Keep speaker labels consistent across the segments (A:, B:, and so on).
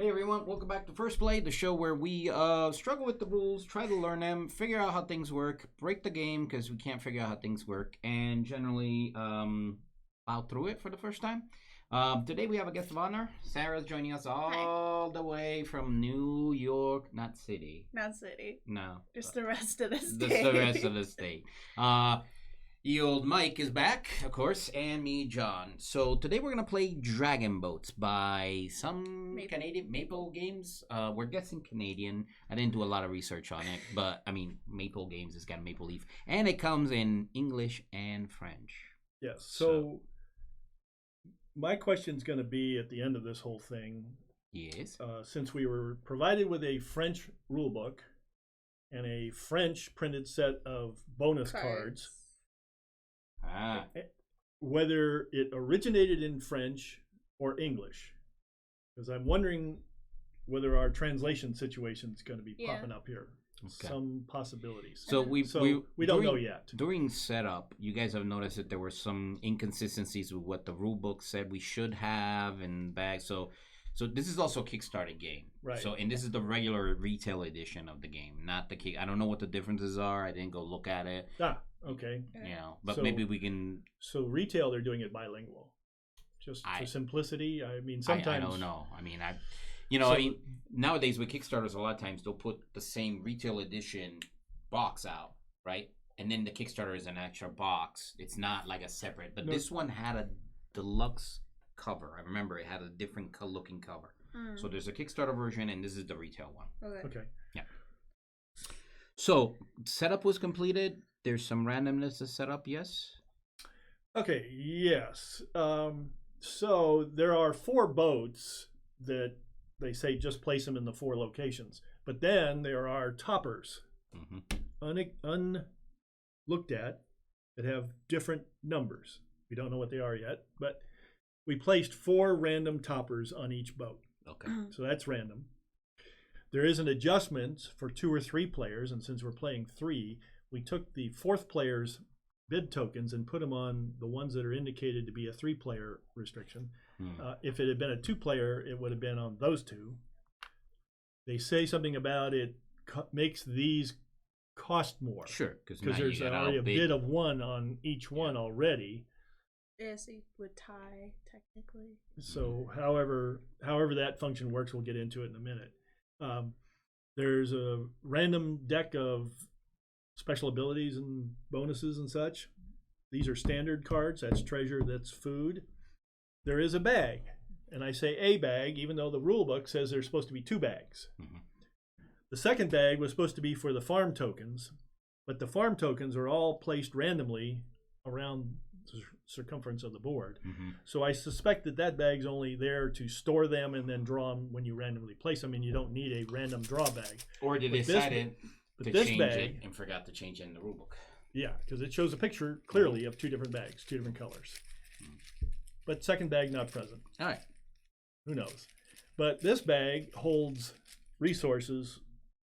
A: Hey everyone, welcome back to First Play, the show where we struggle with the rules, try to learn them, figure out how things work, break the game because we can't figure out how things work, and generally plow through it for the first time. Today we have a guest of honor. Sarah's joining us all the way from New York, not city.
B: Not city.
A: No.
B: Just the rest of the state.
A: Just the rest of the state. The old Mike is back, of course, and me, John. So today we're going to play Dragon Boats by some Canadian Maple Games. We're guessing Canadian. I didn't do a lot of research on it, but I mean, Maple Games has got a maple leaf. And it comes in English and French.
C: Yes, so my question's going to be at the end of this whole thing.
A: Yes.
C: Since we were provided with a French rulebook and a French printed set of bonus cards. Whether it originated in French or English, because I'm wondering whether our translation situation is going to be popping up here. Okay. Some possibilities.
A: So we
C: don't know yet.
A: During setup, you guys have noticed that there were some inconsistencies with what the rule book said we should have and back. So this is also a Kickstarter game,
C: right?
A: So and this is the regular retail edition of the game, not the kick. I don't know what the differences are. I didn't go look at it.
C: Okay.
A: You know, but maybe we can.
C: So retail, they're doing it bilingual, just for simplicity. I mean, sometimes
A: I don't know. I mean, I mean, nowadays with Kickstarters, a lot of times they'll put the same retail edition box out, right? And then the Kickstarter is an extra box. It's not like a separate. But this one had a deluxe cover. I remember it had a different looking cover. So there's a Kickstarter version, and this is the retail one.
C: Okay. Yeah.
A: So setup was completed. There's some randomness to set up, yes?
C: Okay, yes. So there are 4 boats that they say just place them in the 4 locations. But then there are toppers, unlooked at, that have different numbers. We don't know what they are yet, but we placed 4 random toppers on each boat.
A: Okay.
C: So that's random. There is an adjustment for 2 or 3 players, and since we're playing 3, we took the 4th player's bid tokens and put them on the ones that are indicated to be a 3-player restriction. If it had been a 2-player, it would have been on those 2. They say something about it makes these cost more.
A: Sure,
C: because there's already a bid of 1 on each one already.
B: Yeah, so you would tie technically.
C: So however that function works, we'll get into it in a minute. There's a random deck of special abilities and bonuses and such. These are standard cards. That's treasure, that's food. There is a bag, and I say a bag even though the rule book says there's supposed to be 2 bags. The second bag was supposed to be for the farm tokens, but the farm tokens are all placed randomly around the circumference of the board. So I suspect that bag's only there to store them and then draw them when you randomly place them, and you don't need a random draw bag.
A: Or did they decide to change it and forgot to change it in the rulebook?
C: Yeah, because it shows a picture clearly of 2 different bags, 2 different colors. But second bag not present.
A: All right.
C: Who knows? But this bag holds resources,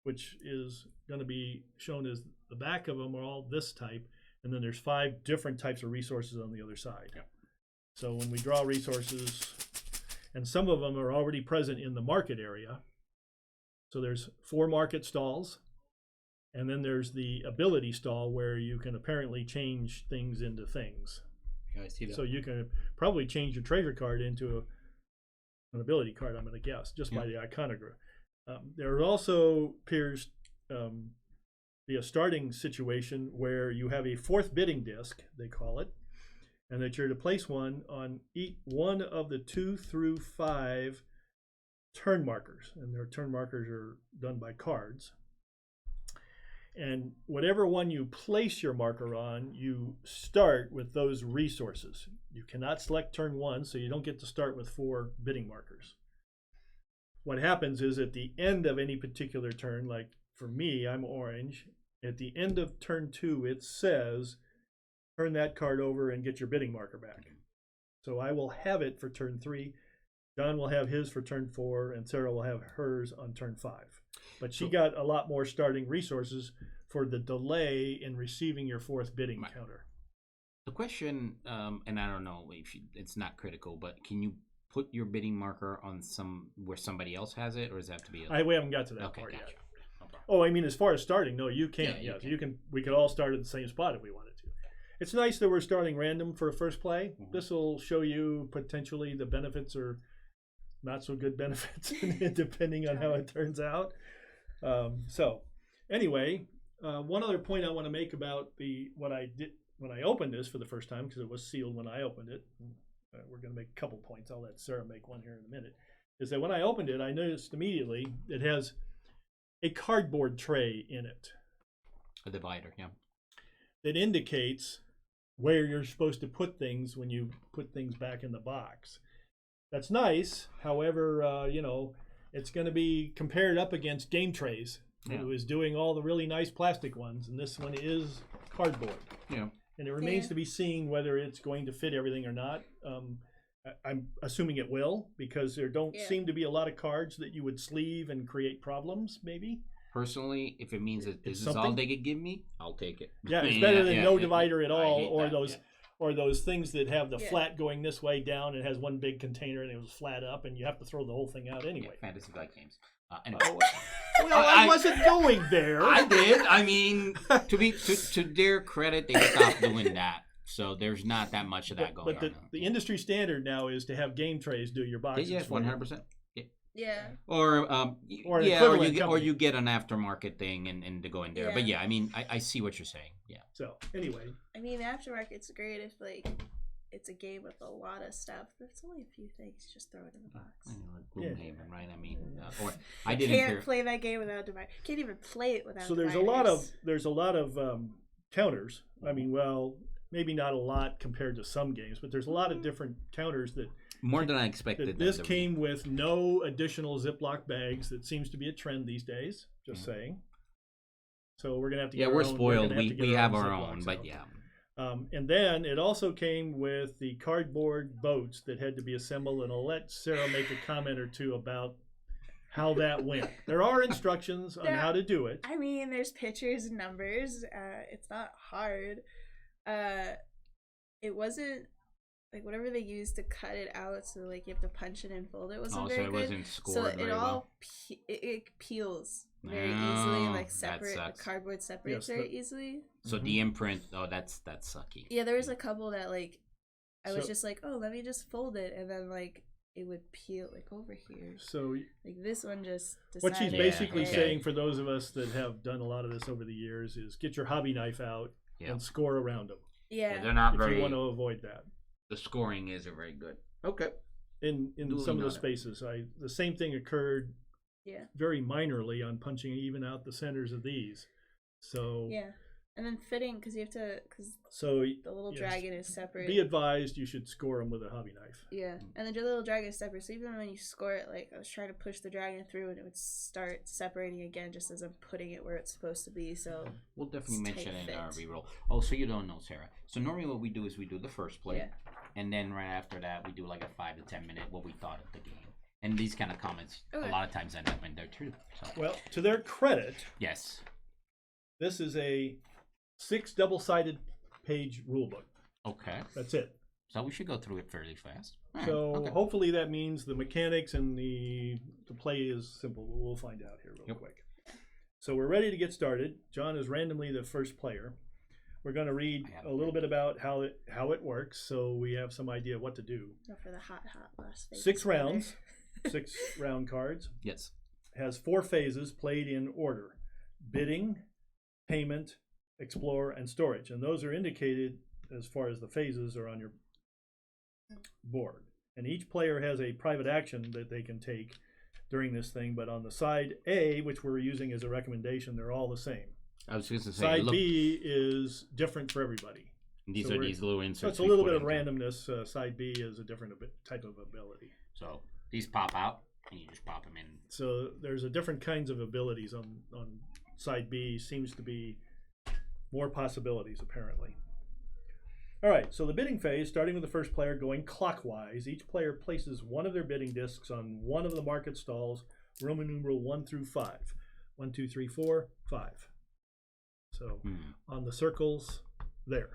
C: which is going to be shown as the back of them are all this type, and then there's 5 different types of resources on the other side.
A: Yep.
C: So when we draw resources, and some of them are already present in the market area. So there's 4 market stalls. And then there's the ability stall where you can apparently change things into things.
A: Yeah, I see that.
C: So you can probably change your treasure card into an ability card, I'm going to guess, just by the iconograph. There also appears be a starting situation where you have a 4th bidding disc, they call it, and that you're to place one on each one of the 2 through 5 turn markers. And their turn markers are done by cards. And whatever one you place your marker on, you start with those resources. You cannot select turn 1, so you don't get to start with 4 bidding markers. What happens is at the end of any particular turn, like for me, I'm orange, at the end of turn 2, it says, turn that card over and get your bidding marker back. So I will have it for turn 3. John will have his for turn 4, and Sarah will have hers on turn 5. But she got a lot more starting resources for the delay in receiving your 4th bidding counter.
A: The question, and I don't know if it's not critical, but can you put your bidding marker on where somebody else has it, or does that have to be?
C: We haven't got to that
A: Okay,
C: part
A: gotcha.
C: yet.
A: No problem.
C: Oh, I mean, as far as starting, no, you can.
A: Yeah,
C: Yes,
A: you
C: you can. We could all start at the same spot if we wanted to. It's nice that we're starting random for a first play.
A: Mhm.
C: This will show you potentially the benefits or not so good benefits, depending on how it turns out. So, anyway, one other point I want to make about what I did when I opened this for the first time, because it was sealed when I opened it. We're going to make a couple points. I'll let Sarah make one here in a minute. Is that when I opened it, I noticed immediately it has a cardboard tray in it.
A: A divider, yeah.
C: That indicates where you're supposed to put things when you put things back in the box. That's nice. However, it's going to be compared up against game trays.
A: Yeah.
C: It was doing all the really nice plastic ones, and this one is cardboard.
A: Yeah.
C: And it remains to be seen whether it's going to fit everything or not. I'm assuming it will, because there don't seem to be a lot of cards that you would sleeve and create problems, maybe.
A: Personally, if it means that this is all they could give me, I'll take it.
C: Yeah, it's better than no divider at all,
A: or
C: or those things that have the flat going this way down and has one big container and it was flat up and you have to throw the whole thing out anyway.
A: Fantasy Flight Games. Anyway.
C: I wasn't going there.
A: I did. I mean, to their credit, they stopped doing that. So there's not that much of that going on.
C: But the industry standard now is to have game trays do your boxes.
A: Yes, 100%.
B: Yeah.
A: Or you get an aftermarket thing and to go in there. But I mean, I see what you're saying. Yeah.
C: So anyway,
B: I mean, aftermarket's great if it's a game with a lot of stuff. But it's only a few things. Just throw it in the box.
A: Gloomhaven, right? I mean, or
B: I can't play that game without divider. Can't even play it without.
C: So there's a lot of counters. I mean, well, maybe not a lot compared to some games, but there's a lot of different counters that.
A: More than I expected.
C: This came with no additional Ziploc bags. That seems to be a trend these days. Just saying. So we're gonna have to. Get
A: we're
C: our own,
A: spoiled. We have our own, but
C: and then it also came with the cardboard boats that had to be assembled. And I'll let Sarah make a comment or two about how that went. There are instructions on how to do it.
B: I mean, there's pictures and numbers. It's not hard. It wasn't. Like whatever they used to cut it out, so like you have to punch it and fold it wasn't very good.
A: Wasn't scored
B: so it
A: very
B: all
A: well.
B: It peels very easily, like separate. The cardboard separates very easily.
A: So the imprint, that's sucky.
B: Yeah, there was a couple that like I was just like, oh, let me just fold it, and then like it would peel like over here.
C: So
B: like this one just.
C: What she's basically saying for those of us that have done a lot of this over the years is get your hobby knife out and score around them.
B: Yeah,
A: they're not
C: if you want to avoid that.
A: The scoring isn't very good. Okay.
C: In some of the spaces, the same thing occurred. Very minorly on punching even out the centers of these. So
B: and then fitting because you have to the little dragon is separate.
C: Be advised, you should score them with a hobby knife.
B: Yeah, and then the little dragon is separate. So even when you score it, like I was trying to push the dragon through, and it would start separating again, just as I'm putting it where it's supposed to be. So
A: we'll definitely mention it in our reroll. Oh, so you don't know, Sarah? So normally what we do is we do the first play, and then right after that we do like a 5 to 10 minute what we thought of the game. And these kind of comments a lot of times end up in there too. So.
C: Well, to their credit,
A: yes,
C: this is a 6 double-sided page rulebook.
A: Okay.
C: That's it.
A: So we should go through it fairly fast.
C: So hopefully that means the mechanics and the play is simple. We'll find out here real quick. So we're ready to get started. John is randomly the first player. We're going to read a little bit about how it works, so we have some idea what to do.
B: Go for the hot last phase.
C: 6 rounds, 6 round cards.
A: Yes.
C: Has 4 phases played in order: bidding, payment, explore, and storage. And those are indicated as far as the phases are on your board. And each player has a private action that they can take during this thing. But on the side A, which we're using as a recommendation, they're all the same.
A: I was just going to say,
C: side B is different for everybody.
A: These are these little inserts.
C: So it's a little bit of randomness. Side B is a different type of ability.
A: So these pop out, and you just pop them in.
C: So there's a different kinds of abilities on side B. Seems to be more possibilities, apparently. All right, so the bidding phase, starting with the first player going clockwise. Each player places one of their bidding discs on one of the market stalls, Roman numeral 1 through 5. 1, 2, 3, 4, 5. So on the circles there.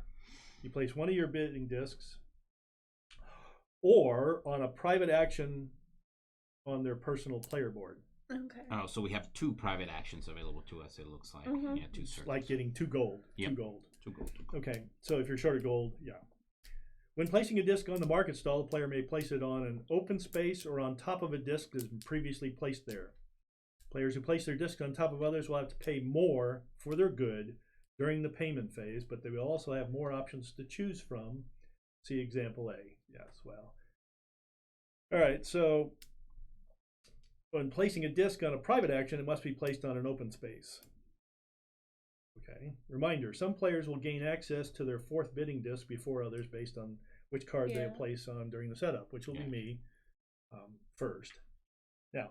C: You place one of your bidding discs or on a private action on their personal player board.
B: Okay.
A: Oh, so we have 2 private actions available to us, it looks like.
B: Mhm.
A: Yeah, 2
C: It's
A: circles.
C: like getting 2 gold.
A: Yep.
C: 2 gold.
A: 2 gold.
C: Okay, so if you're short of gold, yeah. When placing a disc on the market stall, the player may place it on an open space or on top of a disc that has been previously placed there. Players who place their disc on top of others will have to pay more for their good during the payment phase, but they will also have more options to choose from. See example A. Yes, well. All right, so when placing a disc on a private action, it must be placed on an open space. Okay. Reminder, some players will gain access to their 4th bidding disc before others based on which card they place on during the setup, which will be me first. Now,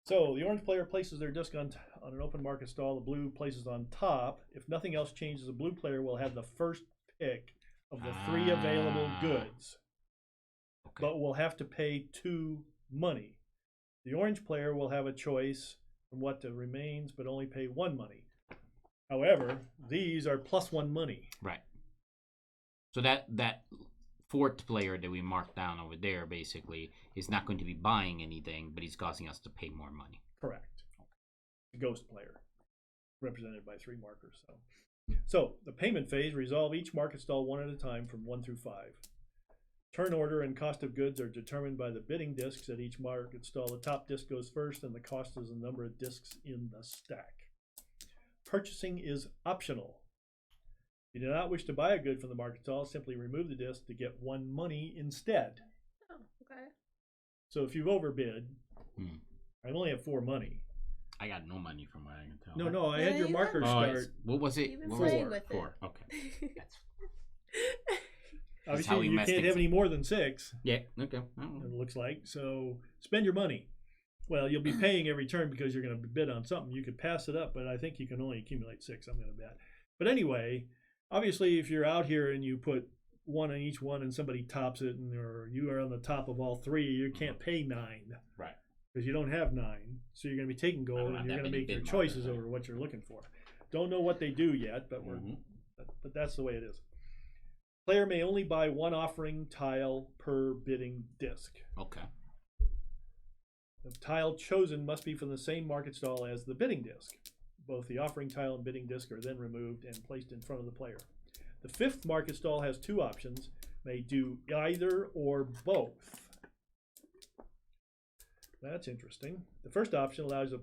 C: so the orange player places their disc on an open market stall. The blue places on top. If nothing else changes, the blue player will have the first pick of the 3 available goods, but will have to pay 2 money. The orange player will have a choice from what remains, but only pay 1 money. However, these are +1 money.
A: Right. So that 4th player that we marked down over there basically is not going to be buying anything, but he's causing us to pay more money.
C: Correct. The ghost player, represented by 3 markers. So the payment phase, resolve each market stall 1 at a time from 1 through 5. Turn order and cost of goods are determined by the bidding discs at each market stall. The top disc goes first, and the cost is the number of discs in the stack. Purchasing is optional. If you do not wish to buy a good from the market stall, simply remove the disc to get 1 money instead.
B: Oh, okay.
C: So if you've overbid, I only have 4 money.
A: I got no money from what I can tell.
C: No, I had your marker start.
A: What was it?
B: You've been
C: 4.
B: playing with
A: 4.
B: it.
A: Okay. That's
C: Obviously, you can't have any more than 6.
A: Yeah. Okay.
C: It looks like. So spend your money. Well, you'll be paying every turn because you're going to bid on something. You could pass it up, but I think you can only accumulate 6. I'm going to bet. But anyway, obviously, if you're out here and you put 1 on each one and somebody tops it, or you are on the top of all 3, you can't pay 9.
A: Right.
C: Because you don't have 9. So you're going to be taking gold and you're going to make your choices over what you're looking for. Don't know what they do yet, but but that's the way it is. Player may only buy 1 offering tile per bidding disc.
A: Okay.
C: The tile chosen must be from the same market stall as the bidding disc. Both the offering tile and bidding disc are then removed and placed in front of the player. The 5th market stall has 2 options, may do either or both. That's interesting. The first option allows a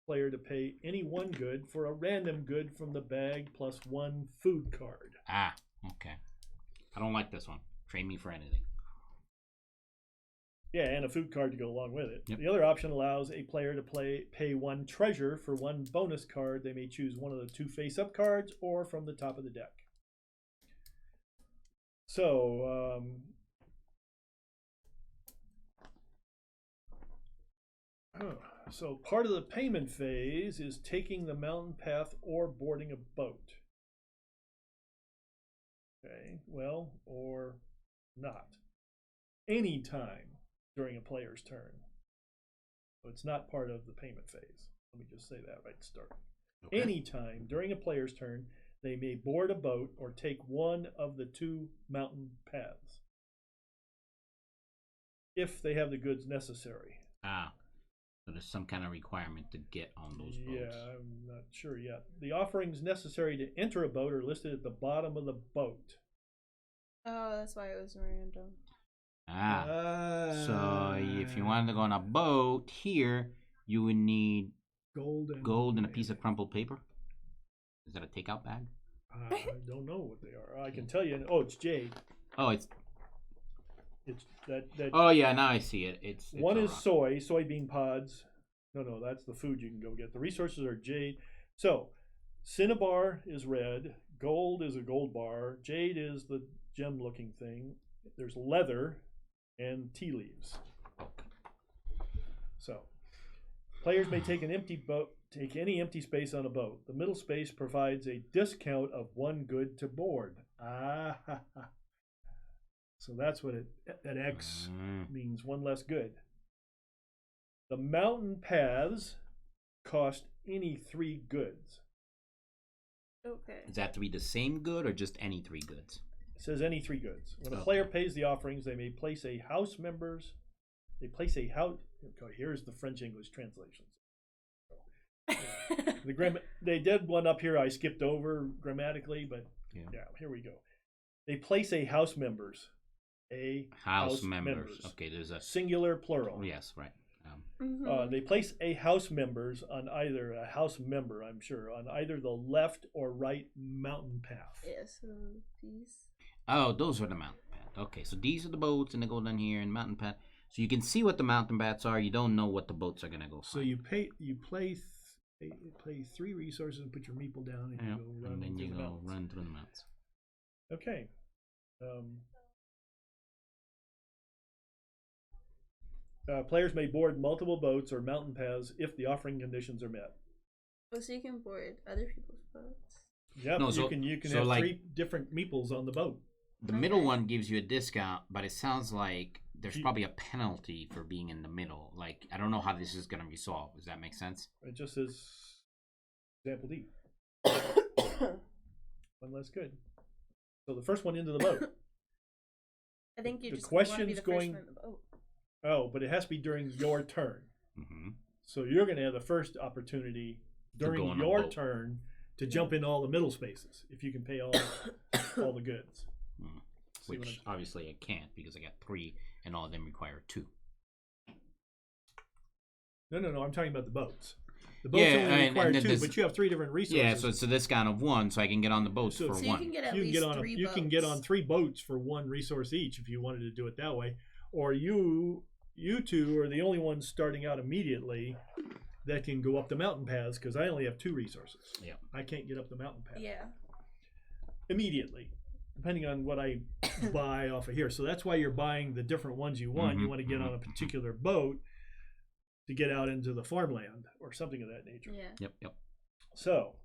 C: player to pay any 1 good for a random good from the bag plus 1 food card.
A: Okay. I don't like this one. Trade me for anything.
C: Yeah, and a food card to go along with it.
A: Yep.
C: The other option allows a player to pay 1 treasure for 1 bonus card. They may choose one of the 2 face-up cards or from the top of the deck. So, so part of the payment phase is taking the mountain path or boarding a boat. Okay, well, or not. Anytime during a player's turn. So it's not part of the payment phase. Let me just say that right to start. Okay. Anytime during a player's turn, they may board a boat or take one of the 2 mountain paths if they have the goods necessary.
A: So there's some kind of requirement to get on those boats.
C: Yeah, I'm not sure yet. The offerings necessary to enter a boat are listed at the bottom of the boat.
B: Oh, that's why it was random.
A: So if you wanted to go on a boat here, you would need gold and a piece of crumpled paper. Is that a takeout bag?
C: I don't know what they are. I can tell you. Oh, it's jade.
A: Oh, it's
C: that.
A: Oh yeah, now I see it. It's
C: one is soybean pods. No, that's the food you can go get. The resources are jade. So, cinnabar is red. Gold is a gold bar. Jade is the gem-looking thing. There's leather and tea leaves. So, players may take an empty boat. Take any empty space on a boat. The middle space provides a discount of 1 good to board. So that's what an X means, 1 less good. The mountain paths cost any 3 goods.
B: Okay.
A: Does that have to be the same good or just any 3 goods?
C: It says any 3 goods. When a player pays the offerings, they may place a house members. They place a house. Okay, here's the French English translations. They did one up here I skipped over grammatically, but yeah, here we go. They place a house members. A
A: house members. Okay, there's a
C: singular plural.
A: Yes, right.
C: They place a house members on either a house member, I'm sure, on either the left or right mountain path.
B: Yeah, so these.
A: Oh, those are the mountain path. Okay, so these are the boats, and they go down here in mountain path. So you can see what the mountain paths are. You don't know what the boats are gonna go.
C: So you play 3 resources and put your meeple down, and you go run
A: and then
C: through
A: you
C: the
A: go
C: mountains.
A: run through the mountains.
C: Okay. Players may board multiple boats or mountain paths if the offering conditions are met.
B: Oh, so you can board other people's boats.
C: Yeah,
A: no,
C: you can have 3 different meeples on the boat.
A: The middle one gives you a discount, but it sounds like there's probably a penalty for being in the middle. Like, I don't know how this is going to be solved. Does that make sense?
C: It just says example D. One less good. So the first one into the boat.
B: I think you
C: the
B: just want to be
C: question's
B: the
C: going.
B: first one in the boat.
C: Oh, but it has to be during your turn.
A: Mm-hmm.
C: So you're going to have the first opportunity during your turn to jump in all the middle spaces if you can pay all the goods.
A: Mm. Which obviously I can't because I got 3 and all of them require 2.
C: No. I'm talking about the boats. The boats only require 2, but you have 3 different resources.
A: Yeah, so it's a discount of 1, so I can get on the boats for 1.
B: You can get at least 3 boats.
C: You can get on 3 boats for 1 resource each if you wanted to do it that way. Or you 2 are the only ones starting out immediately that can go up the mountain paths because I only have 2 resources.
A: Yeah,
C: I can't get up the mountain path.
B: Yeah.
C: Immediately, depending on what I buy off of here. So that's why you're buying the different ones you want. You want to get on a particular boat to get out into the farmland or something of that nature.
B: Yeah.
A: Yep.
C: So,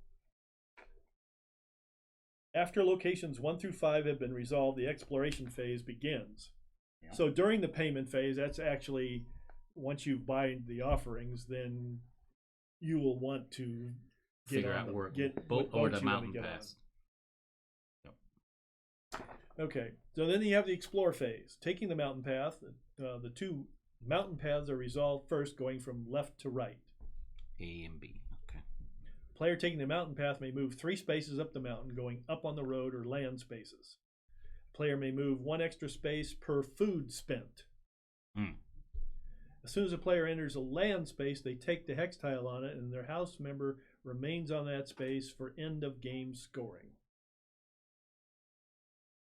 C: after locations 1 through 5 have been resolved, the exploration phase begins. Yeah. So during the payment phase, that's actually once you buy the offerings, then you will want to
A: figure out where boat or the mountain pass.
C: Okay, so then you have the explore phase. Taking the mountain path, the 2 mountain paths are resolved first, going from left to right.
A: A and B. Okay.
C: Player taking the mountain path may move 3 spaces up the mountain, going up on the road or land spaces. Player may move 1 extra space per food spent. As soon as a player enters a land space, they take the hex tile on it, and their house member remains on that space for end of game scoring.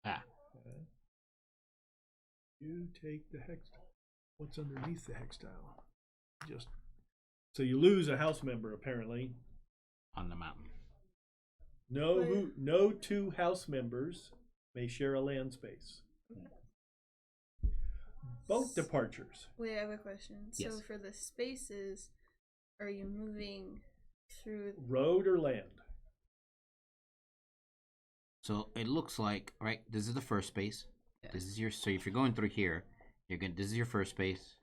C: Okay. You take the hex tile. What's underneath the hex tile? So you lose a house member apparently.
A: On the mountain.
C: No 2 house members may share a land space. Boat departures.
B: Wait, I have a question.
A: Yes.
B: So for the spaces, are you moving through
C: road or land?
A: So it looks like, right, this is the first space. Yeah. This is so if you're going through here, this is your first space.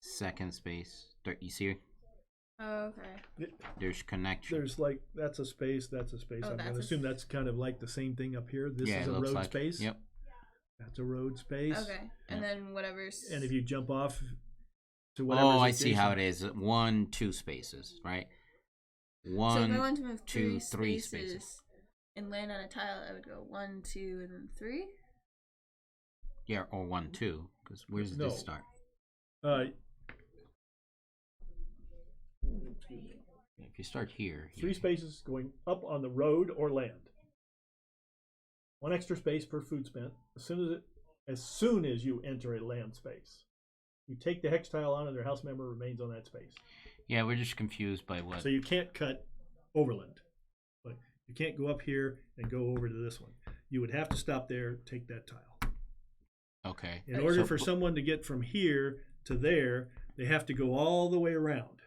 A: Second space. You see?
B: Oh, okay.
A: There's connection.
C: There's that's a space. I'm going to assume that's kind of like the same thing up here. This is a road space.
A: Yep.
C: That's a road space.
B: Okay. And then whatever's...
C: And if you jump off to whatever...
A: Oh, I see how it is. 1, 2 spaces, right? 1,
B: so if I want to move
A: 2, 3
B: spaces and land on a tile, I would go 1, 2, and then 3?
A: Yeah, or 1, 2. Because where does this start? If you start here...
C: 3 spaces going up on the road or land. 1 extra space per food spent. As soon as you enter a land space, you take the hex tile on, and their house member remains on that space.
A: Yeah, we're just confused by what.
C: So you can't cut overland, but you can't go up here and go over to this one. You would have to stop there, take that tile.
A: Okay.
C: In order for someone to get from here to there, they have to go all the way around.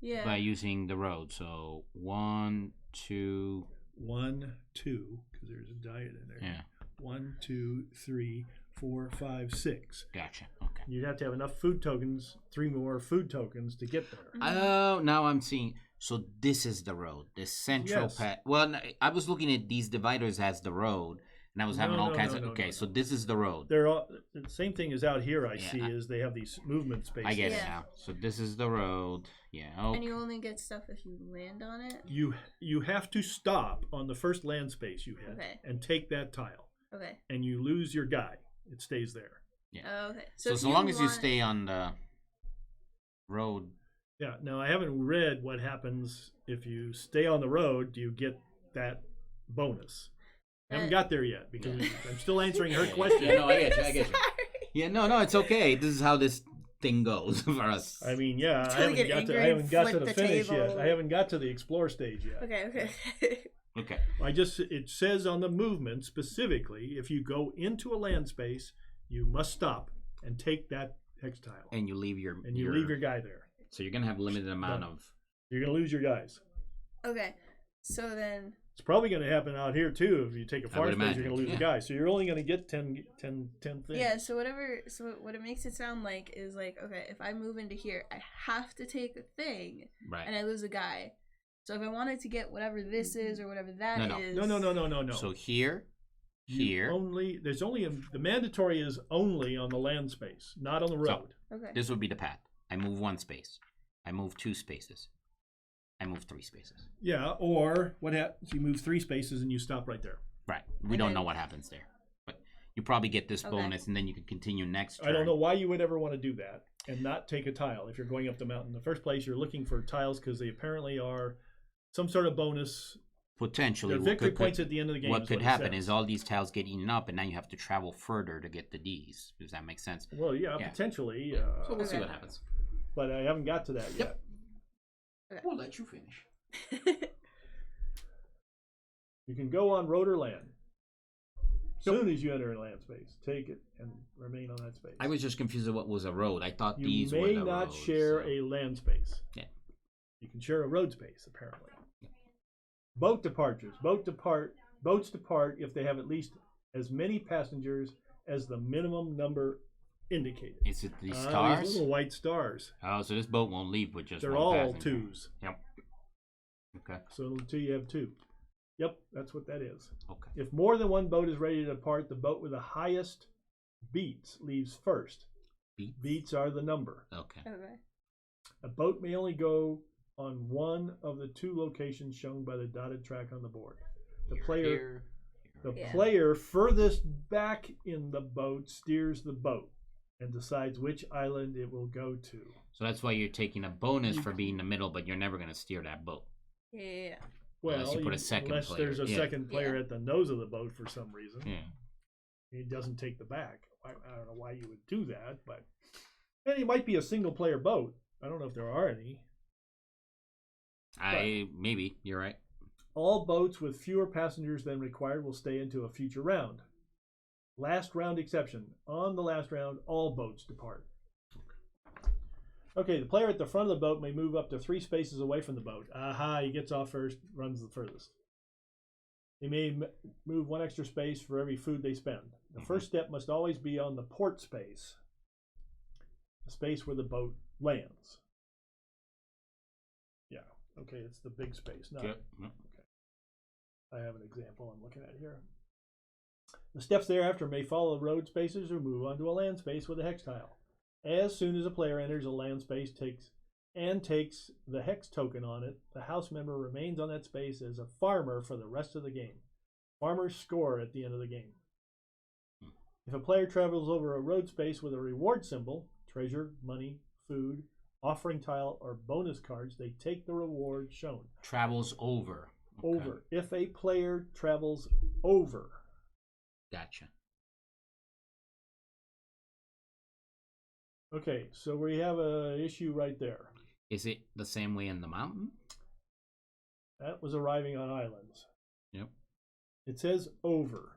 B: Yeah.
A: By using the road. So 1, 2.
C: 1, 2, because there's a diet in there.
A: Yeah.
C: 1, 2, 3, 4, 5, 6.
A: Gotcha. Okay.
C: You'd have to have enough food tokens, 3 more food tokens to get there.
A: Oh, now I'm seeing. So this is the road, the central path. Well, I was looking at these dividers as the road, And I was having
C: No,
A: all
C: no,
A: kinds
C: no,
A: of.
C: no,
A: Okay,
C: no,
A: so
C: no.
A: this is the road.
C: They're all the same thing as out here. I
A: Yeah,
C: see is they have these movement spaces.
A: I get it
B: Yeah.
A: now. So this is the road. Yeah. Okay.
B: And you only get stuff if you land on it.
C: You have to stop on the first land space you hit
B: Okay.
C: and take that tile,
B: Okay.
C: and you lose your guy. It stays there.
B: Oh, okay.
A: So
B: if
A: as long as you
B: want-
A: stay on the road.
C: Yeah. Now I haven't read what happens if you stay on the road. Do you get that bonus? I haven't got there yet because I'm still answering her question.
A: Yeah, no, I get you. I get you.
B: Sorry.
A: Yeah, no, it's okay. This is how this thing goes for us.
C: I mean, yeah, I
B: Until
C: haven't
B: you get
C: got to.
B: angry
C: I haven't
B: and
C: got to
B: flip
C: the
B: the
C: finish yet.
B: table.
C: I haven't got to the explore stage yet.
B: Okay.
A: Okay.
C: It says on the movement specifically, if you go into a land space, you must stop and take that hex tile,
A: And you leave your
C: and you leave your guy there.
A: So you're gonna have a limited amount
C: Done.
A: of.
C: You're gonna lose your guys.
B: Okay. So then.
C: It's probably going to happen out here too. If you take a farm
A: would
C: space,
A: imagine,
C: you're going to lose
A: yeah.
C: a guy. So you're only going to get 10 things.
B: Yeah, so what it makes it sound like is like, okay, if I move into here, I have to take a thing,
A: Right.
B: and I lose a guy. So if I wanted to get whatever this is or whatever that is,
C: No.
A: So here,
C: There's only the mandatory is only on the land space, not on the road.
B: Okay.
A: this would be the path. I move 1 space. I move 2 spaces. I move 3 spaces.
C: Yeah, or what happens? You move 3 spaces and you stop right there.
A: Right. We
B: And
A: don't
B: then-
A: know what happens there, but you probably get this
B: Okay.
A: bonus, and then you can continue next turn.
C: I don't know why you would ever want to do that and not take a tile if you're going up the mountain. In the first place, you're looking for tiles because they apparently are some sort of bonus.
A: Potentially,
C: The
A: what
C: victory
A: could-
C: points at the end of the game.
A: What
C: is
A: could
C: it
A: happen
C: says.
A: is all these tiles get eaten up, and now you have to travel further to get the Ds. Does that make sense?
C: Well, yeah,
A: Yeah.
C: potentially.
A: So we'll see
B: Okay.
A: what happens.
C: But I haven't got to that yet.
A: We'll let you finish.
C: You can go on road or land. As soon as you enter a land space, take it and remain on that space.
A: I was just confused with what was a road. I thought
C: You
A: these were
C: may
A: the
C: not
A: roads,
C: share
A: so-
C: a land space.
A: Yeah.
C: You can share a road space, apparently. Boat departures. Boats depart if they have at least as many passengers as the minimum number indicated.
A: Is it these
C: These
A: stars?
C: little white stars.
A: Oh, so this boat won't leave with just
C: They're
A: one
C: all
A: passenger.
C: 2s.
A: Yep. Okay.
C: So until you have 2. Yep, that's what that is.
A: Okay.
C: If more than one boat is ready to depart, the boat with the highest beats leaves first.
A: Beats?
C: Beats are the number.
A: Okay.
B: Okay.
C: A boat may only go on one of the 2 locations shown by the dotted track on the board. The player
B: Yeah.
C: player furthest back in the boat steers the boat and decides which island it will go to.
A: So that's why you're taking a bonus for being in the middle, but you're never going to steer that boat.
B: Yeah.
C: Well,
A: Unless you put a second
C: unless
A: player,
C: there's a
A: yeah.
C: second player
B: Yeah.
C: at the nose of the boat for some reason.
A: Yeah.
C: He doesn't take the back. I don't know why you would do that, but and it might be a single player boat. I don't know if there are any.
A: Maybe you're right.
C: All boats with fewer passengers than required will stay into a future round. Last round exception. On the last round, all boats depart. Okay, the player at the front of the boat may move up to 3 spaces away from the boat. Aha, he gets off first, runs the furthest. They may move 1 extra space for every food they spend. The first step must always be on the port space, the space where the boat lands. Yeah, okay, it's the big space. Not,
A: Yep.
C: I have an example I'm looking at here. The steps thereafter may follow road spaces or move onto a land space with a hex tile. As soon as a player enters a land space takes the hex token on it, the house member remains on that space as a farmer for the rest of the game. Farmers score at the end of the game. If a player travels over a road space with a reward symbol, treasure, money, food, offering tile, or bonus cards, they take the reward shown.
A: Travels over. Okay.
C: Over. If a player travels over.
A: Gotcha.
C: Okay, so we have a issue right there.
A: Is it the same way in the mountain?
C: That was arriving on islands.
A: Yep.
C: It says over.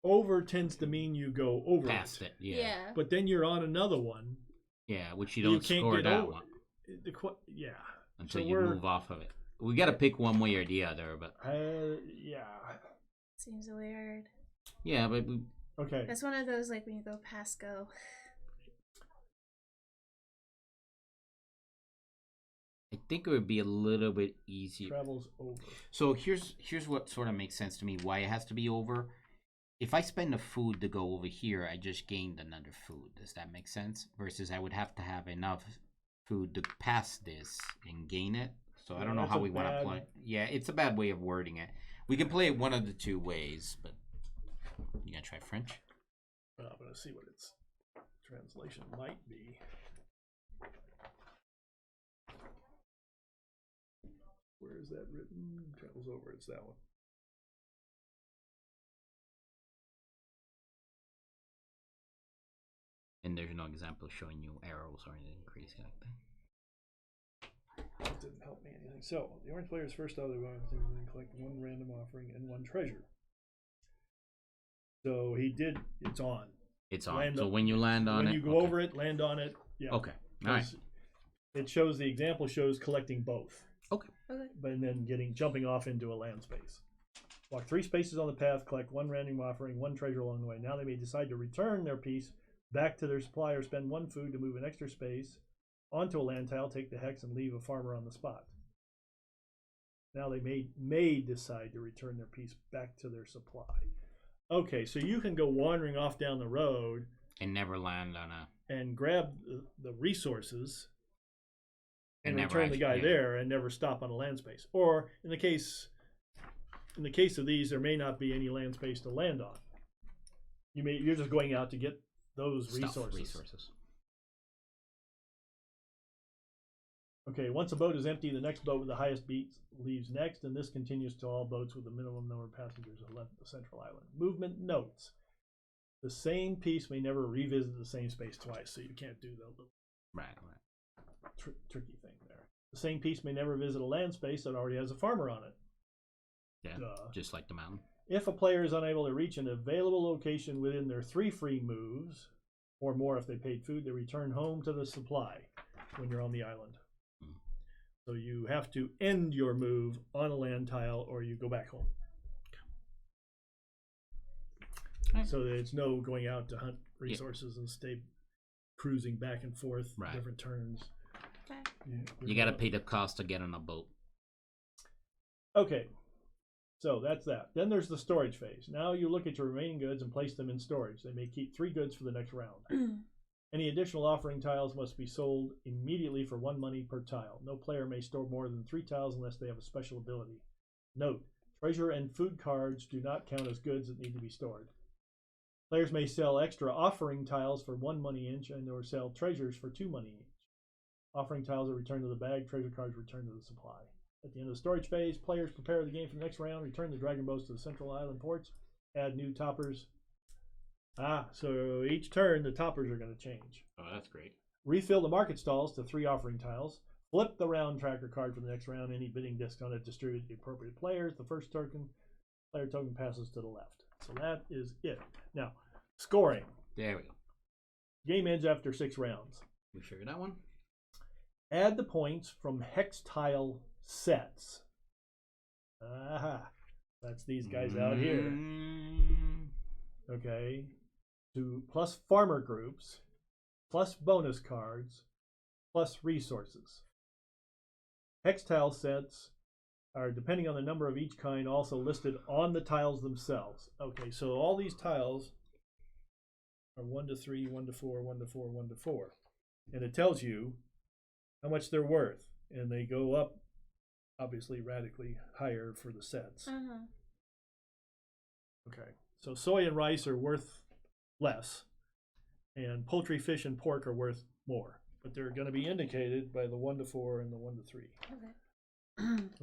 C: Over tends to mean you go over
A: Past it. Yeah.
C: But then you're on another one.
A: Yeah, which you don't
C: can't
A: score
C: get
A: that
C: over.
A: one
C: Yeah.
A: until
C: So
A: you move off of it. We got to pick one way or the other, but
C: Yeah.
B: Seems weird.
A: yeah, but
C: Okay.
B: That's one of those like when you go past go.
A: I think it would be a little bit easier.
C: Travels over.
A: So here's what sort of makes sense to me. Why it has to be over. If I spend the food to go over here, I just gained another food. Does that make sense? Versus I would have to have enough food to pass this and gain it. So I don't know how we want to play. Yeah, it's a bad way of wording it. We can play it one of the two ways, but you gonna try French?
C: I'm gonna see what its translation might be. Where is that written? Travels over. It's that one.
A: And there's no example showing you arrows or an increase like that.
C: That didn't help me anything. So, the orange player is first out of the box and collect one random offering and one treasure. So he did. It's on.
A: It's on. So when you land on it,
C: when you go over it, land on it. Yeah.
A: Okay. All right.
C: It shows the example shows collecting both.
A: Okay.
C: But then jumping off into a land space. Walk 3 spaces on the path, collect one random offering, one treasure along the way. Now they may decide to return their piece back to their supplier, spend 1 food to move an extra space onto a land tile, take the hex, and leave a farmer on the spot. Now they may decide to return their piece back to their supply. Okay, so you can go wandering off down the road
A: and never land on
C: and grab the resources and
A: never
C: return the guy there and never stop on a land space. Or in the case of these, there may not be any land space to land on. You're just going out to get those resources. Okay, once a boat is empty, the next boat with the highest beat leaves next, and this continues to all boats with the minimum number of passengers that left the central island. Movement notes. The same piece may never revisit the same space twice, so you can't do the little tricky thing there. The same piece may never visit a land space that already has a farmer on it.
A: Yeah, just like the mountain.
C: If a player is unable to reach an available location within their 3 free moves, or more if they paid food, they return home to the supply when you're on the island. So you have to end your move on a land tile or you go back home. Okay. So that it's no going out to hunt resources and stay cruising back and forth, different turns.
B: Okay.
A: You got to pay the cost to get on a boat.
C: Okay. So that's that. Then there's the storage phase. Now you look at your remaining goods and place them in storage. They may keep 3 goods for the next round. Any additional offering tiles must be sold immediately for 1 money per tile. No player may store more than 3 tiles unless they have a special ability. Note, treasure and food cards do not count as goods that need to be stored. Players may sell extra offering tiles for 1 money each and or sell treasures for 2 money each. Offering tiles are returned to the bag, treasure cards returned to the supply. At the end of the storage phase, players prepare the game for the next round, return the dragon boats to the central island ports, add new toppers. So each turn, the toppers are going to change.
A: Oh, that's great.
C: Refill the market stalls to 3 offering tiles. Flip the round tracker card for the next round. Any bidding disc on it distributed to the appropriate players. The first player token passes to the left. So that is it. Now, scoring.
A: There we go.
C: Game ends after 6 rounds.
A: We figured that one.
C: Add the points from hex tile sets. That's these guys out here. Okay. To plus farmer groups, plus bonus cards, plus resources. Hex tile sets are, depending on the number of each kind, also listed on the tiles themselves. Okay, so all these tiles are 1 to 3, 1 to 4, 1 to 4, 1 to 4. And it tells you how much they're worth. And they go up, obviously, radically higher for the sets. Okay, so soy and rice are worth less, and poultry, fish, and pork are worth more, but they're going to be indicated by the 1 to 4 and the 1 to 3.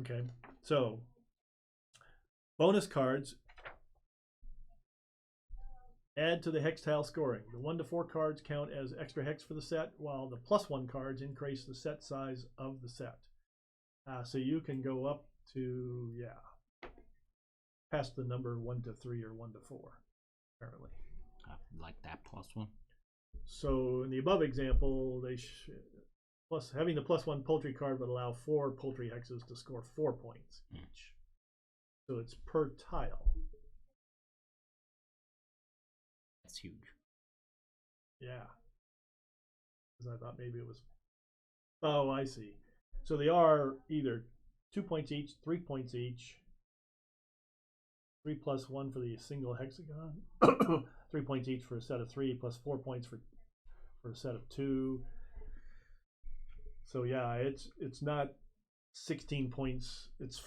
C: Okay, so bonus cards add to the hex tile scoring. The 1 to 4 cards count as extra hex for the set, while the +1 cards increase the set size of the set. So you can go up to, past the number 1 to 3 or 1 to 4, apparently.
A: I like that +1.
C: So in the above example, having the +1 poultry card would allow 4 poultry hexes to score 4 points each. So it's per tile.
A: That's huge.
C: Yeah. Because I thought maybe it was. Oh, I see. So they are either 2 points each, 3 points each, 3 plus 1 for the single hexagon, 3 points each for a set of 3, plus 4 points for a set of 2. So yeah, it's not 16 points. It's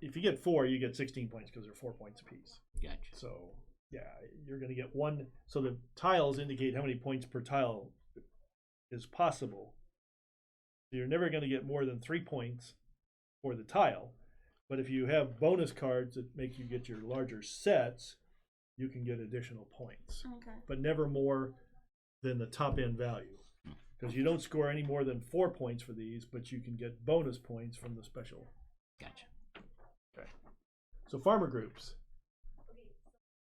C: if you get 4, you get 16 points because they're 4 points apiece.
A: Gotcha.
C: So yeah, you're going to get 1. So the tiles indicate how many points per tile is possible. So you're never going to get more than 3 points for the tile. But if you have bonus cards that make you get your larger sets, you can get additional points.
B: Okay.
C: But never more than the top end value. Because you don't score any more than 4 points for these, but you can get bonus points from the special.
A: Gotcha.
C: Okay. So farmer groups.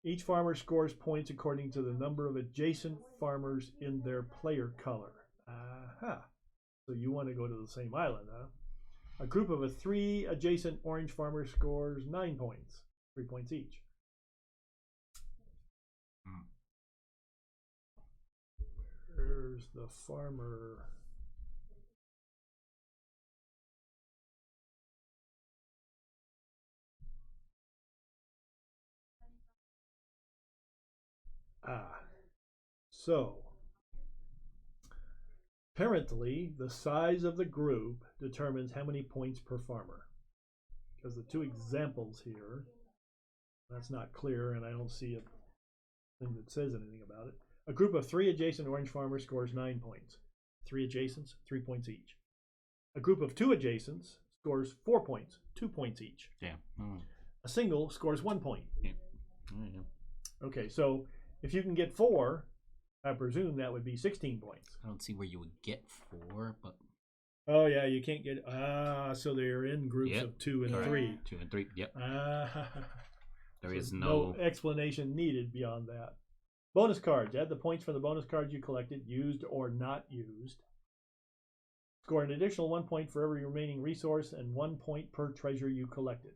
C: Each farmer scores points according to the number of adjacent farmers in their player color. Aha. So you want to go to the same island, huh? A group of 3 adjacent orange farmers scores 9 points, 3 points each. Where's the farmer? So apparently the size of the group determines how many points per farmer. Because the 2 examples here, that's not clear, and I don't see a thing that says anything about it. A group of 3 adjacent orange farmers scores 9 points. 3 adjacents, 3 points each. A group of 2 adjacents scores 4 points, 2 points each.
A: Yeah. Oh.
C: A single scores 1 point.
A: Yeah. Oh, yeah.
C: Okay, so if you can get 4, I presume that would be 16 points.
A: I don't see where you would get 4, but
C: Oh yeah, you can't get so they're in groups of 2 and 3.
A: 2 and 3. Yep. There is
C: So
A: no
C: explanation needed beyond that. Bonus cards. Add the points for the bonus cards you collected, used or not used. Score an additional 1 point for every remaining resource and 1 point per treasure you collected.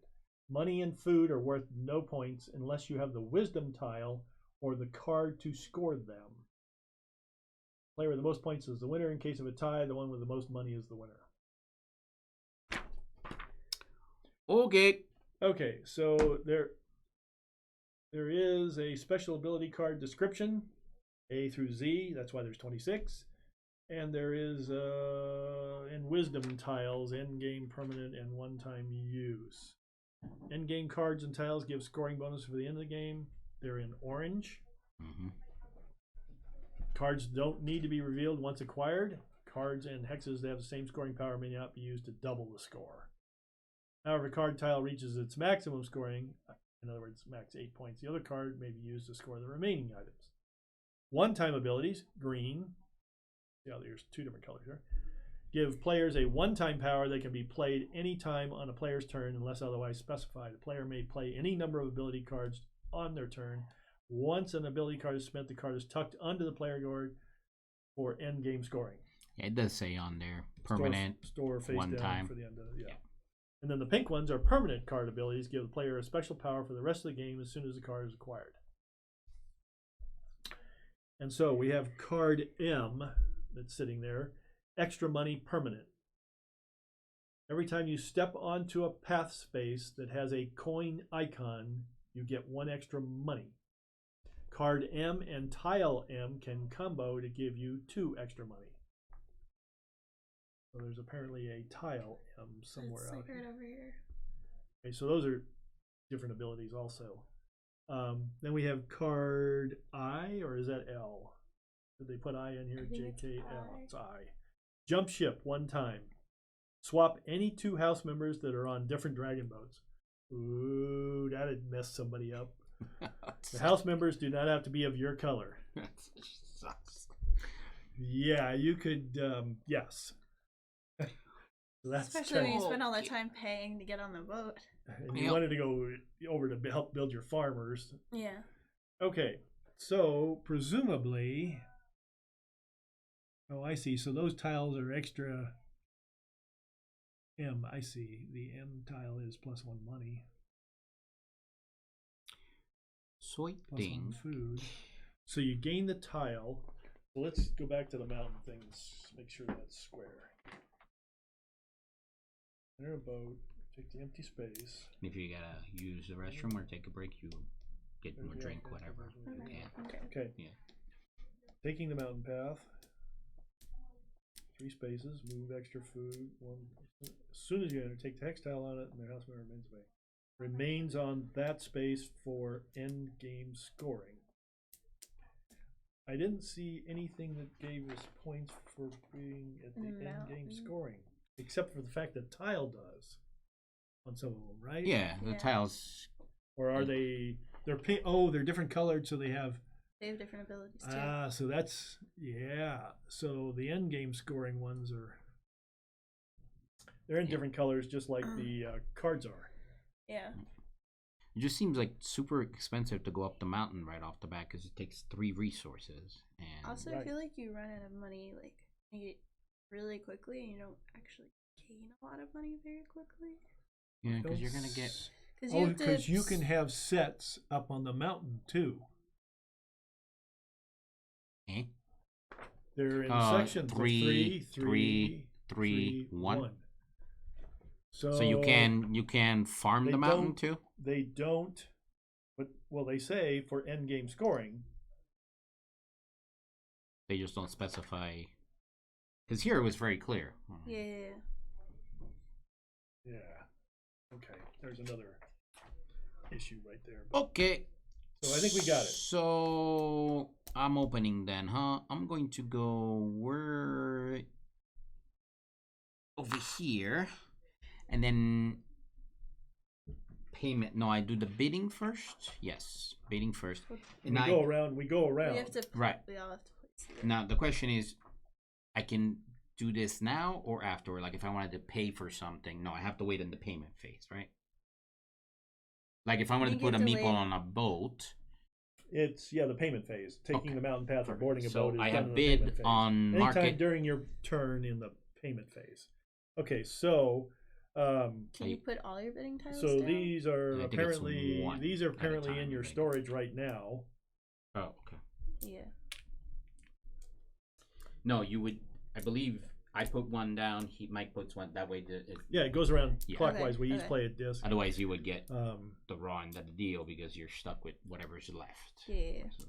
C: Money and food are worth no points unless you have the wisdom tile or the card to score them. Player with the most points is the winner. In case of a tie, the one with the most money is the winner.
A: Okay.
C: Okay, so there is a special ability card description, A through Z. That's why there's 26. And there is in wisdom tiles, endgame, permanent, and one-time use. Endgame cards and tiles give scoring bonus for the end of the game. They're in orange.
A: Mm-hmm.
C: Cards don't need to be revealed once acquired. Cards and hexes that have the same scoring power may not be used to double the score. However, a card tile reaches its maximum scoring, in other words, max 8 points, the other card may be used to score the remaining items. One-time abilities, green, yeah, there's 2 different colors here, give players a one-time power that can be played anytime on a player's turn unless otherwise specified. A player may play any number of ability cards on their turn. Once an ability card is spent, the card is tucked under the player board for end game scoring.
A: Yeah, it does say on there permanent,
C: store face
A: one
C: down
A: time
C: for the end of yeah. And then the pink ones are permanent card abilities, give the player a special power for the rest of the game as soon as the card is acquired. And so we have card M that's sitting there, extra money permanent. Every time you step onto a path space that has a coin icon, you get 1 extra money. Card M and tile M can combo to give you 2 extra money. So there's apparently a tile M somewhere
B: It's
C: out
B: like
C: here.
B: right over here.
C: Okay, so those are different abilities also. Then we have card I, or is that L? Did they put I in here?
B: I think it's
C: JKL.
B: I.
C: It's I. Jump ship 1 time. Swap any 2 house members that are on different dragon boats. Ooh, that'd mess somebody up. The house members do not have to be of your color.
A: That sucks.
C: Yeah, you could, yes. That's
B: Especially when you
C: tough.
B: spend all that time paying to get on the boat.
C: And you wanted to go over to help build your farmers.
B: Yeah.
C: Okay, so presumably, oh, I see. So those tiles are extra M. I see. The M tile is +1 money.
A: Sweet
C: +1
A: thing.
C: food. So you gain the tile. So let's go back to the mountain things. Make sure that's square. Enter a boat. Take the empty space.
A: If you gotta use the restroom or take a break, you get more drink, whatever.
B: Okay.
A: Yeah.
C: Okay.
A: Yeah.
C: Taking the mountain path. 3 spaces. Move extra food. 1. As soon as you enter, take textile on it, and their house member remains on that space for end game scoring. I didn't see anything that gave us points for being at the end game scoring, except for the fact that tile does on some of them, right?
A: Yeah, the tiles.
C: Or are they? They're pink. Oh, they're different colored, so they have
B: different abilities too.
C: So that's So the end game scoring ones they're in different colors, just like the cards are.
B: Yeah.
A: It just seems like super expensive to go up the mountain right off the bat because it takes 3 resources. And
B: also, I feel like you run out of money really quickly, and you don't actually gain a lot of money very quickly.
A: Yeah, because you're gonna get.
C: Because you can have sets up on the mountain too.
A: Eh?
C: They're in sections.
A: 3, 1. So you can farm the mountain too.
C: They don't, but they say for end game scoring.
A: They just don't specify. Because here it was very clear.
B: Yeah.
C: Okay. There's another issue right there.
A: Okay.
C: So I think we got it.
A: So I'm opening then, huh? I'm going to go over here, and then payment. No, I do the bidding first. Yes, bidding first.
C: We go around. We
B: have to.
A: Right.
B: We all have to place it.
A: Now the question is, I can do this now or after? Like if I wanted to pay for something, no, I have to wait in the payment phase, right? Like if I wanted to put a meeple on a boat.
C: It's the payment phase. Taking the mountain path or boarding a boat is
A: I
C: done
A: have
C: in the payment
A: bid
C: phase.
A: on
C: Anytime
A: market
C: during your turn in the payment phase. Okay, so
B: can you put all your bidding tiles
C: so
B: down?
C: these are apparently in your storage right now.
A: Oh, okay.
B: Yeah.
A: No, you would. I believe I put one down. Mike puts one. That way,
C: it goes around clockwise.
B: Okay,
C: We each play a disc.
A: Otherwise, you would get the raw end of the deal because you're stuck with whatever's left.
B: Yeah.
A: So.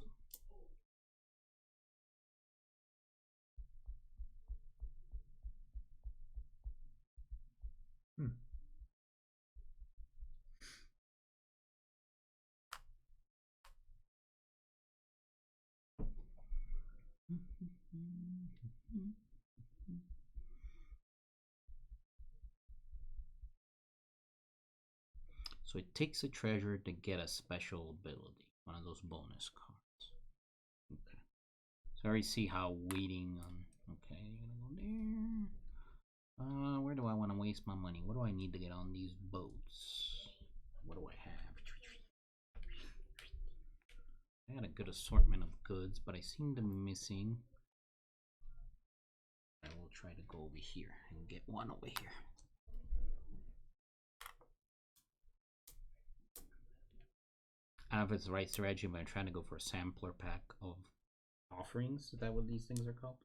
A: So it takes a treasure to get a special ability, one of those bonus cards. Okay. So I already see how waiting on. Okay, you're gonna go there. Where do I want to waste my money? What do I need to get on these boats? What do I have? I got a good assortment of goods, but I seem to be missing. I will try to go over here and get one over here. I don't know if it's the right strategy, but I'm trying to go for a sampler pack of offerings. Is that what these things are called?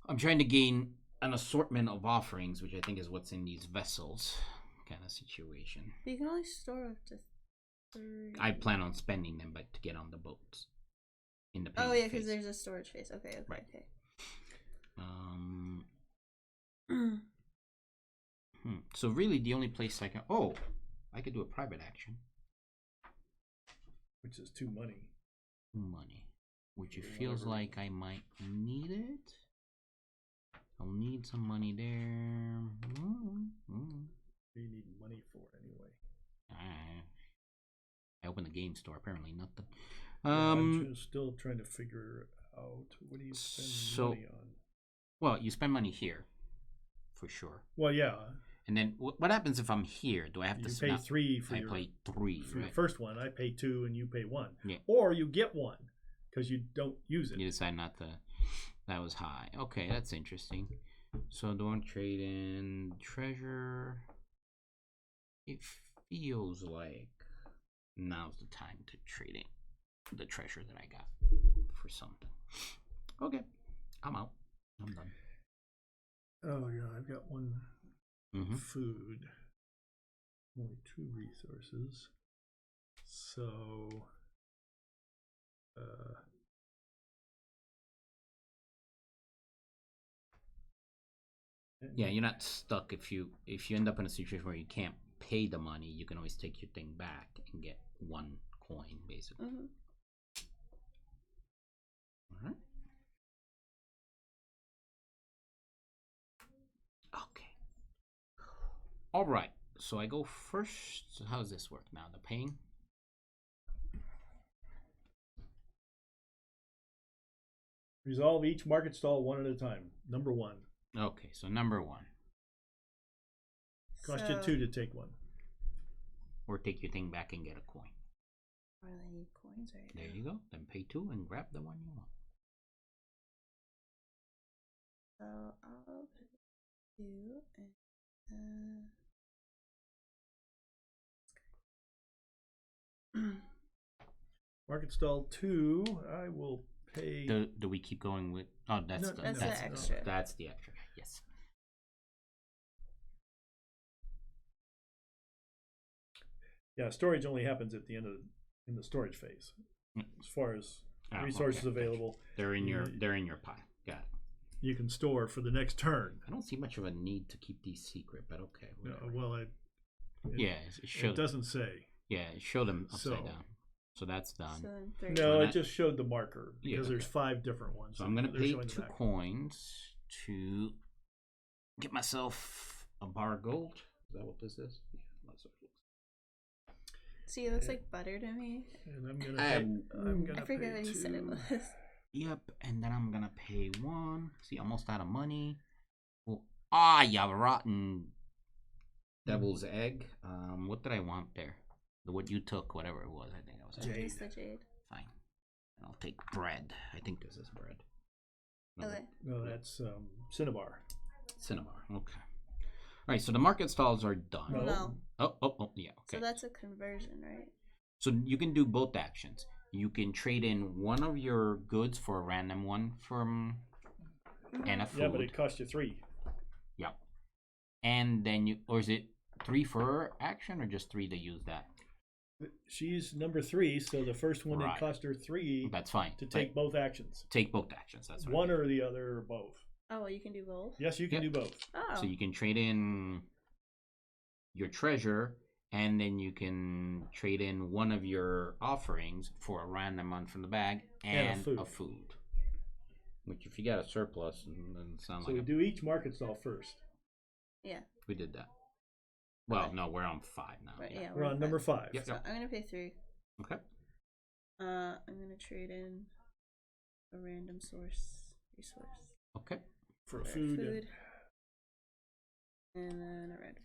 A: I'm trying to gain an assortment of offerings, which I think is what's in these vessels kind of situation.
B: You can only store up to 3.
A: I plan on spending them, but to get on the boats. In the
B: oh yeah, because there's a storage phase. Okay.
A: Right.
B: Okay.
A: So really, the only place I can I could do a private action,
C: which is 2 money.
A: 2 money, which it feels like I might need it. I'll need some money there.
C: You need money for anyway.
A: I opened the game store. Apparently nothing.
C: I'm still trying to figure out what do you spend money on.
A: Well, you spend money here, for sure.
C: Well, yeah.
A: And then what happens if I'm here? Do I have to
C: pay 3 for
A: I pay 3
C: for
A: right?
C: the first one. I pay 2 and you pay 1.
A: Yeah.
C: Or you get 1 because you don't use it.
A: You decide not to. That was high. Okay, that's interesting. So don't trade in treasure. It feels like now's the time to trade in the treasure that I got for something. Okay, I'm out. I'm done.
C: Oh yeah, I've got one
A: Mm-hmm.
C: food. Only 2 resources. So
A: Yeah, you're not stuck if you end up in a situation where you can't pay the money. You can always take your thing back and get 1 coin, basically.
B: Mm-hmm.
A: All right. Okay. All right. So I go first. So how does this work now? The paying.
C: resolve each market stall one at a time. Number 1.
A: Okay. So number 1.
C: Cost you 2 to take 1.
A: Or take your thing back and get a coin.
B: I really need coins right
A: There
B: now.
A: you go. Then pay 2 and grab the one you want.
B: So I'll put 2 and
C: Market stall 2, I will pay.
A: Do we keep going with? Oh, that's
C: No,
B: that's the extra.
A: That's the extra. Yes.
C: Yeah, storage only happens at the end of in the storage phase. As far as resources
A: okay,
C: available,
A: gotcha. They're in your pile. Got it.
C: you can store for the next turn.
A: I don't see much of a need to keep these secret, but okay.
C: Well,
A: it
C: doesn't say.
A: Yeah, it showed them upside
C: So-
A: down. So that's done.
B: so then 3.
C: No,
A: So
C: it
A: that-
C: just showed the marker because
A: Yeah,
C: there's
A: okay.
C: 5 different ones.
A: So I'm gonna
C: They're
A: pay
C: showing the
A: 2
C: back.
A: coins to get myself a bar of gold. Is that what this is? Yeah, that's what it looks.
B: See, it looks like butter to me.
C: And I'm gonna pay. I'm gonna
B: I forget
C: pay
B: what you said it
C: 2.
B: was.
A: Yep, and then I'm gonna pay 1. See, almost out of money. Well, you rotten devil's egg. What did I want there? What you took, whatever it was. I think it was
C: Jade.
B: Use the jade.
A: Fine. And I'll take bread. I think this is bread. No,
B: Okay.
C: No, that's cinnabar.
A: Cinnabar. Okay. All right. So the market stalls are done.
C: No.
B: No.
A: Oh. Yeah. Okay.
B: So that's a conversion, right?
A: So you can do both actions. You can trade in one of your goods for a random one from and a food.
C: Yeah, but it costs you 3.
A: Yep. And then or is it 3 for action or just 3 to use that?
C: She's number 3, so the first one
A: Right.
C: it cost her 3
A: That's fine.
C: to take both actions.
A: Take both actions. That's right.
C: One or the other or both.
B: Oh, well, you can do both.
C: Yes, you can
A: Yep.
C: do both.
B: Oh.
A: So you can trade in your treasure, and then you can trade in one of your offerings for a random one from the bag and
C: food.
A: a food. Which, if you got a surplus, then it sounds
C: So we do each market stall first.
B: Yeah.
A: we did that. Well, no, we're on 5 now.
B: Right,
A: yeah.
B: yeah.
C: We're on number 5.
A: Yep.
B: So I'm gonna pay 3.
A: Okay.
B: I'm gonna trade in a random resource
A: Okay.
C: For
B: for
C: food.
B: and then a random.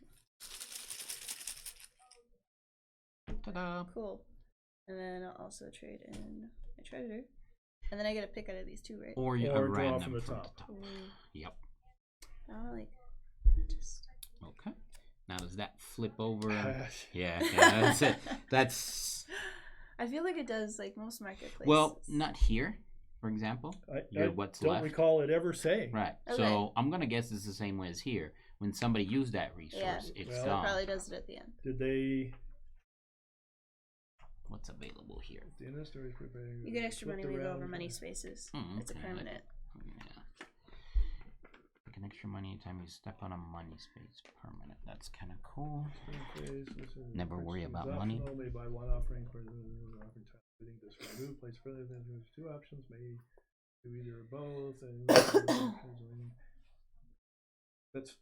A: Ta-da.
B: Cool. And then I'll also trade in my treasure, and then I get a pick out of these 2, right?
A: Or you
C: Or
A: a
C: draw
A: random
C: from the top.
B: Ooh.
A: Yep.
B: I don't like just.
A: Okay. Now does that flip over? Yeah, that's it. That's
B: I feel like it does, like most marketplaces.
A: well, not here, for example.
C: I
A: What's
C: don't
A: left.
C: recall it ever saying.
A: Right.
B: Okay.
A: So I'm gonna guess it's the same way as here. When somebody used that resource,
B: Yeah.
A: it's
C: Well,
B: So it
A: gone.
B: probably does it at the end.
C: Did they?
A: What's available here?
C: The end of the story is preparing.
B: You get extra money
C: flipped
B: when you go
C: around.
B: over money spaces. It's a
A: Okay.
B: permanent.
A: Yeah. Take an extra money anytime you step on a money space. Permanent. That's kind of cool. Never worry about money.
C: Only by one offering for the offering time. Fitting this remove place further than there's 2 options. May do either or both. And that's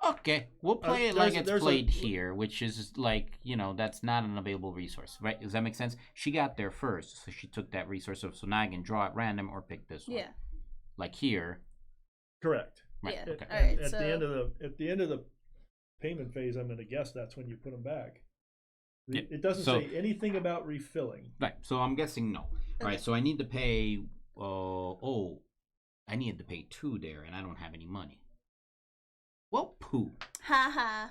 A: Okay, we'll play it like it's
C: there's
A: played here, which is like, that's not an available resource, right? Does that make sense? She got there first, so she took that resource, so now I can draw at random or pick this one.
B: Yeah.
A: Like here.
C: correct.
A: Right.
B: Yeah.
A: Okay.
B: All right.
C: At
B: So
C: the end of the payment phase, I'm going to guess that's when you put them back.
A: Yeah,
C: It doesn't
A: so-
C: say anything about refilling.
A: Right, so I'm guessing no. All right,
B: Okay.
A: so I need to pay, I needed to pay 2 there, and I don't have any money. Well, poo.
B: haha.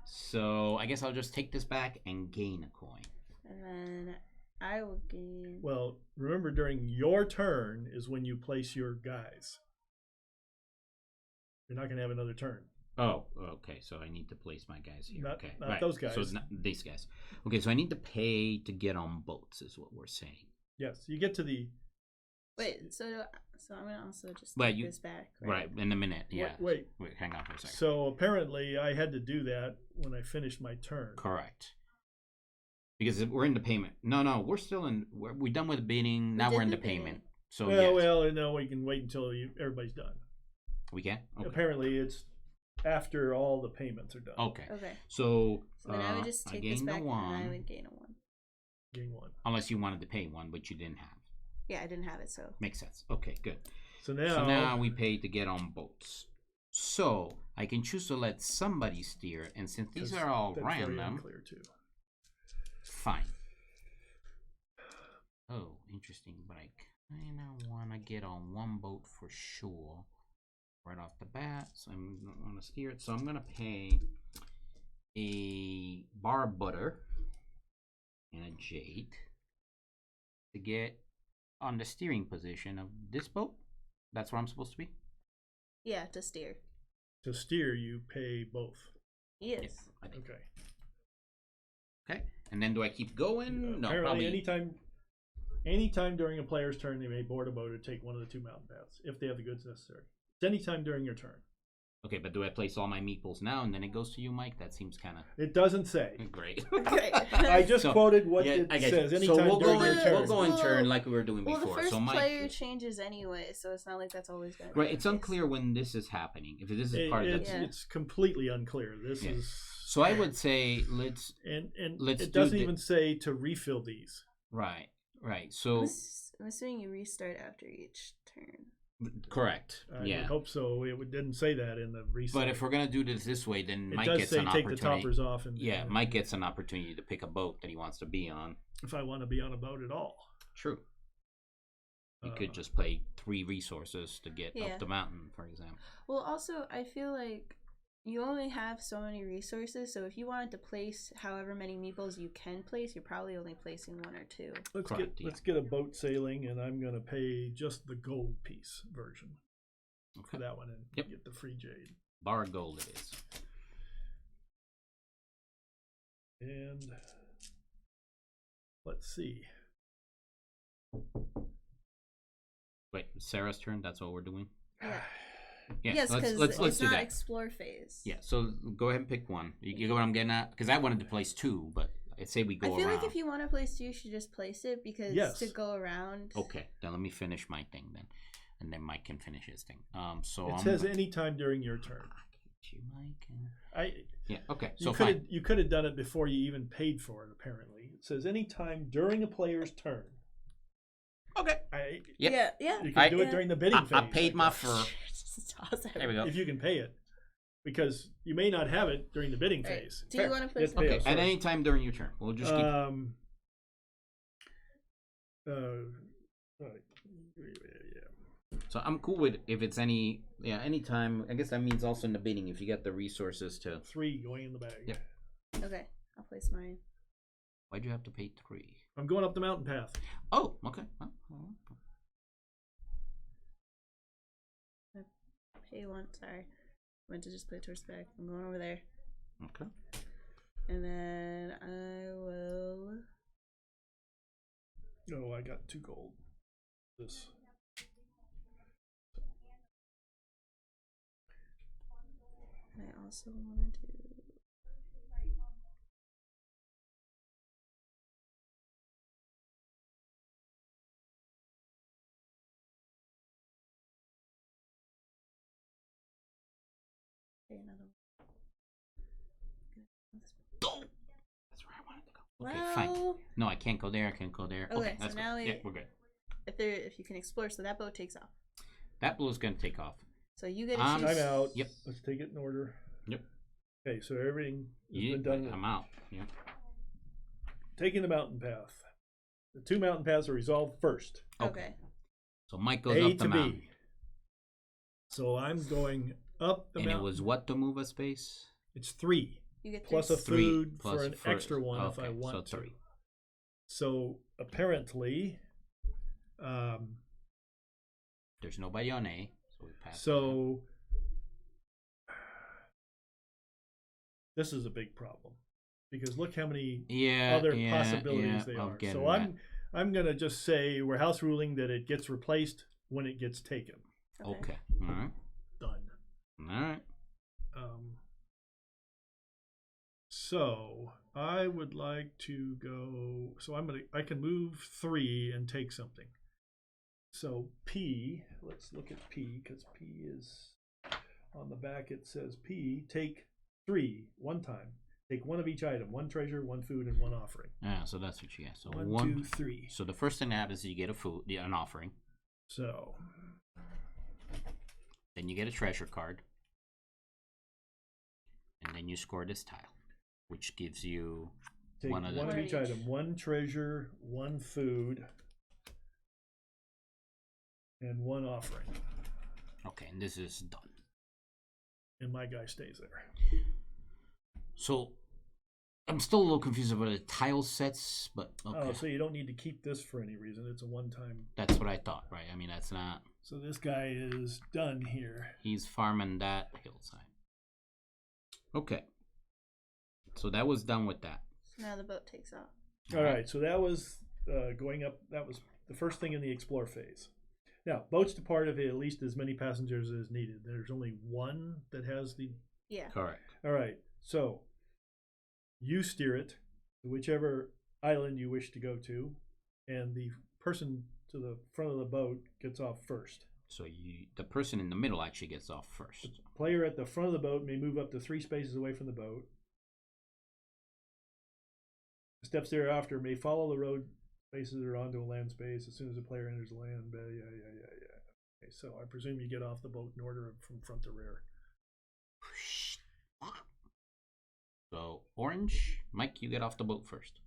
A: So I guess I'll just take this back and gain a coin.
B: And then I will gain.
C: Well, remember during your turn is when you place your guys. You're not going to have another turn.
A: Oh, okay. So I need to place my guys here.
C: Not-
A: okay,
C: not
A: right.
C: those guys.
A: So it's not these guys. Okay, so I need to pay to get on boats, is what we're saying.
C: Yes, you get to the.
B: Wait, so I'm gonna also just
A: But
B: take
A: you-
B: this back.
A: Right, in a minute. Yeah.
C: Wait.
A: Hang on for a second.
C: So apparently, I had to do that when I finished my turn.
A: Correct. Because we're in the payment. No, we're still in. We're done with the bidding. Now we're in the payment. So yes.
C: No, we can wait until everybody's done.
A: We can. Okay.
C: Apparently, it's after all the payments are done.
A: Okay.
B: Okay.
A: So
B: then I would just
A: I
B: take this
A: gained
B: back,
A: a one.
B: and I would gain a 1.
C: Gain 1.
A: Unless you wanted to pay 1, but you didn't have.
B: Yeah, I didn't have it, so.
A: Makes sense. Okay, good.
C: So
A: So
C: now
A: now we pay to get on boats. So I can choose to let somebody steer, and since these are all
C: that's very
A: random,
C: unclear too.
A: fine. Oh, interesting. But I kind of want to get on one boat for sure, right off the bat. So I'm going to want to steer it. So I'm going to pay a bar of butter and a jade to get on the steering position of this boat. That's where I'm supposed to be.
B: Yeah, to steer.
C: To steer, you pay both.
B: Yes.
A: Yep, I think.
C: Okay.
A: Okay. And then do I keep going? No,
C: Apparently,
A: probably.
C: anytime during a player's turn, they may board a boat or take one of the 2 mountain paths if they have the goods necessary. It's anytime during your turn.
A: Okay, but do I place all my meeples now and then it goes to you, Mike? That seems kind of
C: It doesn't say.
A: great.
B: Okay.
C: I just
A: So,
C: quoted what
A: yeah,
C: it
A: I get
C: says.
A: you.
C: Anytime
A: So we'll
C: during
A: go
C: your
A: in,
C: turn.
A: we'll go in
B: Well-
A: turn like we were doing
B: Well,
A: before.
B: the first
A: So Mike,
B: player changes anyway, so it's not like that's always going to be
A: right?
B: the
A: It's
B: case.
A: unclear when this is happening. If this is part of
C: it's,
A: the.
B: Yeah.
C: it's completely unclear. This
A: Yeah.
C: is
A: So I would say let's.
C: and
A: let's
C: it
A: do
C: doesn't
A: the-
C: even say to refill these.
A: Right. So
B: I'm assuming you restart after each turn.
A: correct.
C: I
A: Yeah.
C: would hope so. It didn't say that in the reset.
A: But if we're gonna do this way, then
C: it
A: Mike
C: does
A: gets
C: say
A: an
C: take the
A: opportunity.
C: toppers off, and
A: Yeah, Mike gets an opportunity to pick a boat that he wants to be on.
C: if I want to be on a boat at all.
A: True. You
C: Uh,
A: could just play 3 resources to get
B: Yeah.
A: up the mountain, for example.
B: Well, also, I feel like you only have so many resources, so if you wanted to place however many meeples you can place, you're probably only placing 1 or 2.
A: Correct,
C: Let's get a boat sailing, and I'm going to pay just the gold piece version for
A: Okay.
C: that one, and
A: Yep.
C: get the free jade.
A: Bar of gold it is.
C: And let's see.
A: Wait, Sarah's turn. That's what we're doing.
B: Yeah.
A: Yeah.
B: Yes, because
A: let's
B: it's
A: do
B: not
A: that.
B: explore phase.
A: Yeah. So go ahead and pick one. You know what I'm getting at? Because I wanted to place 2, but I'd say we go
B: I feel
A: around.
B: like if you want to place 2, you should just place it because
C: Yes.
B: to go around.
A: Okay. Then let me finish my thing then, and then Mike can finish his thing. So
C: It says anytime during your turn.
A: You, Mike.
C: Yeah.
A: Okay. So
C: You could have done it before you even paid for it. Apparently, it says anytime during a player's turn.
A: Okay.
B: Yeah.
C: You can do it during the bidding phase.
A: I paid my
C: guess.
A: fur.
B: Just toss it.
A: There we go.
C: If you can pay it, because you may not have it during the bidding
B: Right.
C: phase.
B: Do you want to place?
C: Let's pay
A: Okay.
C: us
A: At
C: first.
A: any time during your turn, we'll just keep.
C: Right. Yeah.
A: So I'm cool with if it's anytime. I guess that means also in the bidding if you get the resources to.
C: 3 going in the bag.
A: Yep.
B: Okay, I'll place mine.
A: Why'd you have to pay 3?
C: I'm going up the mountain path.
A: Oh, okay. Well,
B: Pay 1. Sorry, I meant to just play towards the back. I'm going over there,
A: okay.
B: and then I will.
C: Oh, I got 2 gold. This.
B: I also want to do. Okay, another one.
A: That's where I wanted to go. Okay, fine.
B: Well,
A: No, I can't go there. I can't go there.
B: Okay,
A: that's
B: so now
A: good. Yeah, we're good.
B: if you can explore, so that boat takes off.
A: That blue's gonna take off.
B: So you get to
A: I'm
B: choose.
C: Time out.
A: Yep.
C: Let's take it in order.
A: Yep.
C: Okay, so everything has been done.
A: I'm out. Yeah.
C: Taking the mountain path. The 2 mountain paths are resolved first.
B: Okay.
A: So Mike goes
C: A
A: up the
C: to
A: mountain.
C: B. So I'm going up the
A: And
C: mountain.
A: it was what to move a space?
C: It's 3
B: You get
C: plus a
B: 3.
C: food
A: plus
C: for an
A: for-
C: extra one if I
A: okay,
C: want
A: so
C: to.
A: 3.
C: So apparently,
A: There's nobody on A, so we pass.
C: so this is a big problem because look how many
A: Yeah,
C: other
A: yeah,
C: possibilities
A: yeah,
C: they
A: I'm
C: are.
A: getting
C: So
A: that.
C: I'm gonna just say we're house ruling that it gets replaced when it gets taken.
A: Okay. All right.
C: Done.
A: All right.
C: So I would like to go. So I can move 3 and take something. So P. Let's look at P because P is on the back. It says P. Take 3 one time. Take 1 of each item: 1 treasure, 1 food, and 1 offering.
A: Yeah, so that's what you get. So
C: 1, 2, 3.
A: So the first thing that happens is you get an offering.
C: So
A: Then you get a treasure card. And then you score this tile, which gives you
C: take
A: one
C: of each item: 1 treasure, 1 food, and 1 offering.
A: Okay, and this is done.
C: And my guy stays there.
A: So I'm still a little confused about the tile sets, but okay.
C: Oh, so you don't need to keep this for any reason. It's a one-time.
A: That's what I thought, right? I mean, that's not.
C: So this guy is done here.
A: He's farming that hillside. Okay. So that was done with that.
B: So now the boat takes off.
C: All right. So that was going up. That was the first thing in the explore phase. Now, boats depart if at least as many passengers as needed. There's only 1 that has the.
B: Yeah.
A: Correct.
C: All right. So you steer it to whichever island you wish to go to, and the person to the front of the boat gets off first.
A: So the person in the middle actually gets off first.
C: The player at the front of the boat may move up to 3 spaces away from the boat. The steps thereafter may follow the road spaces or onto a land space as soon as the player enters the land. Yeah. Okay, so I presume you get off the boat in order from front to rear.
A: So orange, Mike, you get off the boat first.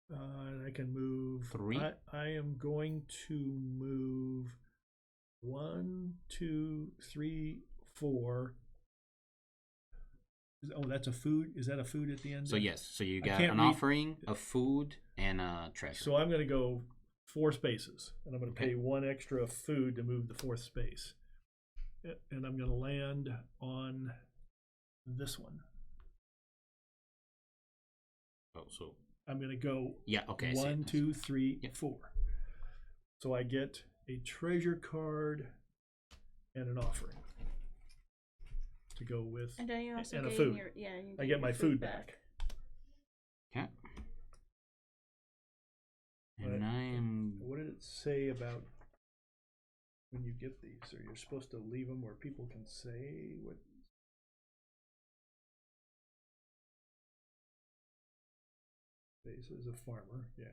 C: And I can move
A: 3.
C: I am going to move 1, 2, 3, 4. Oh, that's a food. Is that a food at the end?
A: So yes, so you got an offering, a food, and a treasure.
C: So I'm going to go 4 spaces, and I'm going to pay 1 extra food to move the 4th space, and I'm going to land on this one.
A: Oh, so
C: I'm going to go.
A: Yeah. Okay.
C: 1, 2, 3,
A: Yep.
C: 4. So I get a treasure card and an offering to go with,
B: And don't you also
C: and a
B: get
C: food.
B: you
C: I get my food back.
A: Okay. And I am.
C: What did it say about when you get these? Or you're supposed to leave them where people can say what? This is a farmer, yeah.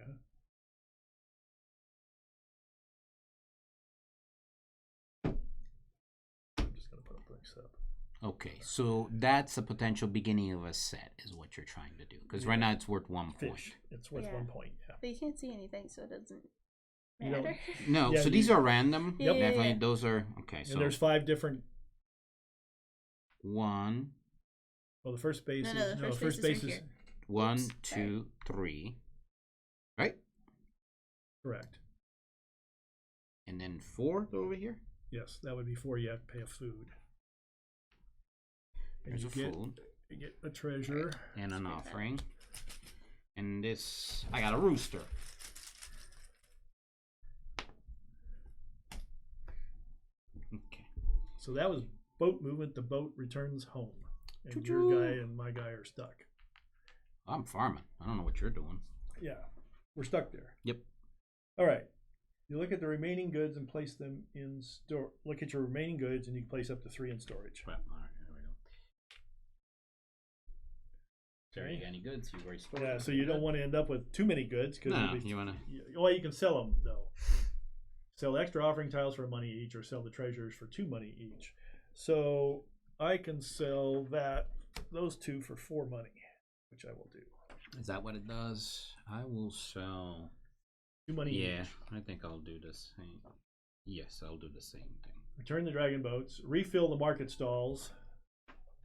C: I'm just gonna put a place up.
A: Okay, so that's a potential beginning of a set, is what you're trying to do. Because right now it's worth 1 point.
C: Fish. It's worth
B: Yeah.
C: 1 point, yeah.
B: But you can't see anything, so it doesn't
C: You don't-
B: matter.
A: No,
C: Yeah,
A: so these are random.
B: Yeah, yeah,
A: Definitely,
B: yeah.
A: those are okay. So
C: And there's 5 different.
A: 1,
C: Well, the first base
B: No,
C: is
B: no, the first base is right here.
A: 1,
B: Oops,
A: 2, 3, right?
C: correct.
A: And then 4 over here.
C: Yes, that would be 4. You have to pay a food. And
A: There's
C: you
A: a
C: get,
A: food
C: you get a treasure.
A: and an offering. And this, I got a rooster. Okay.
C: So that was boat movement. The boat returns home. And
A: Choo-choo.
C: your guy and my guy are stuck.
A: I'm farming. I don't know what you're doing.
C: Yeah, we're stuck there.
A: Yep.
C: All right. You look at the remaining goods and place them in store. Look at your remaining goods and you can place up to 3 in storage.
A: Well, all right, there we go. So
C: Okay.
A: you got any goods? You've already stored
C: Yeah,
A: them.
C: so you don't want to end up with too many goods because
A: No, you want to.
C: well, you can sell them though. Sell extra offering tiles for money each, or sell the treasures for 2 money each. So I can sell those 2 for 4 money, which I will do.
A: Is that what it does? I will sell.
C: 2 money
A: Yeah,
C: each.
A: I think I'll do the same. Yes, I'll do the same thing.
C: Return the dragon boats. Refill the market stalls.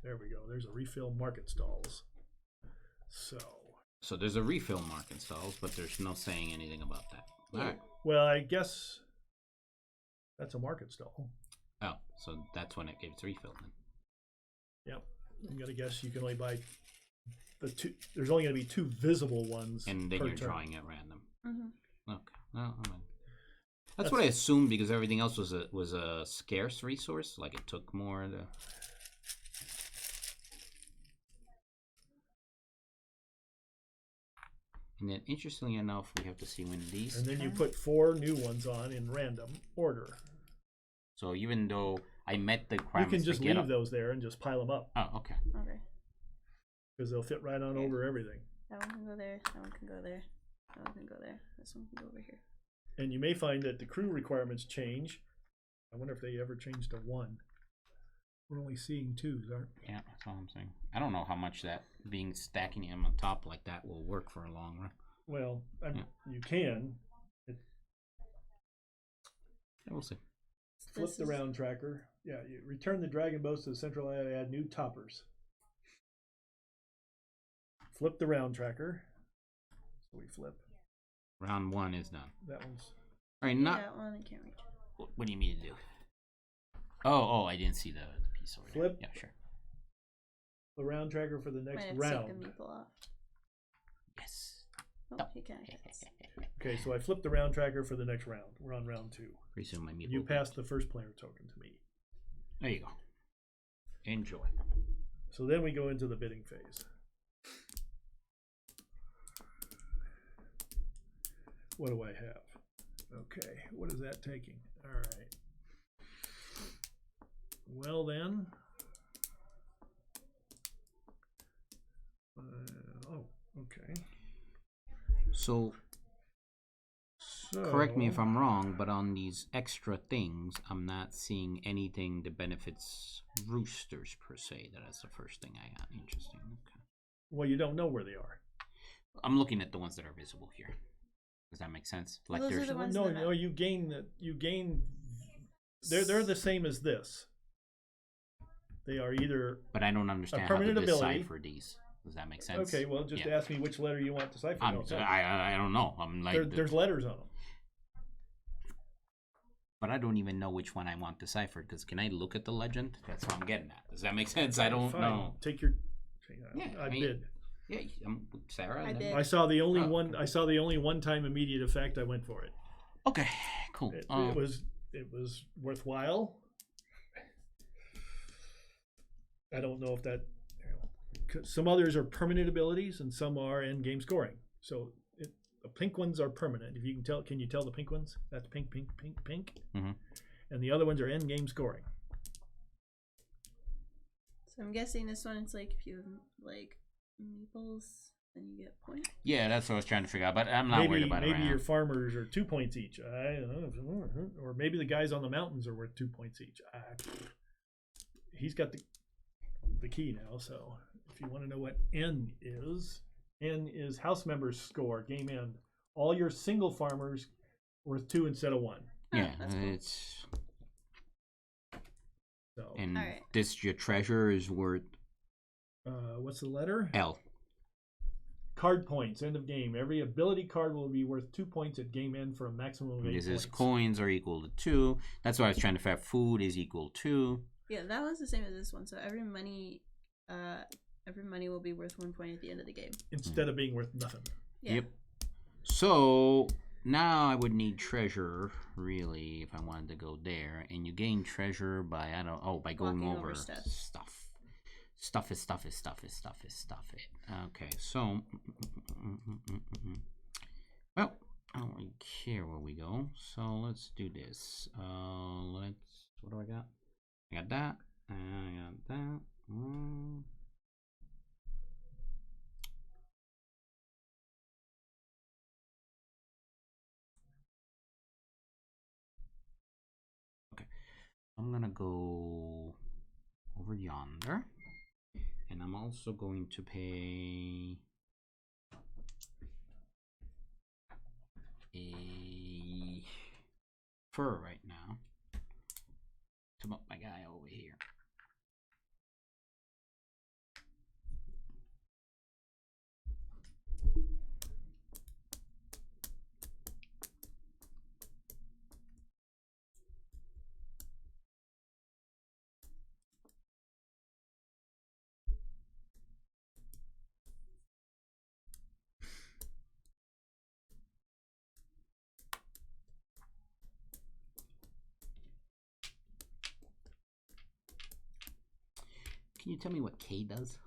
C: There we go. There's a refill market stalls.
A: So there's a refill mark installs, but there's no saying anything about that. All right.
C: Well, I guess that's a market stall.
A: Oh, so that's when it gets refilled then.
C: Yep. I'm gonna guess you can only buy the two. There's only gonna be 2 visible ones,
A: and then
C: per
A: you're
C: turn.
A: drawing at random.
B: Mm-hmm.
A: Okay. Well, I mean, that's what I assumed because everything else was a scarce resource. Like it took more to. And then, interestingly enough, we have to see when these.
C: And then you put 4 new ones on in random order.
A: So even though I met the
C: You
A: requirements,
C: can just
A: to get
C: leave those there and just pile them up
A: Oh, okay.
B: Okay.
C: because they'll fit right on over everything.
B: That one can go there. That one can go there. That one can go there. This one can go over here.
C: And you may find that the crew requirements change. I wonder if they ever change to 1. We're only seeing 2s, aren't we?
A: Yeah, that's all I'm saying. I don't know how much that stacking them on top like that will work for a long run.
C: Well, you can.
A: Yeah, we'll see.
C: Flip the round tracker. Yeah, you return the dragon boats to the central area, add new toppers. Flip the round tracker. So we flip.
A: Round 1 is done.
C: That one's.
A: All right, not.
B: That one I can't reach.
A: What do you mean to do? Oh, I didn't see the piece over
C: Flip.
A: there. Yeah, sure.
C: The round tracker for the next
B: Might have
C: round.
B: to take the meeple off.
A: Yes.
B: Oh,
A: No.
B: you can't.
C: Okay, so I flipped the round tracker for the next round. We're on round 2.
A: Resume my meeple.
C: You passed the first player token to me.
A: There you go. Enjoy.
C: So then we go into the bidding phase. What do I have? Okay, what is that taking? All right. Well then. Okay.
A: So, correct me if I'm wrong, but on these extra things, I'm not seeing anything that benefits roosters per se. That's the first thing I got. Interesting. Okay.
C: Well, you don't know where they are.
A: I'm looking at the ones that are visible here. Does that make sense? Like
B: Those are
A: there's
B: the ones
C: No, you gain that. You gain. They're the same as this. They are either.
A: But I don't understand how to
C: permanent ability.
A: decipher these. Does that make sense?
C: Okay, well, just ask me which letter you want deciphered.
A: I don't know. I'm like
C: there's letters on them.
A: But I don't even know which one I want deciphered. Because can I look at the legend? That's what I'm getting at. Does that make sense? I don't know.
C: Take your.
A: Yeah,
C: I bid.
A: Yeah, Sarah.
B: I bid.
C: I saw the only one. I saw the only one-time immediate effect. I went for it.
A: Okay, cool.
C: It was worthwhile. I don't know if that. Some others are permanent abilities, and some are end-game scoring. So the pink ones are permanent. If you can tell, can you tell the pink ones? That's pink, pink, pink, pink.
A: Mm-hmm.
C: And the other ones are end-game scoring.
B: So I'm guessing this one, it's like if you have like meeples, then you get points.
A: Yeah, that's what I was trying to figure out. But I'm not worried about it.
C: Maybe your farmers are 2 points each. I don't know. Or maybe the guys on the mountains are worth 2 points each. He's got the key now, so if you want to know what N is house members score, game end. All your single farmers worth 2 instead of 1.
A: Yeah,
B: that's cool.
A: it's
C: so.
A: And
B: All right.
A: this your treasure is worth
C: What's the letter?
A: L.
C: Card points. End of game. Every ability card will be worth 2 points at game end for a maximum of 8
A: This
C: points.
A: is coins are equal to 2. That's why I was trying to figure out food is equal to.
B: Yeah, that was the same as this one. So every money will be worth 1 point at the end of the game.
C: Instead of being worth nothing.
B: Yeah.
A: Yep. So now I would need treasure, really, if I wanted to go there. And you gain treasure by by going
B: Walking
A: over
B: over stuff.
A: Stuff it. Okay, so well, I don't really care where we go. So let's do this. What do I got? I got that. I got that. Okay, I'm gonna go over yonder, and I'm also going to pay a fur right now to bump my guy over here. Can you tell me what K does?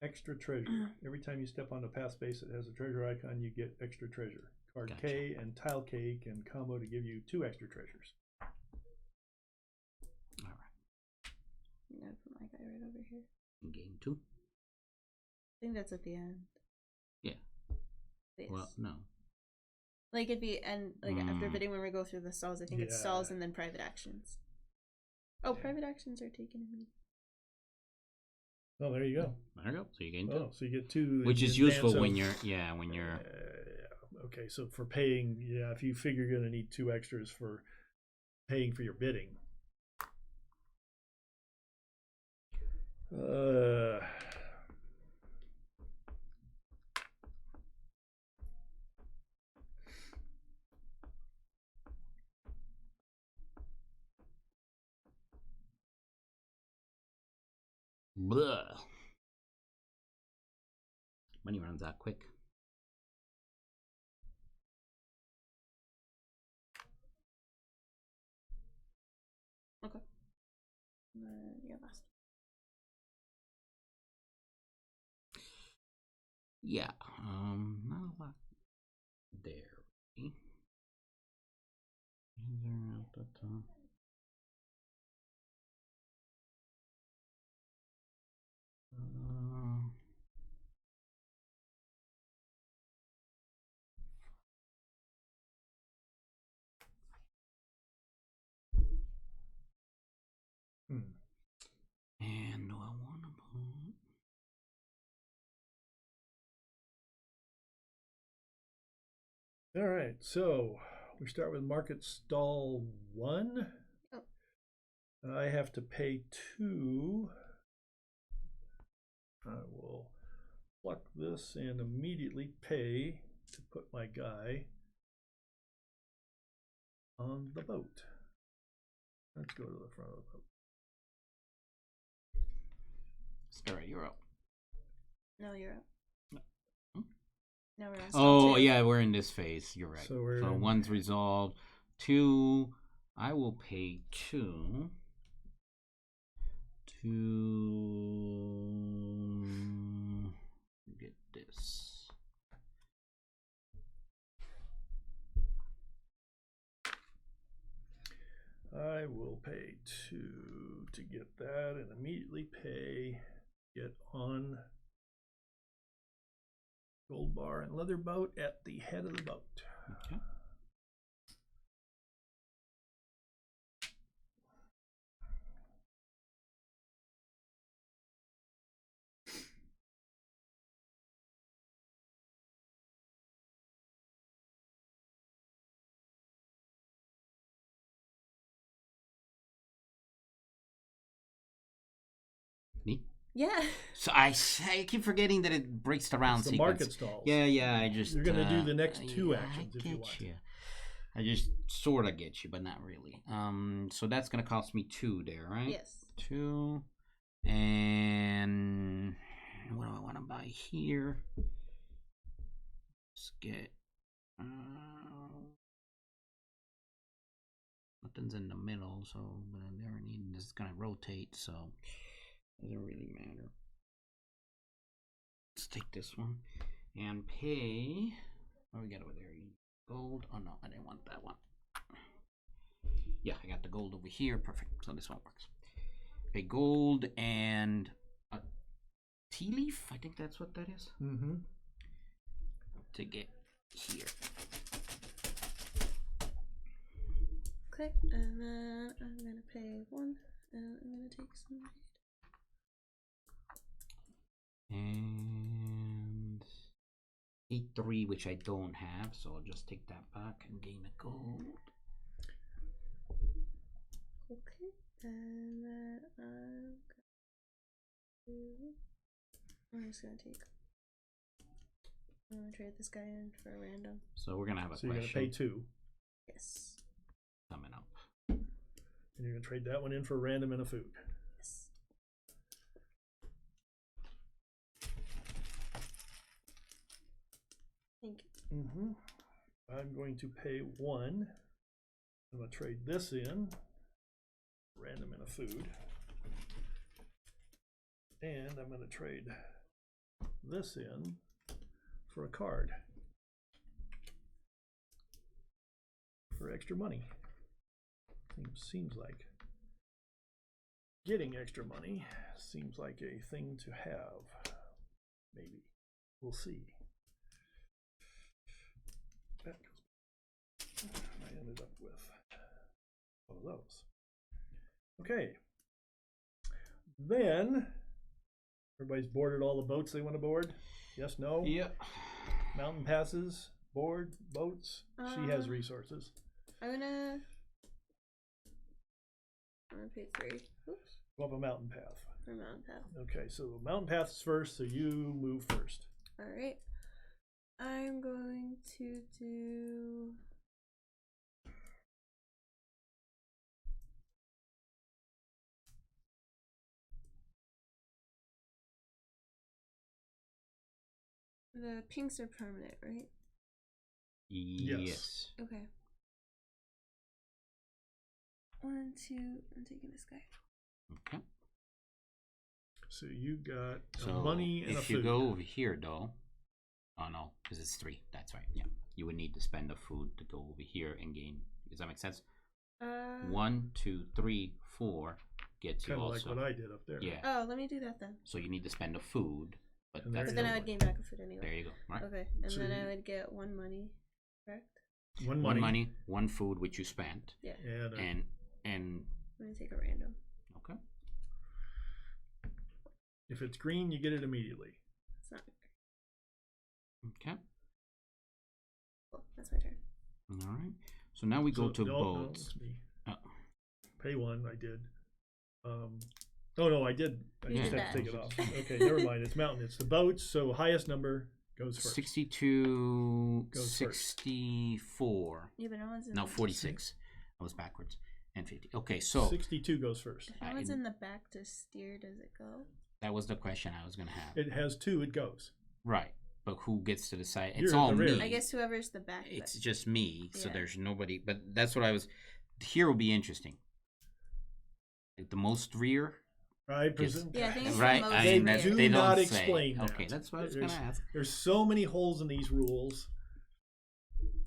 C: Extra treasure. Every time you step on the path space that has a treasure icon, you get extra treasure. Card
A: Gotcha.
C: K and tile K can combo to give you 2 extra treasures.
A: All right.
B: I'm gonna put my guy right over here.
A: Game 2.
B: I think that's at the end.
A: Yeah.
B: Yes.
A: Well, no.
B: Like if you end like after bidding when we go through the stalls, I think it's stalls and then private actions. Oh, private actions are taken immediately.
C: Oh, there you go.
A: There you go. So you gain 2.
C: Oh, so you get 2.
A: Which is useful when you're
C: okay, so for paying, if you figure you're going to need 2 extras for paying for your bidding.
A: Blah. Money runs out quick.
B: Okay. Yeah, last.
A: Yeah. Not a lot there. Is there at the top? And do I want to put?
C: All right, so we start with market stall 1.
B: Oh.
C: I have to pay 2. I will pluck this and immediately pay to put my guy on the boat. Let's go to the front of the boat.
A: Sarah, you're up.
B: No, you're up. No, we're on
A: Oh,
B: stall 2.
A: yeah, we're in this phase. You're right.
C: So
A: So 1's resolved. 2, I will pay 2 to get this.
C: I will pay 2 to get that and immediately get on gold bar and leather boat at the head of the boat.
A: Okay. Me?
B: Yeah.
A: So I keep forgetting that it breaks the round
C: It's the
A: sequence.
C: market stalls.
A: Yeah. I just
C: You're gonna do the next 2 actions if you want.
A: I just sort of get you, but not really. So that's gonna cost me 2 there, right?
B: Yes.
A: 2, and what do I want to buy here? Let's get nothing's in the middle, so but I need this is gonna rotate, so doesn't really matter. Let's take this one and pay. What we got over there? Gold. Oh no, I didn't want that one. Yeah, I got the gold over here. Perfect. So this one works. Pay gold and a tea leaf. I think that's what that is.
C: Mm-hmm.
A: To get here.
B: Okay, and then I'm gonna pay 1, and I'm gonna take some.
A: And 8-3, which I don't have, so I'll just take that back and gain a gold.
B: Okay, and then I'm just gonna take. I'm gonna trade this guy in for a random.
A: So we're gonna have a
C: So
A: question.
C: you're gonna pay 2.
B: Yes.
A: Coming up.
C: And you're gonna trade that one in for a random and a food.
B: Yes. Thank you.
C: Mm-hmm. I'm going to pay 1. I'm gonna trade this in random and a food. And I'm going to trade this in for a card for extra money. Seems like getting extra money seems like a thing to have. Maybe. We'll see. That goes. I ended up with one of those. Okay. Then everybody's boarded all the boats they want to board. Yes, no?
A: Yeah.
C: Mountain passes, board, boats. She has resources.
B: I'm gonna pay 3. Oops.
C: Go up a mountain path.
B: For mountain path.
C: Okay, so mountain path is first, so you move first.
B: Alright. I'm going to do the pinks are permanent, right?
A: Yes.
B: Okay. 1, 2, I'm taking this guy.
A: Okay.
C: So you got
A: So
C: money and a
A: if
C: food.
A: you go over here, though, oh no, because it's 3. That's right. Yeah, you would need to spend a food to go over here and gain. Does that make sense? 1, 2, 3, 4 gets you
C: Kind of
A: also.
C: like what I did up there.
A: Yeah.
B: Oh, let me do that then.
A: So you need to spend a food, but
C: And
A: that's
B: But then
A: the
B: I would
A: one.
B: gain back a food anyway.
A: There you go. Right.
B: Okay, and
C: So
B: then
C: you-
B: I would get 1 money, correct?
C: One
A: One
C: money.
A: money, 1 food, which you spent,
B: Yeah.
C: And
A: and
B: I'm gonna take a random.
A: okay.
C: if it's green, you get it immediately.
B: It's not.
A: Okay.
B: Cool. That's my turn.
A: All right. So now we go to
C: no,
A: boats.
C: it's me.
A: Oh.
C: Pay 1, I did. Oh no, I did. I
B: You
C: just
B: did
C: have to
B: that.
C: take it off. Okay, never mind. It's mountain. It's the boats. So highest number goes first.
A: 62,
C: Goes first.
A: 64.
B: Yeah, but no one's in
A: No,
B: the
A: 46. I was backwards. And 50. Okay, so
C: 62 goes first.
B: If no one's in the back to steer, does it go?
A: that was the question I was going to have.
C: It has 2. It goes.
A: Right. But who gets to decide?
C: You're
A: It's
C: at
A: all
C: the rear.
A: me.
B: I guess whoever's the back.
A: It's just me, so
B: Yeah.
A: there's nobody. But that's what I was. Here will be interesting. Like the most rear,
C: I presume.
B: Yeah, I think it's
A: right?
B: the most
A: I
C: They
A: mean, that's,
C: do
A: they don't
C: not
A: say.
C: explain that.
A: Okay, that's what I was going to ask.
C: There's so many holes in these rules.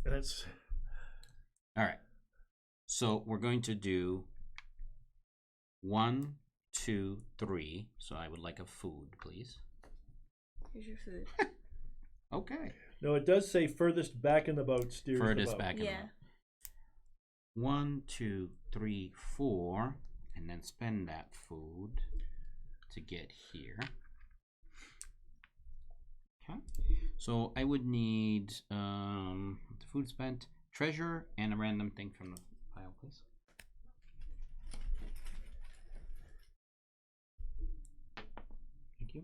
C: And it's
A: All right. So we're going to do 1, 2, 3. So I would like a food, please.
B: Here's your food.
A: Okay.
C: no. It does say furthest back in the boat steers
A: Furthest
C: the boat.
A: back in
B: Yeah.
A: the 1, 2, 3, 4, and then spend that food to get here. Okay. So I would need the food spent, treasure, and a random thing from the pile, please. Thank you.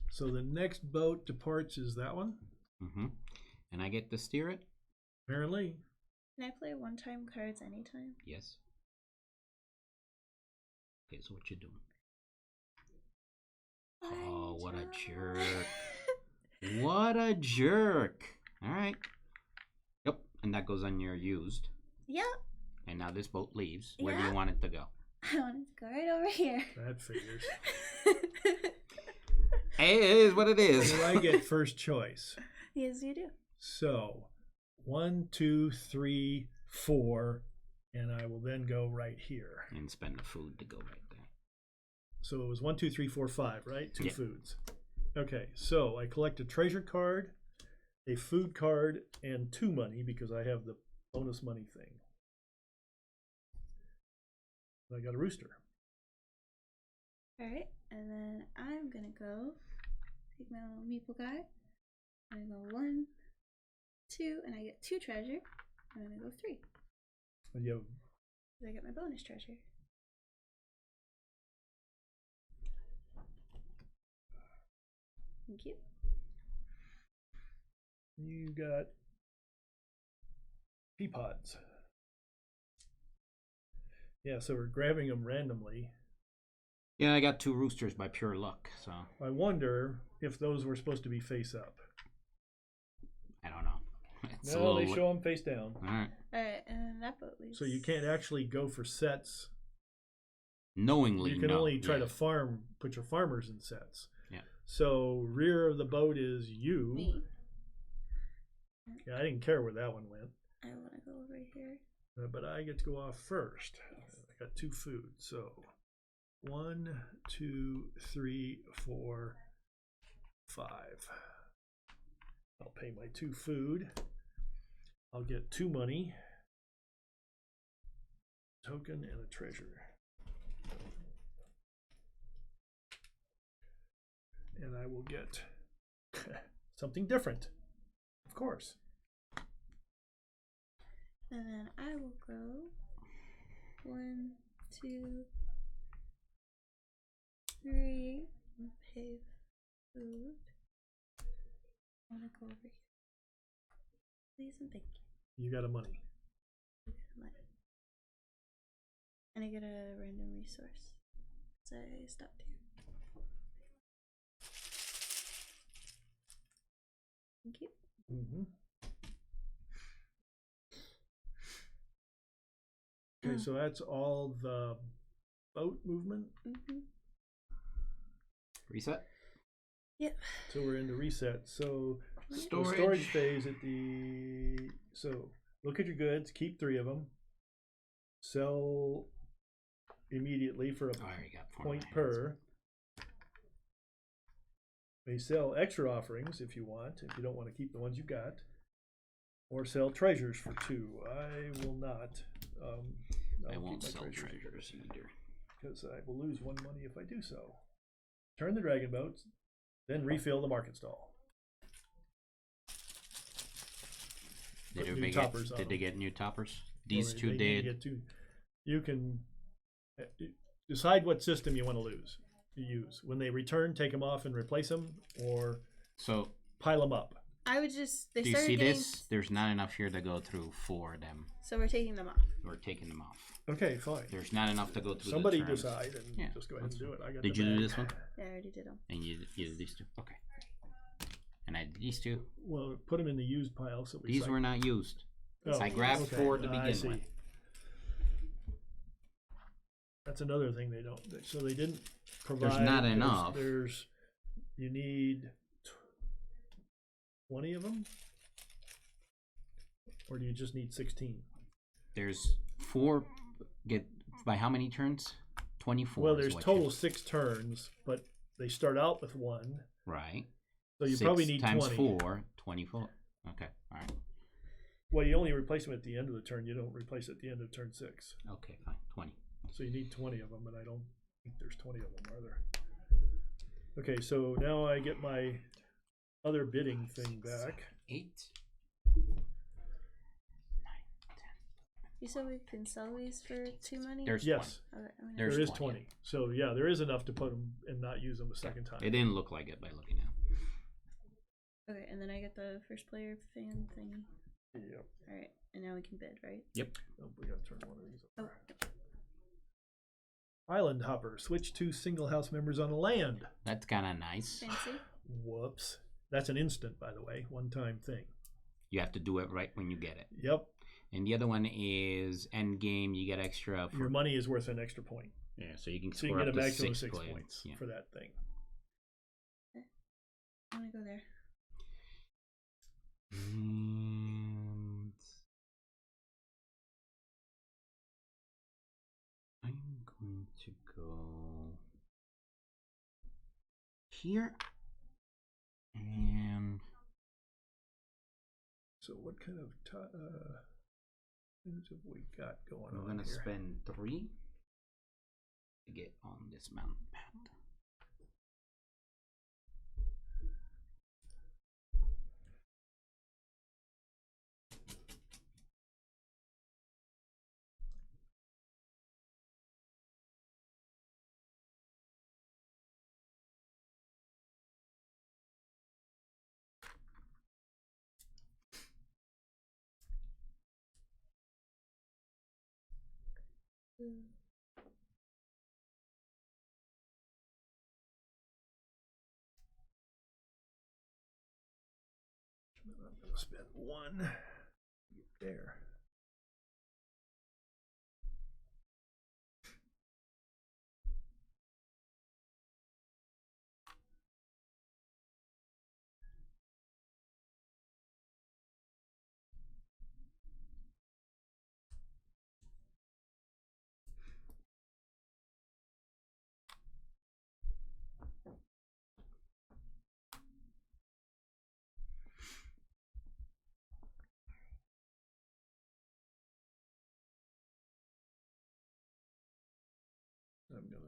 C: So the next boat departs is that one,
A: Mm-hmm. And I get to steer it?
C: apparently.
B: Can I play one-time cards anytime?
A: Yes. Okay, so what you doing? Oh, what a jerk. What a jerk. All right. Yep, and that goes on your used.
B: Yeah,
A: And now this boat leaves. Where do
B: Yeah.
A: you want it to go?
B: I want it to go right over here.
C: That figures.
A: Hey, it is what it is.
C: So I get first choice.
B: Yes, you do.
C: So 1, 2, 3, 4, and I will then go right here.
A: And spend the food to go right there.
C: So it was 1, 2, 3, 4, 5, right? 2
A: Yeah.
C: foods. Okay, so I collect a treasure card, a food card, and 2 money because I have the bonus money thing. I got a rooster.
B: Alright, and then I'm gonna go take my little meeple guy. I'm gonna go 1, 2, and I get 2 treasure. I'm gonna go 3.
C: And you have
B: I get my bonus treasure. Thank you.
C: You got pea pods. Yeah, so we're grabbing them randomly.
A: Yeah, I got 2 roosters by pure luck, so
C: I wonder if those were supposed to be face up.
A: I don't know. It's a
C: No,
A: little...
C: they show them face down.
A: All right.
B: Alright, and And that boat leaves.
C: So you can't actually go for sets.
A: Knowingly,
C: You can
A: no.
C: only try to farm, put your farmers in sets.
A: Yeah.
C: So rear of the boat is you.
B: Me.
C: Yeah, I didn't care where that one went.
B: I want to go over here.
C: But I get to go off first.
B: Yes.
C: I got 2 food. So 1, 2, 3, 4, 5. I'll pay my 2 food. I'll get 2 money, token, and a treasure. And I will get something different, of course.
B: And then I will go 1, 2, 3, and pay food. I want to go over here. Please and thank you.
C: You got a money.
B: I get money. And I get a random resource. So I stopped here. Thank you.
C: Mm-hmm. Okay, so that's all the boat movement.
B: Mm-hmm.
A: Reset.
B: Yep.
C: So we're into reset. So
A: Storage.
C: the storage phase at the. So look at your goods. Keep 3 of them. Sell immediately for a
A: I already got 4
C: point
A: in my
C: per. May sell extra offerings if you want. If you don't want to keep the ones you got, or sell treasures for 2. I will not.
A: I won't sell treasures either.
C: Because I will lose 1 money if I do so. Turn the dragon boats, then refill the market stall.
A: Did
C: Put
A: everybody
C: new toppers on
A: did they
C: them.
A: get new toppers? These
C: Or
A: 2
C: they need to
A: did.
C: get 2. You can decide what system you want to use. When they return, take them off and replace them, or
A: So
C: pile them up.
B: I would just. They
A: do you
B: started
A: see
B: getting.
A: this? There's not enough here to go through 4 of them.
B: So we're taking them off.
A: We're taking them off.
C: Okay, fine.
A: There's not enough to go through.
C: Somebody
A: the turns.
C: decide and
A: Yeah,
C: just go ahead and do it. I got
A: Did
C: the
A: you do
C: bag.
A: this one?
B: Yeah, I already did them.
A: And you did these 2? Okay. And I did these 2.
C: Well, put them in the used pile. So we
A: These
C: cycle.
A: were not used.
C: Oh,
A: I grabbed
C: okay.
A: 4 to
C: I
A: begin
C: see.
A: with.
C: That's another thing they don't. So they didn't provide.
A: There's not enough.
C: You need 20 of them, or do you just need 16?
A: There's 4. Get by how many turns? 24.
C: Well,
A: is
C: there's
A: what
C: total
A: you-
C: 6 turns, but they start out with 1,
A: Right.
C: so you
A: 6
C: probably need
A: times
C: 20.
A: 4, 24. Okay. All right.
C: Well, you only replace them at the end of the turn. You don't replace at the end of turn 6.
A: Okay. Fine. 20.
C: So you need 20 of them, and I don't think there's 20 of them, are there? Okay, so now I get my other bidding thing back.
A: 8.
B: You said we can sell these for 2 money?
A: There's
C: Yes,
B: 20. Okay, I'm gonna-
A: There's
C: there is
A: 20.
C: 20. So yeah, there is enough to put them and not use them a second
A: 20.
C: time.
A: It didn't look like it by looking at it.
B: Okay, and then I get the first player fan thingy.
C: Yep.
B: Alright, and now we can bid, right?
A: Yep.
C: Oh, we gotta turn one of these
B: Oh,
C: over. Island hopper. Switch 2 single house members on a land.
A: That's kind of nice.
B: fancy.
C: Whoops. That's an instant, by the way. One-time thing.
A: You have to do it right when you get it.
C: Yep.
A: And the other one is end game. You get extra.
C: Your money is worth an extra point.
A: Yeah, so you can
C: So you
A: score
C: can
A: up
C: get a
A: to
C: maximum of
A: 6
C: 6
A: players.
C: points
A: Yeah.
C: for that thing.
B: I'm gonna go there.
A: And I'm going to go here. And
C: So what kind of things have we got going
A: we're
C: on
A: going to
C: here?
A: spend 3 to get on this mountain path.
C: I'm going to spend 1 there.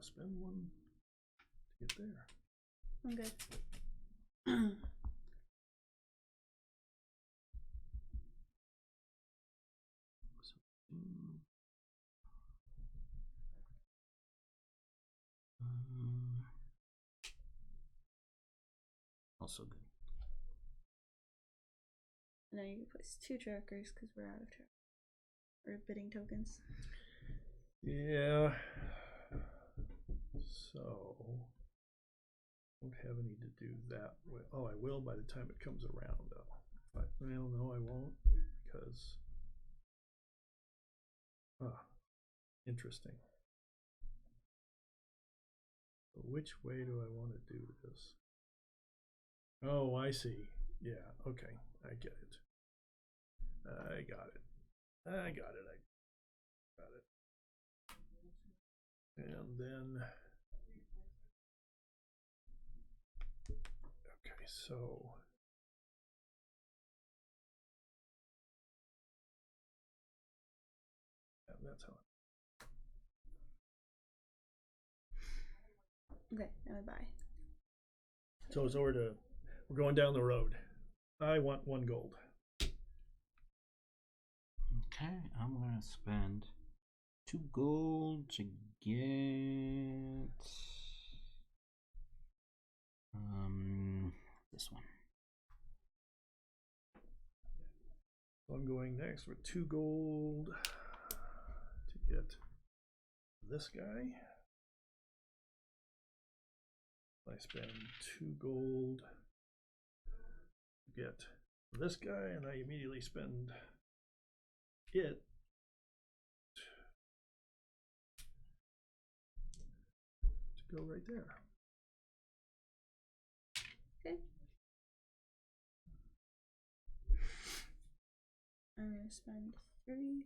C: to spend one to get there.
B: I'm good.
A: Also good.
B: Now you can put 2 trackers because we're out of track or bidding tokens.
C: Yeah. So won't have any to do that with. Oh, I will by the time it comes around though. But well, no, I won't because interesting. So which way do I want to do this? Oh, I see. Yeah, okay. I get it. I got it. I got it. I got it. And then okay, so yeah, that's how.
B: Okay, now I buy.
C: So it's over to, we're going down the road. I want 1 gold.
A: Okay, I'm gonna spend 2 gold to get this one.
C: So I'm going next with 2 gold to get this guy. I spend 2 gold to get this guy, and I immediately spend it to go right there.
B: Okay. I'm gonna spend 3.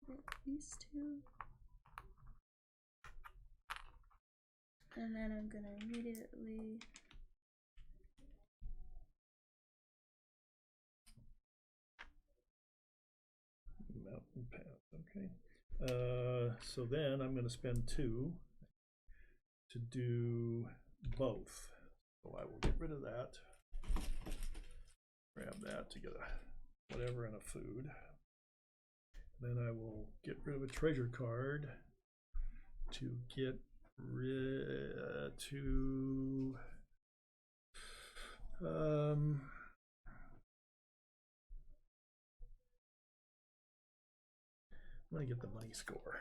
B: Get these 2. And then I'm gonna immediately
C: Mountain path, okay. So then I'm gonna spend 2 to do both. So I will get rid of that. Grab that to get a whatever and a food. Then I will get rid of a treasure card to get rid to I'm gonna get the money score.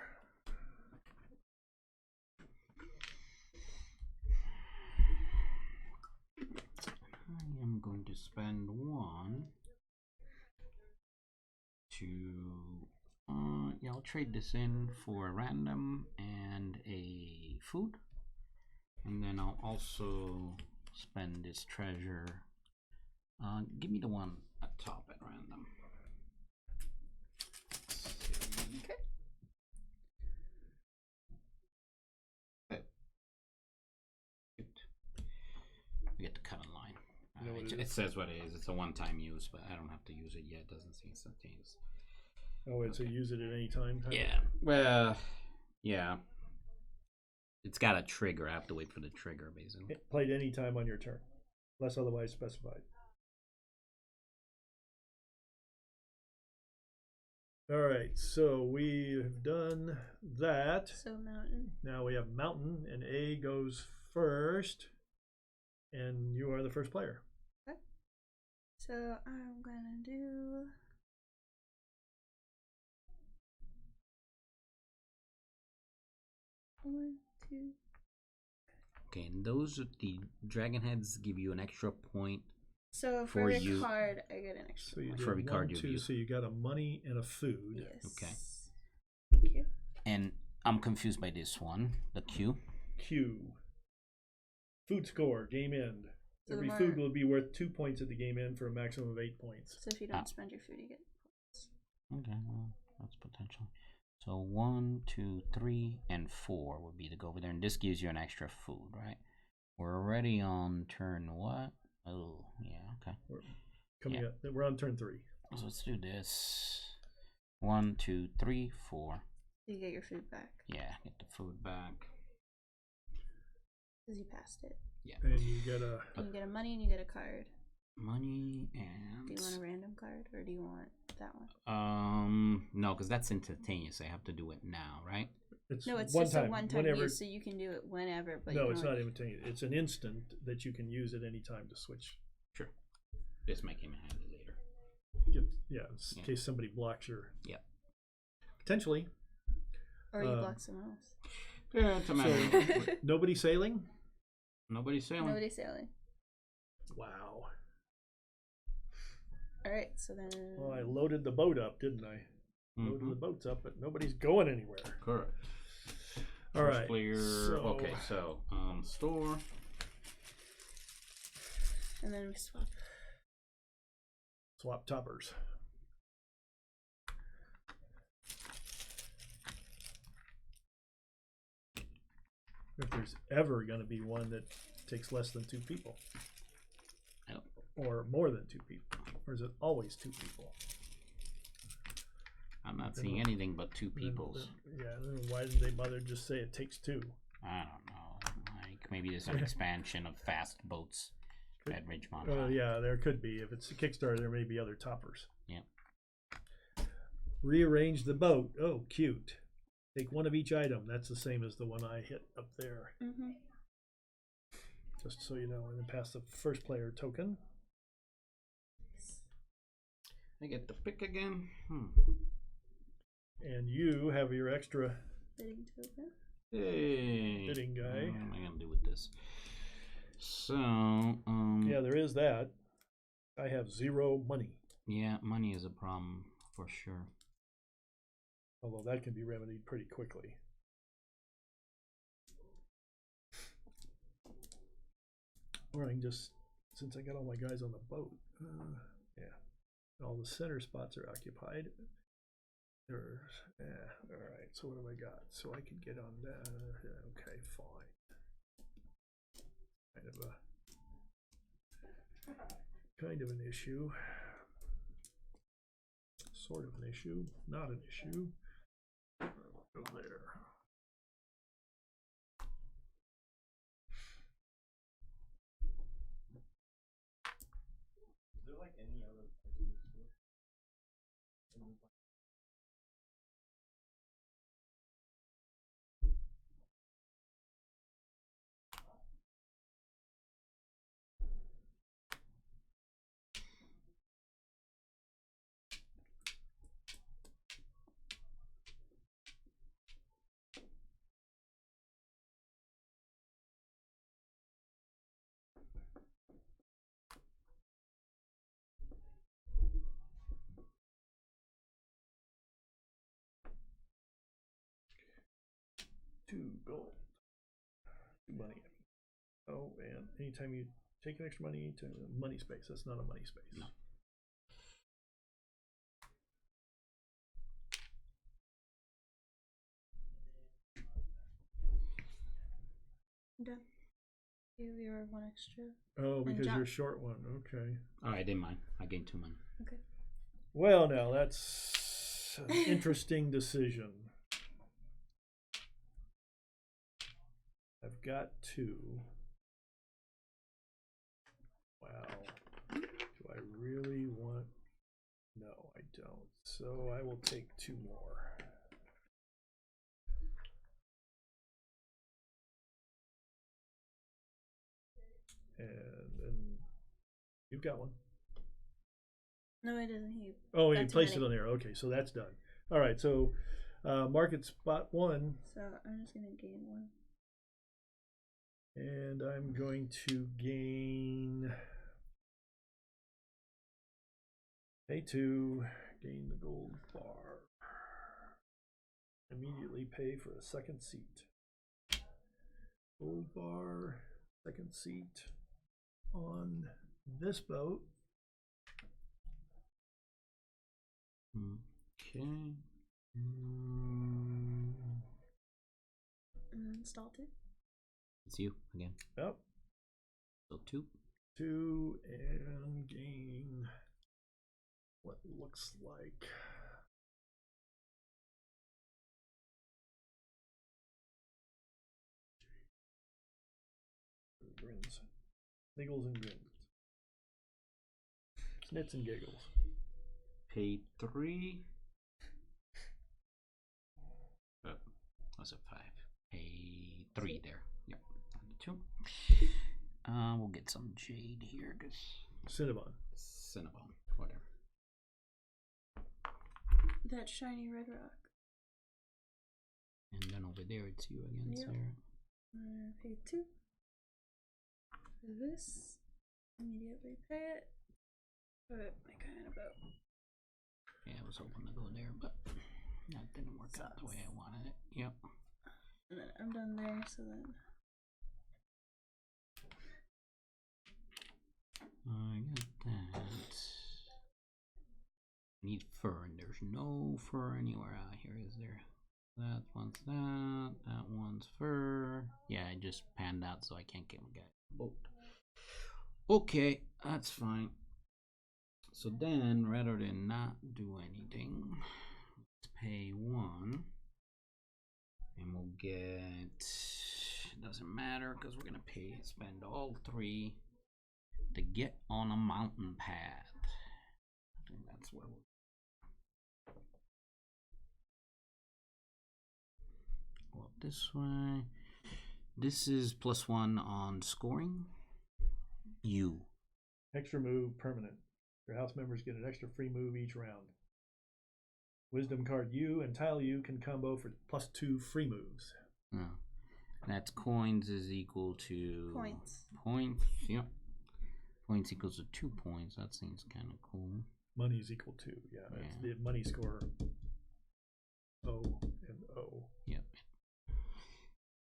A: I am going to spend 1 to yeah, I'll trade this in for a random and a food, and then I'll also spend this treasure. Give me the one at top at random.
B: okay.
A: We get to cut a line.
C: You know what
A: it says what it is. It's a one-time use, but I don't have to use it yet. It doesn't say instantaneous.
C: Oh, it's
A: Okay.
C: a use it at any time.
A: Yeah. Well, yeah. It's got a trigger. I have to wait for the trigger, basically.
C: It played any time on your turn, unless otherwise specified. All right, so we have done that.
B: So mountain.
C: Now we have mountain, and A goes first, and you are the first player.
B: Okay. So I'm gonna do one, 2.
A: Okay, and those the dragon heads give you an extra point.
B: So for
A: For
B: every
A: you-
B: card, I get an extra.
C: So you
B: point.
C: did
A: For every
C: 1,
A: card you
C: 2,
A: use.
C: so you got a money and a food.
B: Yes.
A: Okay.
B: Thank you.
A: And I'm confused by this one, the Q.
C: Q. Food score, game end.
B: So
C: Every
B: the
C: food
B: more-
C: will be worth 2 points at the game end for a maximum of 8 points.
B: So if you don't spend your food, you get points.
A: Okay, well, that's potential. So 1, 2, 3, and 4 would be to go over there, and this gives you an extra food, right? We're already on turn what? Oh, yeah, okay.
C: We're on turn 3.
A: So let's do this. 1, 2, 3, 4.
B: You get your food back.
A: Yeah, get the food back.
B: Because you passed it.
A: Yeah.
C: And you get a...
B: You get a money and you get a card.
A: Money and...
B: Do you want a random card or do you want that one?
A: No, because that's instantaneous. I have to do it now, right?
C: It's
B: No, it's
C: one
B: just
C: time,
B: a one-time
C: whenever,
B: use, so you can do it whenever. But
C: no,
B: you
C: it's
B: can
C: not
B: only...
C: instantaneous. It's an instant that you can use at any time to switch.
A: Sure. This might come in handy later.
C: In case somebody blocks your...
A: Yep.
C: Potentially.
B: Or you block someone else.
A: Yeah, it's a matter.
C: So, nobody sailing?
A: Nobody's sailing.
B: Nobody's sailing.
C: Wow.
B: All right, so then...
C: Well, I loaded the boat up, didn't I? Loaded the boats up, but nobody's going anywhere.
A: Correct.
C: All
A: First
C: right.
A: player. Okay, so store.
B: And then we swap.
C: Swap toppers. If there's ever going to be one that takes less than 2 people.
A: Yep.
C: Or more than 2 people. Or is it always 2 people?
A: I'm not seeing anything but 2 peoples.
C: Then why didn't they bother just say it takes 2?
A: I don't know. Like maybe there's an expansion of fast boats at Ridgemont.
C: Yeah, there could be. If it's a Kickstarter, there may be other toppers.
A: Yeah.
C: Rearrange the boat. Oh, cute. Take 1 of each item. That's the same as the one I hit up there.
B: Mm-hmm.
C: Just so you know. And then pass the first player token.
A: I get the pick again.
C: And you have your extra
B: Bidding token.
A: Hey.
C: bidding guy.
A: What am I going to do with this? So,
C: Yeah, there is that. I have 0 money.
A: yeah, money is a problem for sure.
C: Although that can be remedied pretty quickly. Or I can just, since I got all my guys on the boat, all the center spots are occupied. All right, so what have I got? So I can get on that. Okay, fine. Kind of an issue. Sort of an issue. Not an issue. Go there.
D: Is there like any other
C: Two gold. 2 money. Oh, and anytime you take an extra money to money space, that's not a money space.
A: No.
B: I'm done. You have your 1 extra.
C: Oh, because
B: jump.
C: you're short 1. Okay.
A: Oh, I didn't mind. I gained 2 money.
B: Okay.
C: Well, now that's an interesting decision. I've got 2. Wow. Do I really want? No, I don't. So I will take 2 more. And then you've got 1.
B: No, it doesn't.
C: Oh,
B: got
C: you
B: too
C: placed
B: many.
C: it on there. Okay, so that's done. All right, so market spot 1.
B: So I'm just gonna gain 1.
C: And I'm going to gain A2, gain the gold bar. Immediately pay for a 2nd seat. Gold bar, 2nd seat on this boat.
A: Okay.
B: Installed it.
A: It's you again.
C: Yep.
A: So 2.
C: 2 and gain what looks like Niggles and giggles. Snits and giggles.
A: Pay 3. Was it 5? Pay 3 there. Yep. 2. We'll get some jade here.
C: Cinnabon.
A: Cinnabon. Whatever.
B: That shiny red rock.
A: And then over there it's you again,
B: Yep.
A: Sarah.
B: Pay 2. For this. Immediately pay it. Put my kind of boat.
A: Yeah, I was hoping to go there, but that didn't work out the way I wanted it. Yep.
B: And then I'm done there, so then.
A: I got that. Need fur, and there's no fur anywhere out here, is there? That one's that one's fur. Yeah, I just panned out, so I can't get a boat. Okay, that's fine. So then, rather than not do anything, let's pay 1. And we'll get, doesn't matter because we're gonna spend all 3 to get on a mountain path. I think that's where we'll go up this way. This is +1 on scoring. You.
C: Extra move permanent. Your house members get an extra free move each round. Wisdom card U and tile U can combo for +2 free moves.
A: Oh. That's coins is equal to
B: Points.
A: Points, yep. Points equals to 2 points. That seems kind of cool.
C: Money is equal to, it's the money score. O and O.
A: Yep.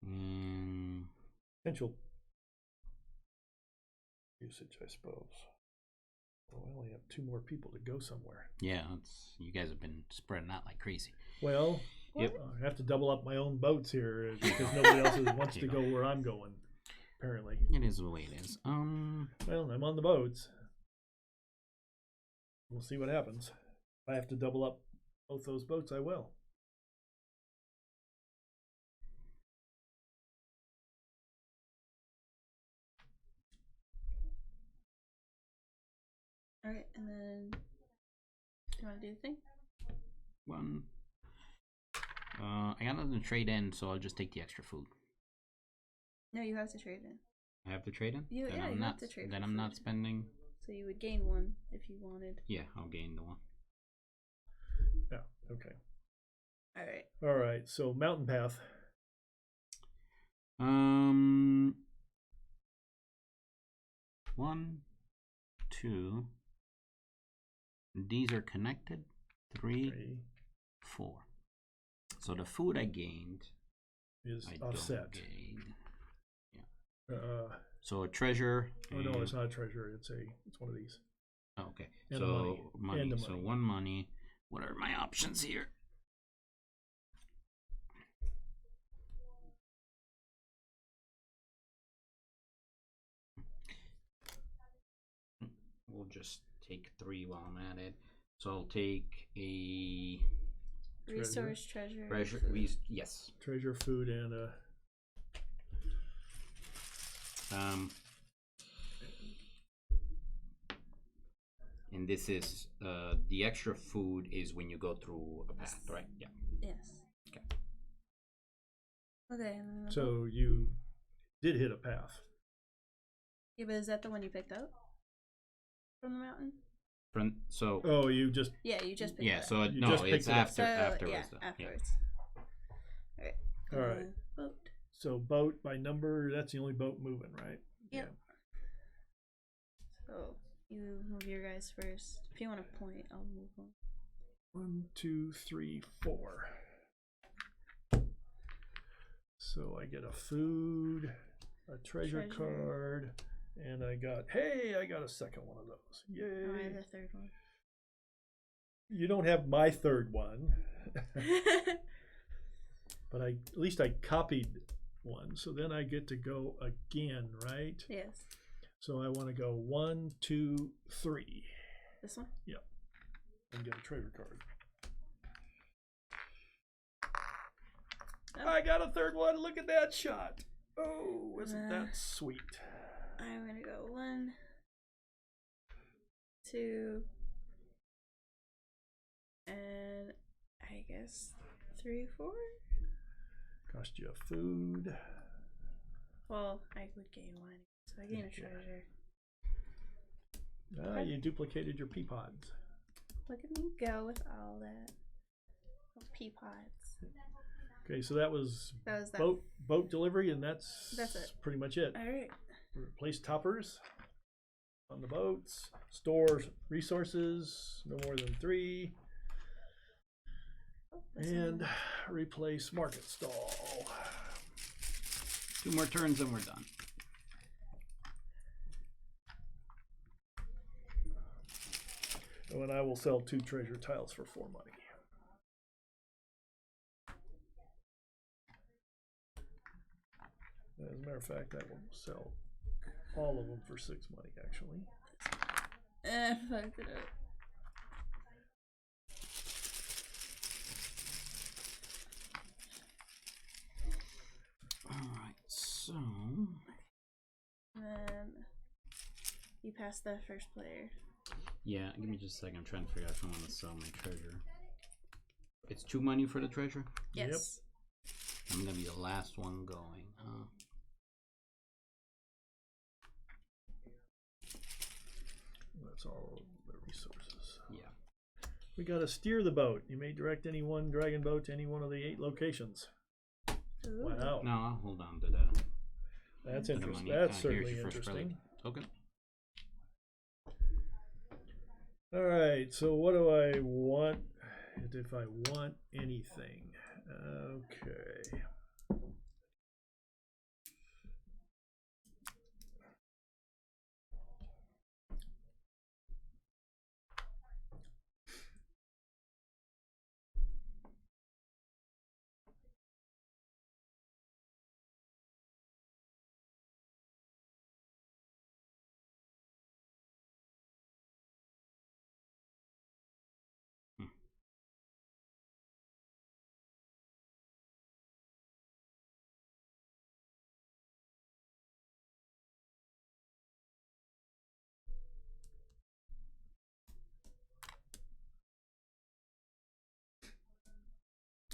A: And
C: Potential usage, I suppose. Well, I only have 2 more people to go somewhere.
A: yeah, you guys have been spreading out like crazy.
C: Well,
A: Yep.
C: I have to double up my own boats here because nobody else wants to go where I'm going, apparently.
A: It is the way it is.
C: Well, I'm on the boats. We'll see what happens. If I have to double up both those boats, I will.
B: Alright, and then. Do you want to do the thing?
A: 1. I got nothing to trade in, so I'll just take the extra food.
B: No, you have to trade in.
A: I have to trade in?
B: You,
A: then
B: yeah,
A: I'm
B: you
A: not,
B: have to trade.
A: Then
B: for
A: I'm not
B: food.
A: spending.
B: So you would gain 1 if you wanted.
A: Yeah, I'll gain the 1.
C: Yeah, okay.
B: Alright.
C: All right, so mountain path.
A: 1, 2. These are connected. 3, 4. So the food I gained
C: Is
A: I
C: offset.
A: don't gain. Yeah.
C: Uh,
A: So a treasure.
C: oh no, it's not a treasure. It's one of these.
A: Oh, okay.
C: And
A: so
C: money. And
A: So
C: money.
A: 1 money. What are my options here? We'll just take 3 while I'm at it. So I'll take a
B: Resource, treasure.
A: yes.
C: Treasure, food, and
A: and this is the extra food is when you go through a path, right? Yeah.
B: Yes.
A: Okay.
B: Okay. And then
C: so you did hit a path.
B: yeah, but is that the one you picked up from the mountain?
A: So
C: Oh, you just
B: Yeah, you just picked it up.
A: so
C: You
A: no,
C: just
A: it's
C: picked it up.
A: after
B: So,
A: afterwards.
B: yeah,
A: though.
B: afterwards. Alright.
C: all right.
B: Boat.
C: So boat by number. That's the only boat moving, right?
B: Yep. So you move your guys first. If you want to point, I'll move on.
C: 1, 2, 3, 4. So I get a food, a treasure card, and I got a second one of those. Yay!
B: Oh, I have the third one.
C: You don't have my third one, but at least I copied one. So then I get to go again, right?
B: Yes.
C: So I want to go 1, 2, 3.
B: This one?
C: Yep. And get a treasure card.
B: Oh.
C: I got a third one. Look at that shot. Oh, isn't that sweet?
B: I'm gonna go 1, 2, and I guess 3, 4.
C: Cost you food.
B: Well, I would gain 1, so I gain a treasure.
C: Ah, you duplicated your pea pods.
B: Look at me go with all that. Those pea pods.
C: Okay, so that was
B: that.
C: boat delivery, and that's
B: it.
C: pretty much it.
B: All right.
C: Replace toppers on the boats. Store resources, no more than 3. And replace market stall.
A: 2 more turns and we're done.
C: And I will sell 2 treasure tiles for 4 money. As a matter of fact, I will sell all of them for 6 money, actually.
B: Fucked it up.
A: Alright, so...
B: You pass the first player.
A: Yeah, give me just a second. I'm trying to figure out if I want to sell my treasure. It's 2 money for the treasure?
B: Yes.
A: Yep. I'm going to be the last one going, huh?
C: That's all the resources.
A: Yeah.
C: We got to steer the boat. You may direct any one dragon boat to any one of the 8 locations.
B: Ooh.
C: Wow.
A: No, I'll hold on to that.
C: That's
A: To the
C: interesting.
A: money.
C: That's
A: Here's
C: certainly
A: your first
C: interesting.
A: token.
C: All right, so what do I want if I want anything? Okay.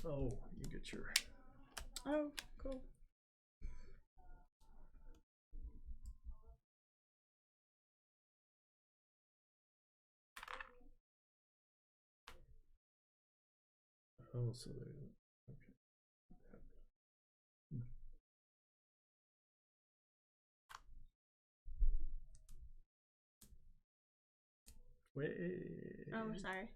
C: Oh, you get your...
B: Oh, cool.
C: Oh, so there... Okay. Wait.
B: Oh, sorry.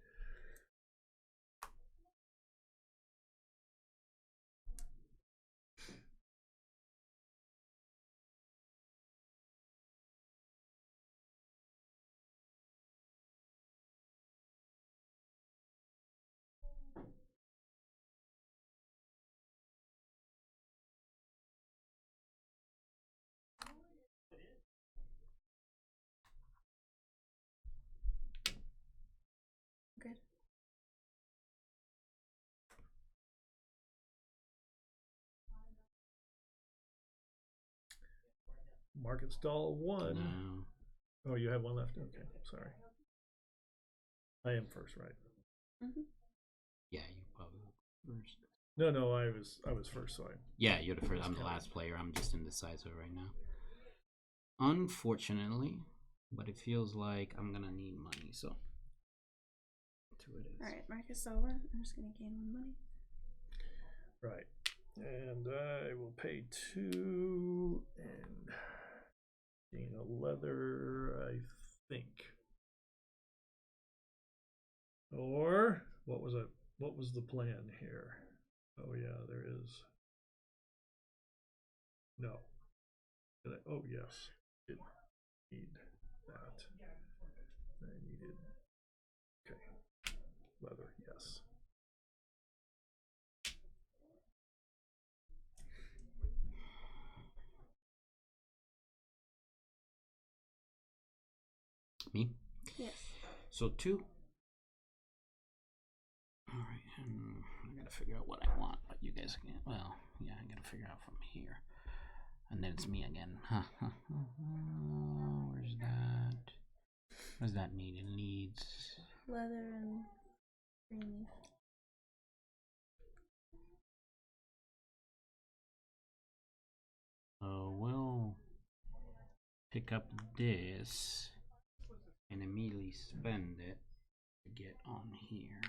B: Good.
C: Market stall 1.
A: No.
C: Oh, you have 1 left? Okay, sorry. I am first, right?
B: Mm-hmm.
A: Yeah, you probably first.
C: No, I was first, so I...
A: Yeah, you're the first. I'm the last player. I'm just indecisive right now. Unfortunately, but it feels like I'm gonna need money, so 2 it is.
B: Alright, Marcus saw 1. I'm just gonna gain 1 money.
C: Right. And I will pay 2 and gain a leather, I think. Or what was the plan here? Oh yeah, there is. No. Oh yes. Did need that. I needed, okay. Leather, yes.
A: Me?
B: Yes.
A: So 2. Alright, I gotta figure out what I want, but you guys can't. Well, yeah, I gotta figure out from here. And then it's me again. Where's that? What does that need? It needs
B: leather and green leaf.
A: So we'll pick up this and immediately spend it to get on here.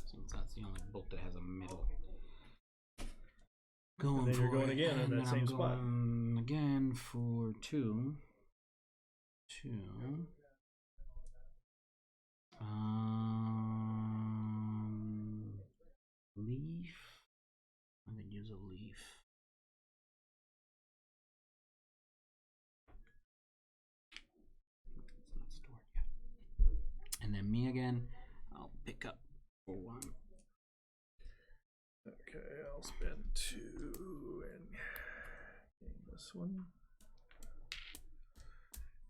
A: Since that's the only boat that has a middle. Going
C: and then
A: for
C: you're going
A: it.
C: again on
A: And
C: that
A: then
C: same
A: I'm
C: spot.
A: going again for 2. 2. Leaf. I'm gonna use a leaf. It's not stored yet. And then me again. I'll pick up for 1.
C: Okay, I'll spend 2 and gain this one.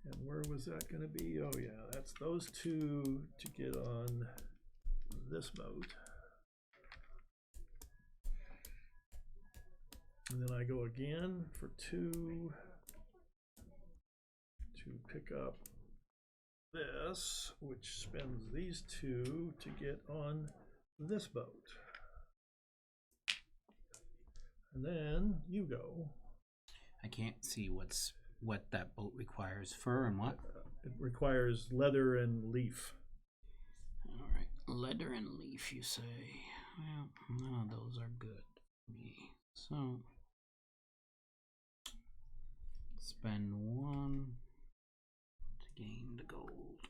C: And where was that going to be? Oh yeah, that's those 2 to get on this boat. And then I go again for 2 to pick up this, which spends these 2 to get on this boat. And then you go.
A: I can't see what that boat requires. Fur and what?
C: It requires leather and leaf.
A: All right, leather and leaf. You say? Well, none of those are good for me. So spend 1 to gain the gold.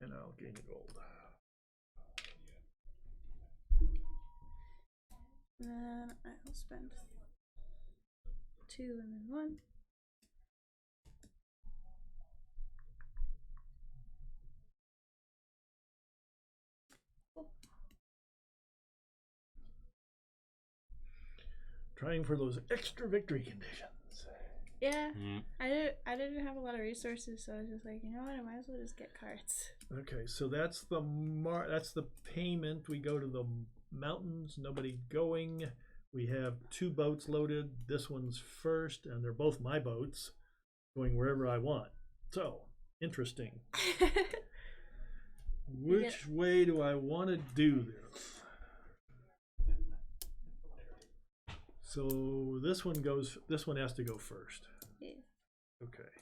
C: And I'll gain the gold.
B: And then I'll spend 2 and then 1.
C: Trying for those extra victory conditions.
B: Yeah, I didn't have a lot of resources, so I was just like, you know what, I might as well just get cards.
C: Okay, so that's the payment. We go to the mountains. Nobody going. We have 2 boats loaded. This one's first, and they're both my boats, going wherever I want. So interesting. Which way do I want to do this? So this one goes. This one has to go first.
B: Yeah.
C: Okay.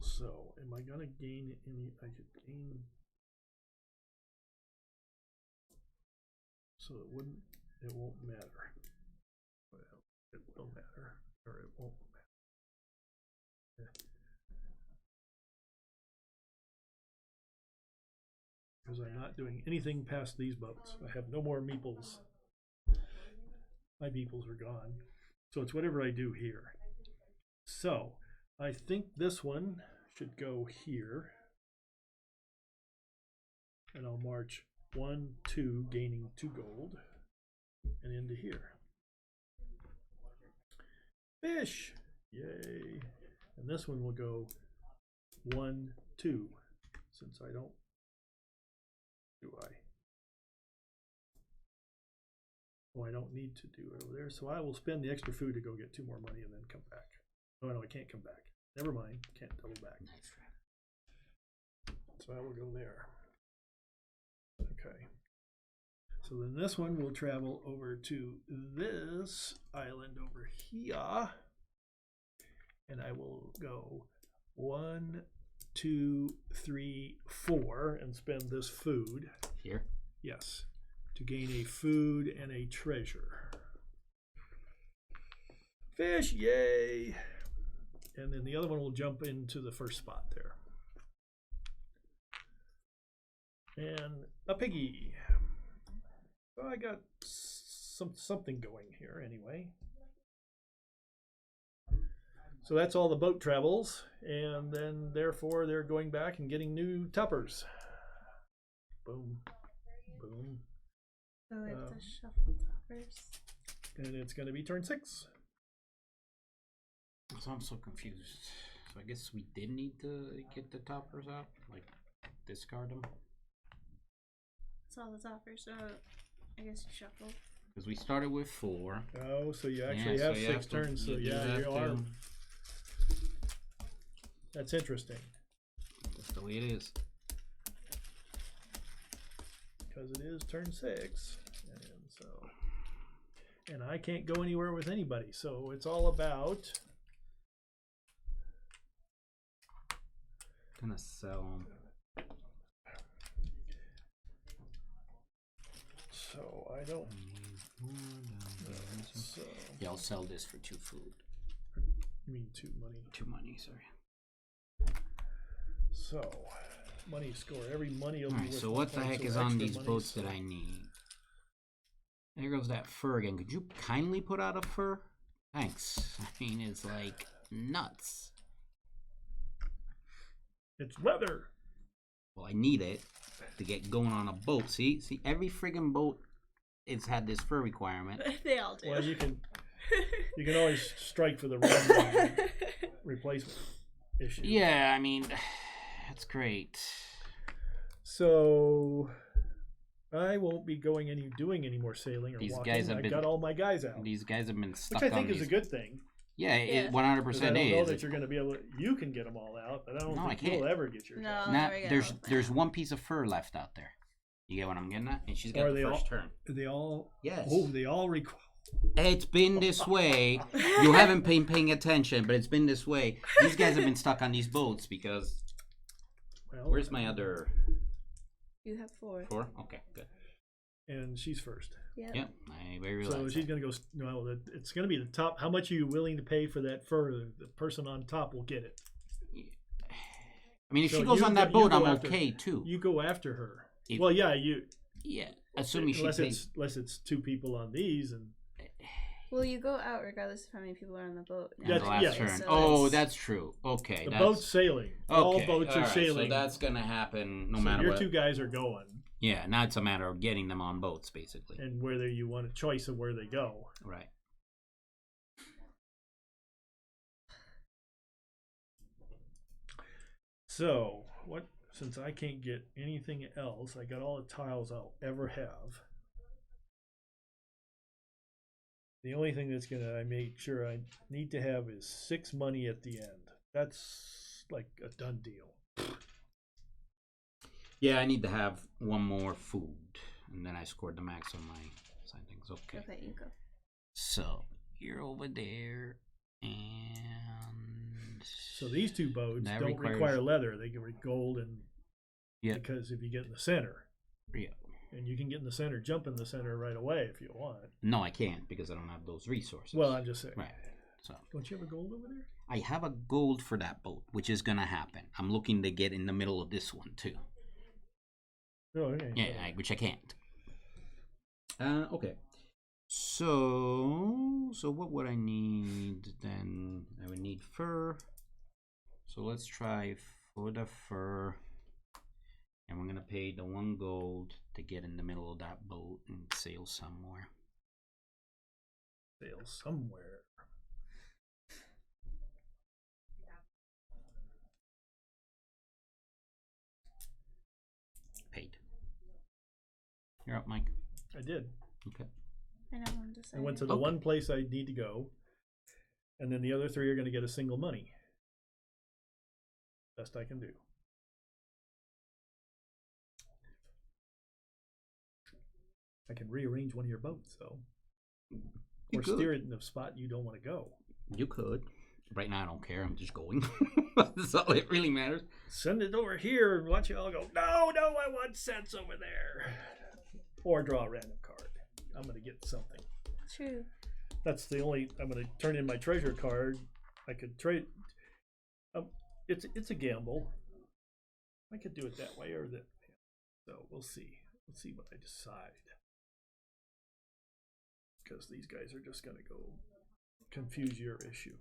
C: So am I gonna gain any? I could gain. So it wouldn't. It won't matter. Well, it will matter, or it won't matter. Because I'm not doing anything past these boats. I have no more meeples. My meeples are gone. So it's whatever I do here. So I think this one should go here. And I'll march 1, 2, gaining 2 gold, and into here. Fish! Yay! And this one will go 1, 2, since I don't. Do I? Oh, I don't need to do it over there, so I will spend the extra food to go get 2 more money and then come back. Oh no, I can't come back. Never mind, can't double back. So I will go there. Okay. So then this one will travel over to this island over here, and I will go 1, 2, 3, 4, and spend this food.
A: Here?
C: Yes. To gain a food and a treasure. Fish, yay! And then the other one will jump into the first spot there. And a piggy. Well, I got something going here anyway. So that's all the boat travels, and then therefore they're going back and getting new toppers. Boom, boom.
B: So we have to shuffle toppers.
C: And it's going to be turn 6.
A: So I'm so confused. So I guess we did need to get the toppers out, like discard them.
B: It's all the toppers, so I guess you shuffle.
A: Because we started with 4.
C: Oh, so you actually
A: Yeah,
C: have
A: so you
C: 6
A: have to-
C: turns. So
A: you do
C: yeah,
A: have
C: you are.
A: to.
C: That's interesting.
A: That's the way it is.
C: Because it is turn 6, and so, and I can't go anywhere with anybody. So it's all about.
A: Gonna sell.
C: So I don't. So
A: Yeah, I'll sell this for 2 food.
C: you mean 2 money?
A: 2 money, sorry.
C: So money score. Every money will be
A: Alright,
C: worth
A: so
C: 1
A: what the
C: point,
A: heck
C: so
A: is on
C: extra
A: these
C: money,
A: boats
C: so-
A: that I need? There goes that fur again. Could you kindly put out a fur? Thanks. I mean, it's like nuts.
C: It's leather.
A: Well, I need it to get going on a boat. See, every friggin' boat it's had this fur requirement.
B: They all do.
C: Well, you can always strike for the random replacement issue.
A: Yeah, I mean, that's great.
C: So I won't be doing any more sailing or
A: These
C: walking.
A: guys have
C: I've
A: been-
C: got all my guys out,
A: These guys have been stuck
C: which I
A: on
C: think is
A: these.
C: a good thing.
A: Yeah,
B: Yeah.
A: it 100%
C: 'Cause I don't know
A: is.
C: that you're going to be able to. You can get them all out, but I don't
A: No, I
C: think you'll
A: can't.
C: ever get your
B: No.
C: guys.
A: Not,
B: there we
A: there's
B: go.
A: there's one piece of fur left out there. You get what I'm getting at? And she's
C: Or
A: got
C: are
A: the
C: they
A: first
C: all-
A: turn.
C: Do they all?
A: Yes.
C: Oh, they all require.
A: It's been this way. You haven't been paying attention, but it's been this way. These guys have been stuck on these boats because.
C: Well,
A: Where's my other
B: You have 4.
A: 4? Okay, good.
C: And she's first.
B: Yep.
A: Yep, I very
C: So
A: realize.
C: she's going to go. No, it's going to be the top. How much are you willing to pay for that fur? The person on top will get it.
A: I mean, if
C: So
A: she goes
C: you
A: on
C: go-
A: that
C: you
A: boat,
C: go
A: I'm
C: after-
A: okay too.
C: You go after her.
A: If-
C: Well, yeah, you.
A: Yeah, assuming she
C: unless
A: pays.
C: it's 2 people on these, and
B: Well, you go out regardless of how many people are on the boat.
A: And the last
C: yeah.
A: turn.
B: So
A: Oh,
B: it's-
A: that's true. Okay,
C: the
A: that's,
C: boat's sailing. All
A: okay,
C: boats are
A: alright,
C: sailing.
A: So that's gonna happen no
C: So
A: matter
C: your
A: what.
C: 2 guys are going,
A: Yeah, now it's a matter of getting them on boats, basically.
C: and whether you want a choice of where they go.
A: Right.
C: So what? Since I can't get anything else, I got all the tiles I'll ever have. The only thing that's gonna I make sure I need to have is 6 money at the end. That's like a done deal.
A: Yeah, I need to have 1 more food, and then I scored the max on my side things. Okay.
B: Okay, you go.
A: So you're over there, and
C: So these 2 boats
A: That
C: don't
A: requires-
C: require leather. They can be gold, and
A: Yeah.
C: because if you get in the center,
A: Yeah.
C: and you can get in the center, jump in the center right away if you want.
A: No, I can't because I don't have those resources.
C: Well, I'm just saying.
A: right. So
C: Don't you have a gold over there?
A: I have a gold for that boat, which is gonna happen. I'm looking to get in the middle of this one too.
C: Oh, okay.
A: Yeah, which I can't. Okay. So what would I need then? I would need fur. So let's try for the fur. And we're gonna pay the 1 gold to get in the middle of that boat and sail somewhere.
C: Sail somewhere.
A: Paid. You're up, Mike.
C: I did.
A: Okay.
B: I know I'm deciding.
C: I went to the
A: Okay.
C: one place I need to go, and then the other 3 are going to get a single money. Best I can do. I can rearrange one of your boats, though,
A: You
C: or
A: could.
C: steer it in the spot you don't want to go.
A: You could. Right now, I don't care. I'm just going. That's all that really matters.
C: Send it over here and watch you all go. No, I want cents over there. Or draw a random card. I'm going to get something.
B: True.
C: That's the only. I'm going to turn in my treasure card. I could trade. It's a gamble. I could do it that way or that. So we'll see. Let's see what I decide. Because these guys are just going to go confuse your issue.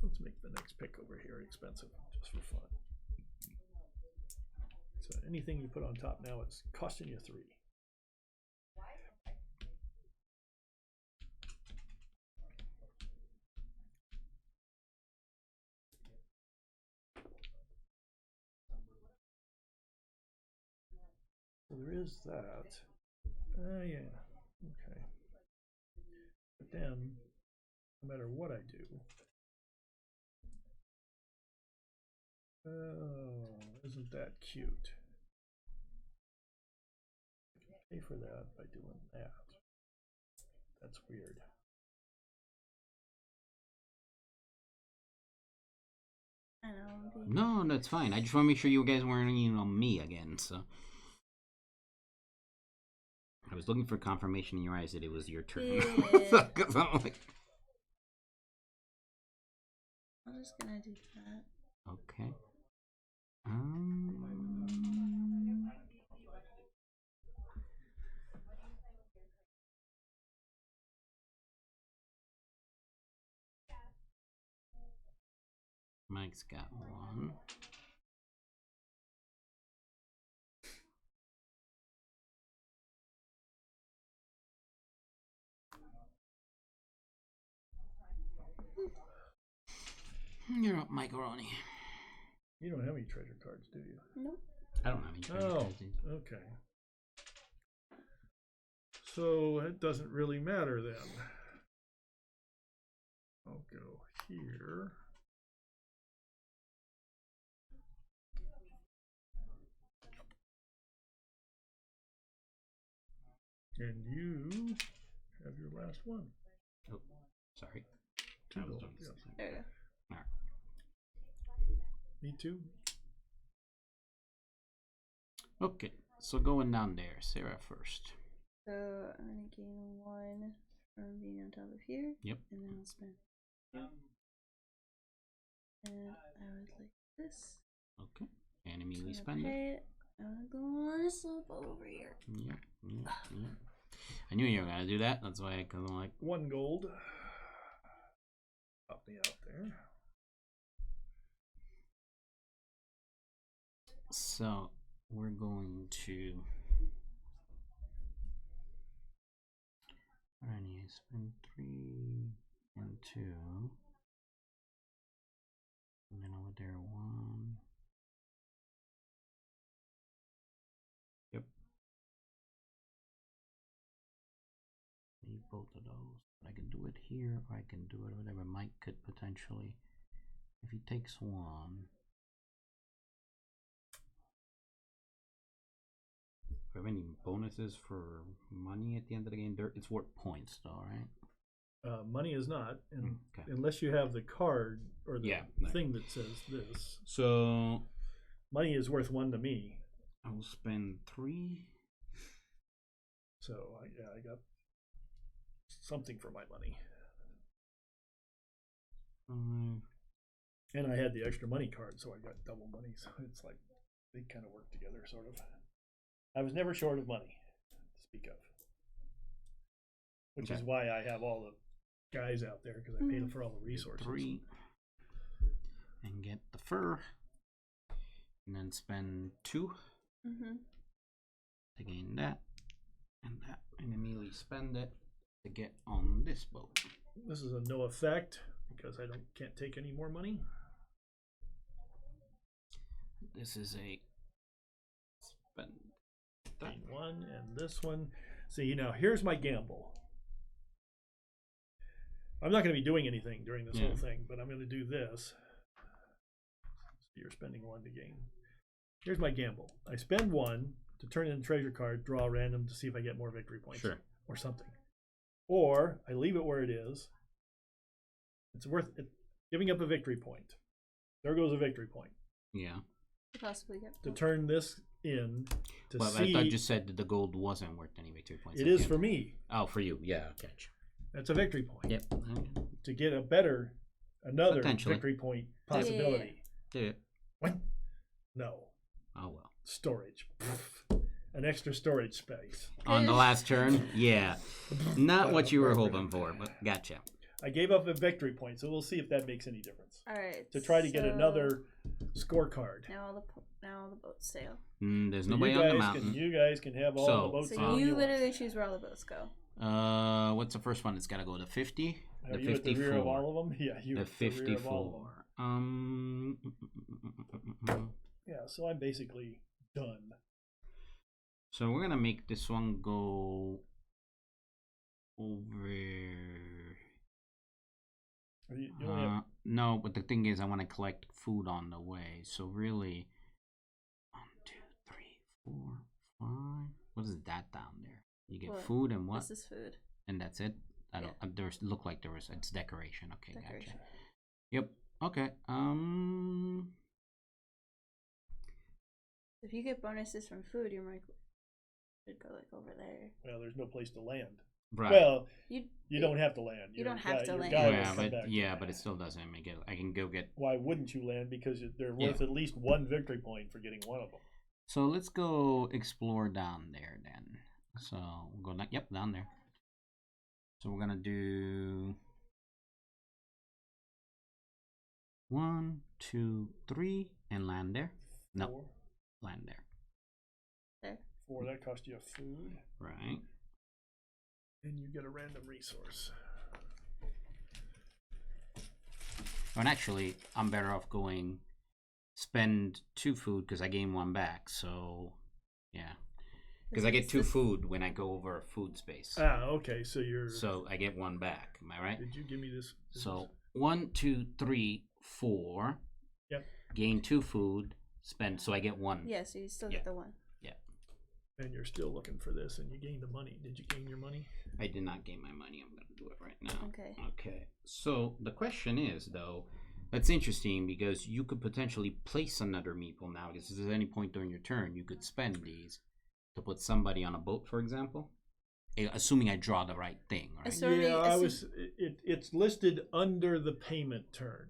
C: Let's make the next pick over here expensive, just for fun. So anything you put on top now is costing you 3. there is that. Yeah. Okay. But then, no matter what I do, oh, isn't that cute? I can pay for that by doing that. That's weird.
B: I know.
A: No, that's fine. I just want to make sure you guys weren't on me again. So I was looking for confirmation in your eyes that it was your turn.
B: Yeah.
A: Because I'm like,
B: I'm just gonna do that.
A: okay. Mike's got one. You're up, Macaroni.
C: You don't have any treasure cards, do you?
B: Nope.
A: I don't have any treasure cards.
C: Okay. So it doesn't really matter then. I'll go here. And you have your last one.
A: Oh, sorry.
C: Two
A: I was
C: gold,
A: doing
C: yes.
A: the same
B: There you
A: thing.
B: go.
A: All right.
C: Me too.
A: Okay, so going down there, Sarah first.
B: So I'm gonna gain 1 from being on top of here.
A: Yep.
B: And then I'll spend 2. And I would like this.
A: Okay. And immediately
B: So
A: spend it.
B: pay it. I'm gonna go this up over here.
A: Yep. I knew you were gonna do that. That's why, because I'm like,
C: 1 gold. Pop me out there.
A: so we're going to. I need to spend 3 and 2. And then over there, 1. Yep. Need both of those. I can do it here, or I can do it whatever. Mike could potentially, if he takes 1. Do you have any bonuses for money at the end of the game? It's worth points, though, right?
C: Money is not, and
A: Okay.
C: unless you have the card or the
A: Yeah.
C: thing that says this.
A: So
C: Money is worth 1 to me.
A: I will spend 3.
C: So I got something for my money.
A: 5.
C: And I had the extra money card, so I got double money. So it's like they kind of work together, sort of. I was never short of money to speak of, which is why I have all the guys out there, because I paid them for all the resources.
A: 3 and get the fur, and then spend 2 to gain that, and immediately spend it to get on this boat.
C: This is a no effect because I can't take any more money.
A: This is a spend that.
C: Gain 1 and this one. See, now here's my gamble. I'm not going to be doing anything during this whole thing, but I'm going to do this. So you're spending 1 to gain. Here's my gamble. I spend 1 to turn in a treasure card, draw a random to see if I get more victory points.
A: Sure.
C: Or something. Or I leave it where it is. It's worth it, giving up a victory point. There goes a victory point.
A: Yeah.
B: Possibly get
C: To turn this in to
A: Well,
C: see.
A: I thought you said that the gold wasn't worth any victory points.
C: It is for me.
A: Oh, for you. Yeah. Catch.
C: That's a victory point.
A: Yep.
C: To get another victory point possibility.
A: Do it.
C: What? No.
A: Oh well.
C: Storage. An extra storage space.
A: On the last turn, yeah. Not what you were hoping for, but gotcha.
C: I gave up a victory point, so we'll see if that makes any difference.
B: All right.
C: To try to get another scorecard.
B: Now the boats sail.
A: There's nobody on the mountain.
C: You guys can have all the boats.
B: So you literally choose where all the boats go.
A: What's the first one? It's got to go to 50.
C: Are you at the rear of all of them? Yeah, you
A: the
C: at the rear of all of
A: 54.
C: them. Yeah, so I'm basically done.
A: So we're gonna make this one go over.
C: You only have,
A: No, but the thing is, I want to collect food on the way. So really, 1, 2, 3, 4, 5. What is that down there? You get food and what?
B: This is food.
A: And that's it. I don't. There's look like there was. It's decoration. Okay,
B: Decoration.
A: gotcha. Yep. Okay.
B: If you get bonuses from food, your mic should go like over there.
C: well, there's no place to land.
A: Right.
C: Well,
B: You
C: don't have to land.
B: You don't have to land.
C: guy will
A: yeah,
C: come
A: but
C: back to
A: yeah,
C: land.
A: but it still doesn't make it. I can go get.
C: Why wouldn't you land? Because they're worth at least 1 victory point for getting one of them.
A: So let's go explore down there then. So we'll go. Yep, down there. So we're gonna do 1, 2, 3, and land there. No,
C: 4.
A: land there.
B: there.
C: 4, that cost you a food.
A: Right.
C: And you get a random resource.
A: And actually, I'm better off going spend 2 food because I gain 1 back. So, yeah. Because I get 2 food when I go over food space.
C: Ah, okay. So you're.
A: So I get 1 back. Am I right?
C: Did you give me this?
A: So 1, 2, 3, 4.
C: Yep.
A: Gain 2 food. Spend. So I get 1.
B: Yeah, so you still get the 1.
A: Yeah.
C: And you're still looking for this, and you gain the money. Did you gain your money?
A: I did not gain my money. I'm gonna do it right now.
B: Okay.
A: Okay. So the question is, though, that's interesting because you could potentially place another meeple now. Because at any point during your turn, you could spend these to put somebody on a boat, for example. Assuming I draw the right thing, right?
C: It's listed under the payment turn.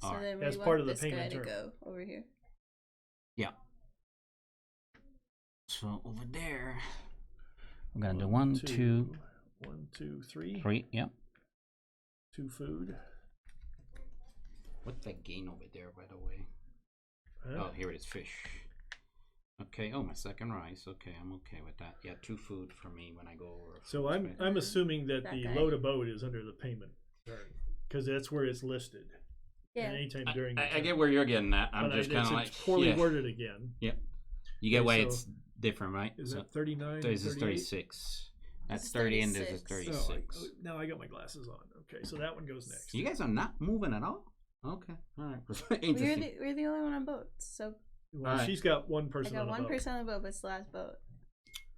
B: So
A: Alright.
B: then we
C: As
B: want
C: part of the
B: this
C: payment
B: guy
C: term.
B: to go over here.
A: Yeah. So over there, I'm gonna do 1, 2,
C: 1, 2, 3.
A: 3. Yep.
C: 2 food.
A: What's that gain over there, by the way?
C: Huh?
A: Oh, here it is, fish. Okay. Oh, my second rice. Okay, I'm okay with that. Yeah, 2 food for me when I go over.
C: So I'm assuming that
B: That
C: the
B: guy.
C: load a boat is under the payment turn because that's where it's listed.
B: Yeah.
C: And anytime during.
A: I get where you're getting at. I'm
C: but
A: just kind of like
C: it's poorly
A: yeah.
C: worded again.
A: Yep. You get why
C: so
A: it's different, right?
C: Is
A: So
C: that 39?
A: this is
C: 38?
A: 36. That's
B: This is
A: 30 and this is
B: 36.
A: 36.
C: Now I got my glasses on. Okay, so that one goes next.
A: You guys are not moving at all? Okay. All right.
B: We're
A: Interesting.
B: we're the only one on boats, so
C: Well,
A: Alright.
C: she's got one
B: I
C: person
B: got
C: on a
B: one
C: boat.
B: person on the boat, but it's the last boat.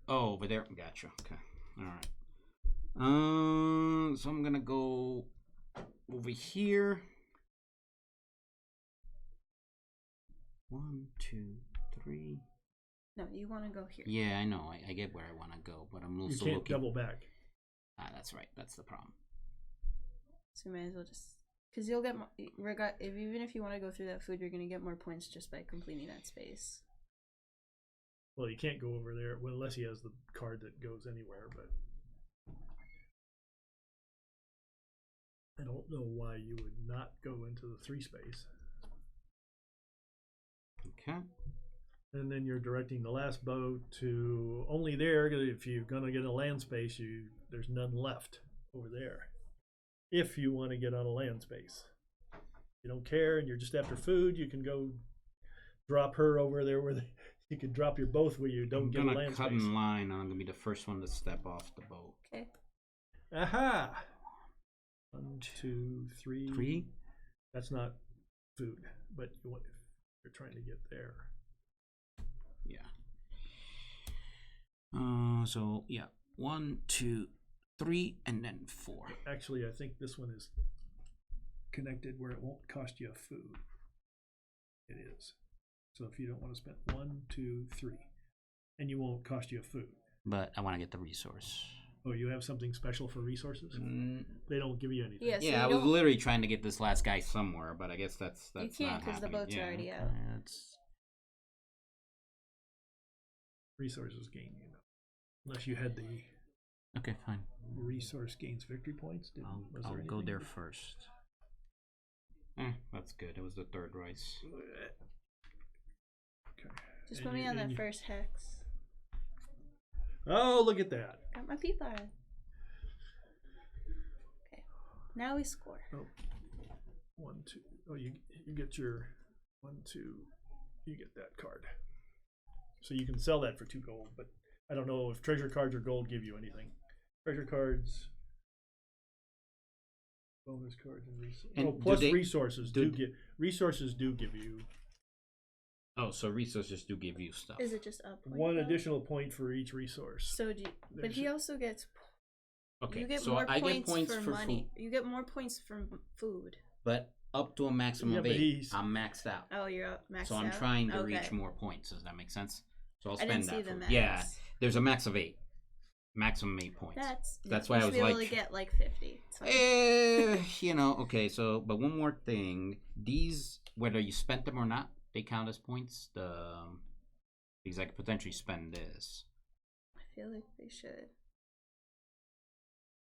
A: Oh, over there. Gotcha. Okay. All right. So I'm gonna go over here. 1, 2, 3.
B: No, you want to go here.
A: Yeah, I know. I get where I want to go, but I'm
C: You
A: also
C: can't
A: looking.
C: double back.
A: Ah, that's right. That's the problem.
B: So you might as well just, because you'll get more, even if you want to go through that food, you're gonna get more points just by completing that space.
C: Well, you can't go over there unless he has the card that goes anywhere, but I don't know why you would not go into the 3 space.
A: Okay.
C: And then you're directing the last boat to only there. If you're gonna get a land space, there's none left over there. If you want to get on a land space, you don't care, and you're just after food, you can go drop her over there where you can drop your both where you don't
A: I'm
C: get a
A: gonna
C: land
A: cut
C: space.
A: in line, and I'm gonna be the first one to step off the boat.
B: Okay.
C: Aha! 1, 2, 3.
A: 3.
C: That's not food, but if you're trying to get there.
A: Yeah. So yeah, 1, 2, 3, and then 4.
C: Actually, I think this one is connected where it won't cost you a food. It is. So if you don't want to spend 1, 2, 3, and you won't cost you a food.
A: But I want to get the resource.
C: Oh, you have something special for resources? They don't give you anything.
B: Yeah, so
A: Yeah, I
B: you
A: was
B: don't,
A: literally trying to get this last guy somewhere, but I guess that's
B: you
A: not
B: can't because the
A: happening.
B: boats are
A: Yeah,
B: already
A: okay,
B: out.
A: that's-
C: Resources gain, unless you had the
A: Okay, fine.
C: resource gains victory points.
A: I'll go there first. That's good. It was the 3rd rice.
C: Okay.
B: Just
C: And
B: put me
C: you-
B: on
C: and
B: that
C: you-
B: first hex.
C: Oh, look at that.
B: Got my people on. Okay. Now we score.
C: Oh, 1, 2. Oh, you get your 1, 2. You get that card. So you can sell that for 2 gold, but I don't know if treasure cards or gold give you anything. Treasure cards, bonus cards, and
A: And
C: plus
A: they,
C: resources do give you
A: Oh, so resources do give you stuff.
B: Is it just a point?
C: 1
B: though?
C: additional point for each resource.
B: So do you, but he also gets.
A: Okay,
B: You get
A: so
B: more
A: I
B: points
A: get points
B: for
A: for
B: money.
A: food,
B: You get more points from food.
A: but up to a maximum
C: Yeah,
A: of
C: but
A: 8. I'm maxed out.
B: Oh, you're up maxed
A: So I'm
B: out?
A: trying to
B: Okay.
A: reach more points. Does that make sense? So I'll
B: I didn't
A: spend
B: see
A: that.
B: the
A: For, yeah,
B: max.
A: there's a max of 8. Maximum 8 points. That's why I
B: you
A: was
B: should be able
A: like,
B: to get like 50. It's fine.
A: you know, okay. So, but one more thing: these, whether you spent them or not, they count as points. Because I could potentially spend this.
B: I feel like they should.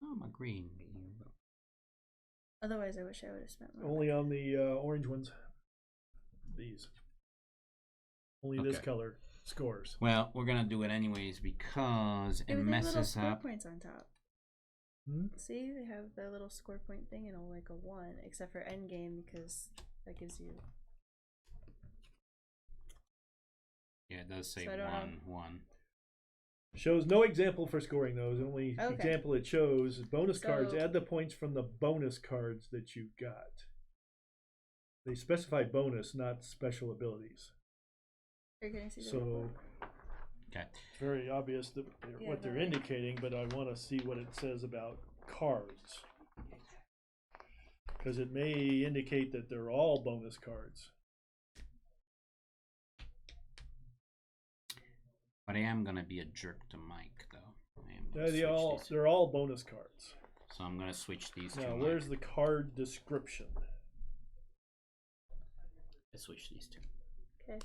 A: Oh, I'm agreeing.
B: Otherwise, I wish I would have spent more.
C: Only on the orange ones. These. Only this
A: Okay.
C: color scores.
A: Well, we're gonna do it anyways because it
B: Maybe they have little
A: messes
B: score
A: up.
B: points on top.
C: Hmm?
B: See, they have the little score point thing and like a 1, except for endgame because that gives you.
A: Yeah, it does say
B: So I don't know.
A: 1.
C: Shows no example for scoring those. Only
B: Okay.
C: example it shows is bonus cards.
B: So-
C: Add the points from the bonus cards that you got. They specify bonus, not special abilities.
B: You're gonna see the
C: So
B: report.
A: Okay.
C: it's very obvious that
B: Yeah,
C: what they're
B: no, I-
C: indicating, but I want to see what it says about cards. Because it may indicate that they're all bonus cards.
A: But I am gonna be a jerk to Mike, though. I am gonna switch these.
C: They're all bonus cards.
A: So I'm gonna switch these
C: Now,
A: to
C: where's
A: Mike.
C: the card description?
A: I switch these two.
B: Okay.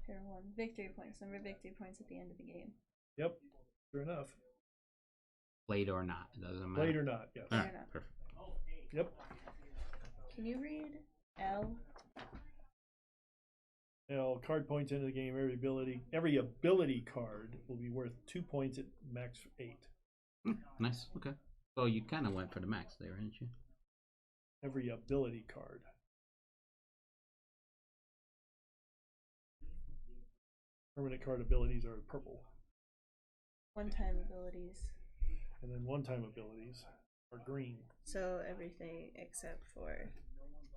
B: Here, 1. Victory points. Number of victory points at the end of the game.
C: Yep, sure enough.
A: Played or not, it doesn't matter.
C: Played or not, yes.
A: All
B: Played
A: right,
B: or not.
A: perfect.
C: Yep.
B: Can you read L?
C: Now, card points into the game. Every ability card will be worth 2 points at max 8.
A: Nice. Okay. So you kind of went for the max there, didn't you?
C: Every ability card. Permanent card abilities are purple,
B: One-time abilities.
C: and then one-time abilities are green.
B: So everything except for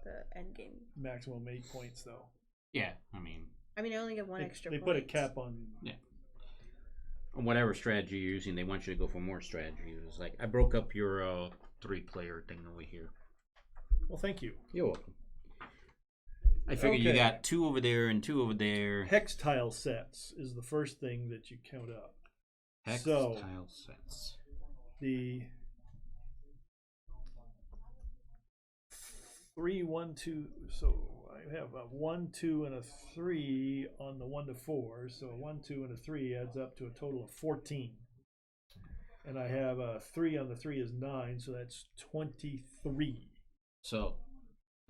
B: the end game.
C: Maximum 8 points, though.
A: Yeah. I mean,
B: I only get 1 extra
C: They
B: point.
C: put a cap on.
A: whatever strategy you're using, they want you to go for more strategy. It's like I broke up your 3-player thing over here.
C: Well, thank you.
A: You're welcome. I figured you
C: Okay.
A: got 2 over there and 2 over there.
C: Hex tile sets is the first thing that you count up.
A: Hex
C: So-
A: tile sets.
C: The 3, 1, 2. So I have a 1, 2, and a 3 on the 1 to 4. So a 1, 2, and a 3 adds up to a total of 14. And I have a 3 on the 3 is 9, so that's 23.
A: So,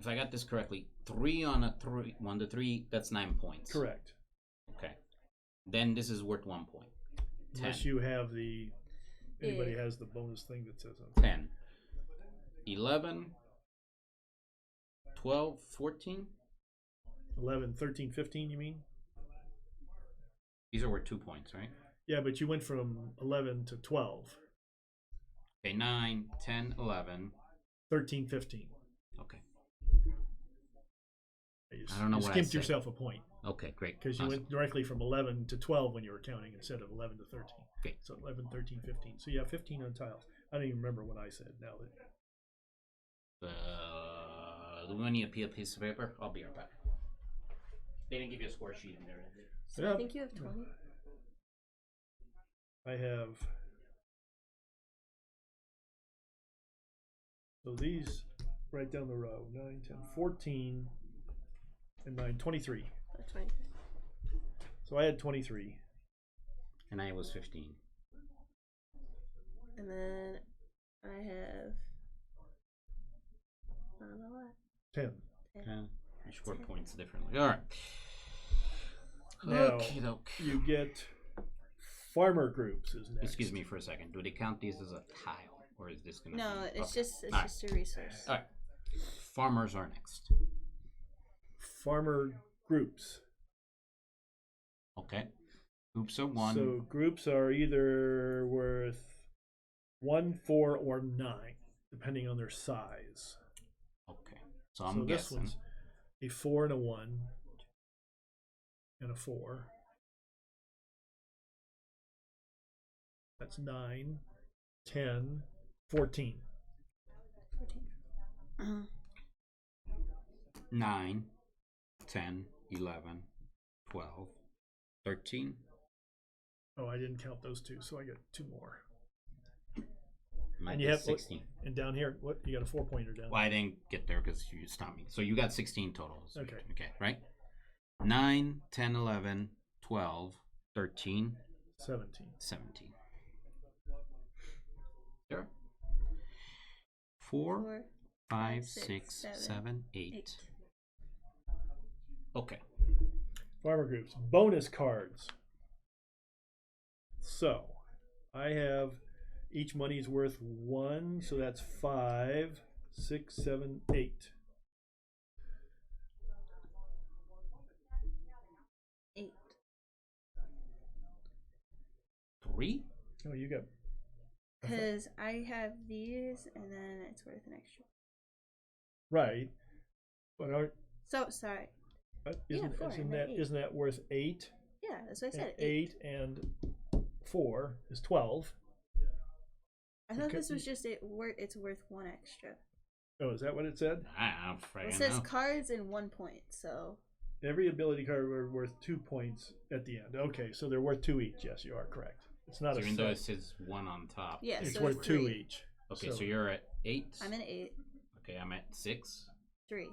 A: if I got this correctly, 3 on a 3, 1 to 3, that's 9 points.
C: Correct.
A: Okay. Then this is worth 1 point. 10.
C: Unless you have anybody
B: Yeah.
C: has the bonus thing that says
A: 10. 11. 12, 14.
C: 11, 13, 15, you mean?
A: These are worth 2 points, right?
C: Yeah, but you went from 11 to 12.
A: Okay, 9, 10, 11.
C: 13, 15.
A: Okay.
C: You
A: I don't know
C: you
A: what I
C: skimped
A: said.
C: yourself a point
A: Okay, great.
C: because you
A: Awesome.
C: went directly from 11 to 12 when you were counting instead of 11 to 13.
A: Okay.
C: So 11, 13, 15. So you have 15 on tiles. I don't even remember what I said now.
A: Do we need a piece of paper? I'll be right back. They didn't give you a score sheet in there. did they?
B: So
C: Yeah.
B: I think you have 20.
C: I have. So these right down the row 9, 10, 14, and 9, 23.
B: 20.
C: So I had 23.
A: And I was 15.
B: And then I have. I don't know what.
C: 10.
A: Okay. I scored points differently. All right.
C: Now,
A: Okey-doke.
C: you get farmer groups is next.
A: Excuse me for a second. Do they count these as a tile, or is this gonna?
B: No,
A: be...
B: it's
A: okay.
B: just
A: All
B: just a resource.
A: All right. Farmers are next.
C: Farmer groups.
A: Okay. Groups are 1.
C: So groups are either worth 1, 4, or 9, depending on their size.
A: Okay. So I'm
C: this
A: guessing.
C: one's a 4 and a 1 and a 4. That's 9, 10, 14.
B: 14.
A: 9, 10, 11, 12, 13.
C: Oh, I didn't count those two, so I got 2 more.
A: And you have 16.
C: And down here, what? You got a 4-pointer down.
A: Well, I didn't get there because you stopped me. So you got 16 total.
C: Okay.
A: Okay, right? 9, 10, 11, 12, 13,
C: 17.
A: 17. There. 4, 5, 6, 7, 8. Okay.
C: Farmer groups. Bonus cards. So, I have each money's worth 1, so that's 5, 6, 7, 8.
B: Eight.
A: 3?
C: Oh, you got.
B: Because I have these, and then it's worth an extra.
C: Right. But aren't.
B: So sorry.
C: Isn't,
B: 4 and then 8.
C: Isn't that worth 8?
B: Yeah, that's what I said.
C: 8 and 4 is 12.
B: I thought this was just it's worth 1 extra.
C: Oh, is that what it said?
A: I'm afraid.
B: It says cards and 1 point, so.
C: Every ability card are worth 2 points at the end. Okay, so they're worth 2 each. Yes, you are correct. It's not
A: so
C: a
A: even
C: set.
A: though it says 1 on top.
B: Yeah,
C: it's
B: so
C: worth 2
B: 3.
C: each.
A: Okay, so you're at 8.
B: I'm at 8.
A: Okay, I'm at 6.
B: 3.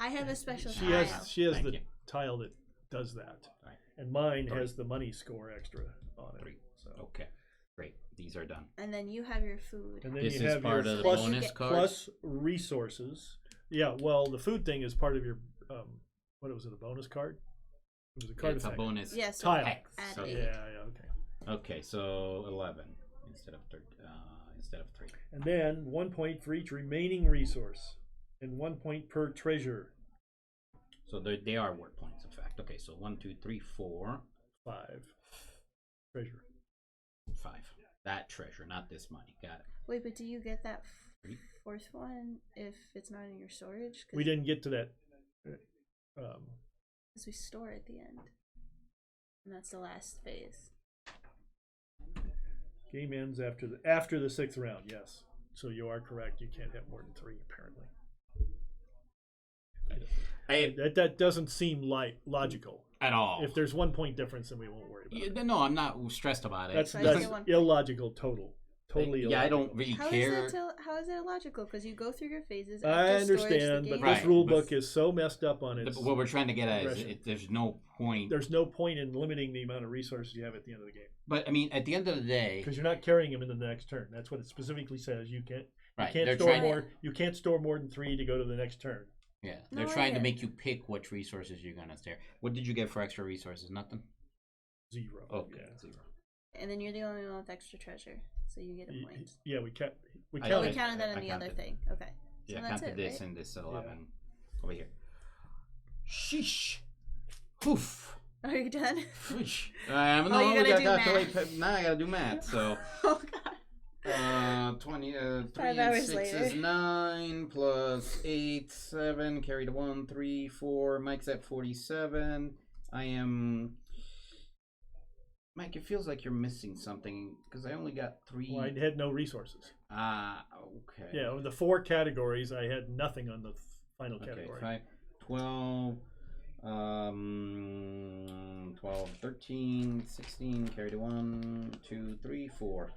B: I have a special
C: She
B: tile.
C: has
A: Thank
C: the
A: you.
C: tile that does that.
A: Right.
C: And mine
A: 3.
C: has the money score extra on it.
A: 3.
C: So.
A: Okay, great. These are done.
B: And then you have your food.
C: And then
A: This
C: you
A: is
C: have
A: part
C: your
A: of the
C: plus,
A: bonus cards.
C: plus resources. Yeah, well, the food thing is part of your what was it? A bonus card? It was a card
A: It's a
C: effect.
A: bonus
B: Yeah, so
C: tile.
A: hex.
B: add
A: So-
B: 8.
C: Yeah, okay.
A: Okay, so 11 instead of 3.
C: And then 1 point for each remaining resource, and 1 point per treasure.
A: So they are worth points, in fact. Okay, so 1, 2, 3, 4,
C: 5 treasure.
A: 5. That treasure, not this money. Got it.
B: Wait, but do you get that
A: 3.
B: 4th one if it's not in your storage?
C: We didn't get to that.
B: Because we store at the end. And that's the last phase.
C: Game ends after the 6th round. Yes, so you are correct. You can't have more than 3 apparently. That doesn't seem logical
A: At all.
C: If there's 1 point difference, then we won't worry about it.
A: No, I'm not stressed about it.
C: That's
B: So I get 1 point.
C: illogical. Totally illogical.
A: Yeah, I don't really
B: How
A: care.
B: is it illogical? Because you go through your phases.
C: I
B: after storage,
C: understand,
B: the
C: but
B: game-
C: this
A: Right,
C: rule
A: but-
C: book is so messed up on it.
A: What we're trying to get at is
C: Progression.
A: there's no point.
C: There's no point in limiting the amount of resources you have at the end of the game
A: But I mean, at the end of the day,
C: because you're not carrying them into the next turn. That's what it specifically says. You can't.
A: right?
C: You can't
A: They're
C: store
A: trying.
C: more. You can't store more than 3 to go to the next turn.
A: Yeah,
B: No,
A: they're
B: I
A: trying to
B: get it.
A: make you pick which resources you're gonna stare. What did you get for extra resources? Nothing.
C: 0.
A: Okay,
C: Yeah.
A: 0.
B: And then you're the only one with extra treasure. So you get a point.
C: Yeah, we
A: I
B: Oh,
C: counted.
B: we counted that in
A: I
B: the other
A: counted.
B: thing. Okay. So
A: Yeah,
B: that's
A: counted
B: it,
A: this
B: right?
A: and this 11 over here. Sheesh. Poof.
B: Are you done?
A: Sheesh.
B: Oh, you gotta do math.
A: Now I gotta do math. So
B: Oh, God.
A: 3
B: 5
A: and
B: hours
A: 6
B: later.
A: is 9 plus 8, 7. Carry the 1, 3, 4. Mike's at 47. I am. Mike, it feels like you're missing something because I only got 3.
C: Well, I had no resources.
A: Okay.
C: Yeah, of the 4 categories, I had nothing on the final
A: Okay,
C: category.
A: 5, 12, 12, 13, 16, carry the 1, 2, 3, 4.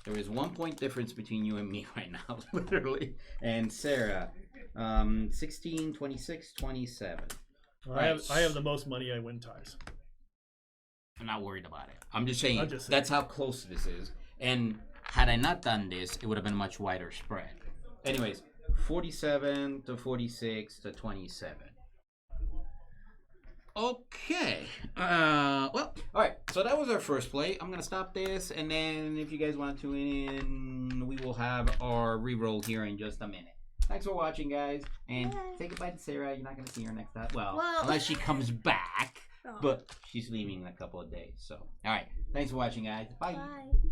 A: There is 1 point difference between you and me right now, literally. And Sarah, 16, 26, 27.
C: Well, I have the most money. I win ties.
A: I'm not worried about it. I'm just saying,
C: saying.
A: that's how close this is. And had I not done this, it would have been a much wider spread. Anyways, 47 to 46 to 27. Okay. Well, all right. So that was our first play. I'm gonna stop this, and then if you guys want to tune in, we will have our reroll here in just a minute. thanks for watching, guys. And
B: Bye.
A: say goodbye to Sarah. You're not going to see her next time. Well,
B: Well.
A: unless she comes back.
B: Oh.
A: But she's leaving in a couple of days. So, all right. Thanks for watching, guys. Bye.
B: Bye.